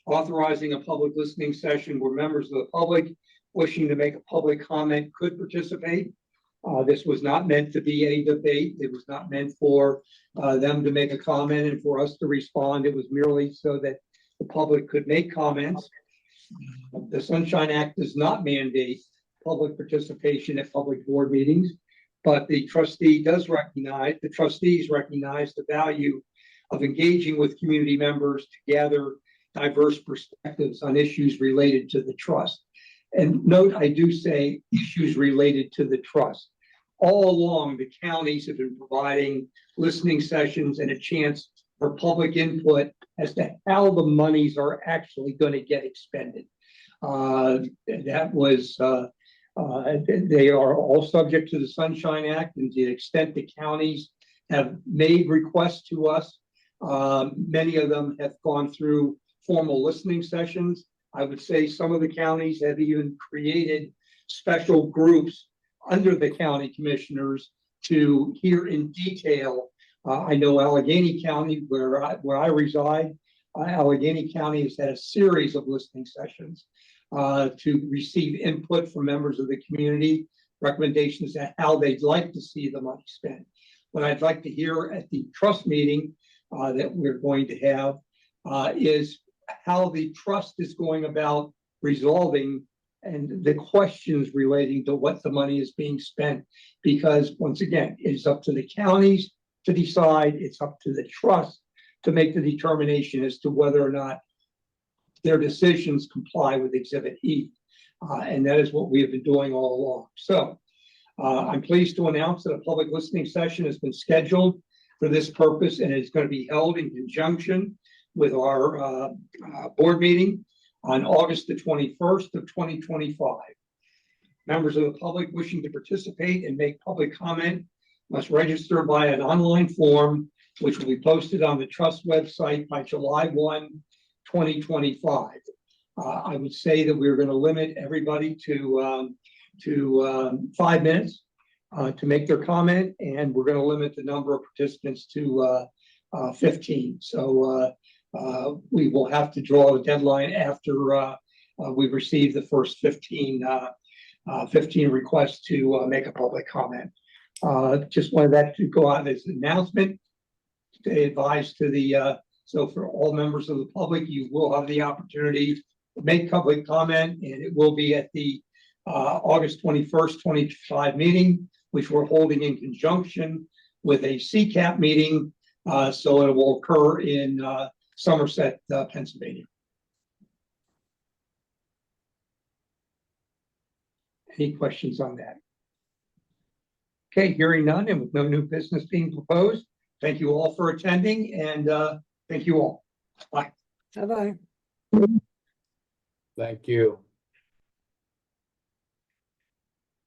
authorizing a public listening session where members of the public wishing to make a public comment could participate. This was not meant to be a debate. It was not meant for them to make a comment and for us to respond. It was merely so that the public could make comments. The Sunshine Act does not mandate public participation at public board meetings. But the trustees recognize the value of engaging with community members to gather diverse perspectives on issues related to the trust. And note, I do say issues related to the trust. All along, the counties have been providing listening sessions and a chance for public input as to how the monies are actually going to get expended. They are all subject to the Sunshine Act, and to the extent the counties have made requests to us, many of them have gone through formal listening sessions. I would say some of the counties have even created special groups under the county commissioners to hear in detail. I know Allegheny County, where I reside, Allegheny County has had a series of listening sessions to receive input from members of the community, recommendations on how they'd like to see the money spent. What I'd like to hear at the trust meeting that we're going to have is how the trust is going about resolving and the questions relating to what the money is being spent. Because once again, it's up to the counties to decide, it's up to the trust to make the determination as to whether or not their decisions comply with Exhibit E. And that is what we have been doing all along. So I'm pleased to announce that a public listening session has been scheduled for this purpose, and it's going to be held in conjunction with our board meeting on August the 21st of 2025. Members of the public wishing to participate and make public comment must register by an online form, which will be posted on the trust website by July 1, 2025. I would say that we're going to limit everybody to 5 minutes to make their comment, and we're going to limit the number of participants to 15. So we will have to draw a deadline after we receive the first 15 requests to make a public comment. Just wanted that to go out as an announcement to advise to the so for all members of the public, you will have the opportunity to make public comment, and it will be at the August 21st, 2025 meeting, which we're holding in conjunction with a CCAP meeting. So it will occur in Somerset, Pennsylvania. Any questions on that? Okay, hearing none, and with no new business being proposed, thank you all for attending, and thank you all. Bye. Bye-bye. Thank you.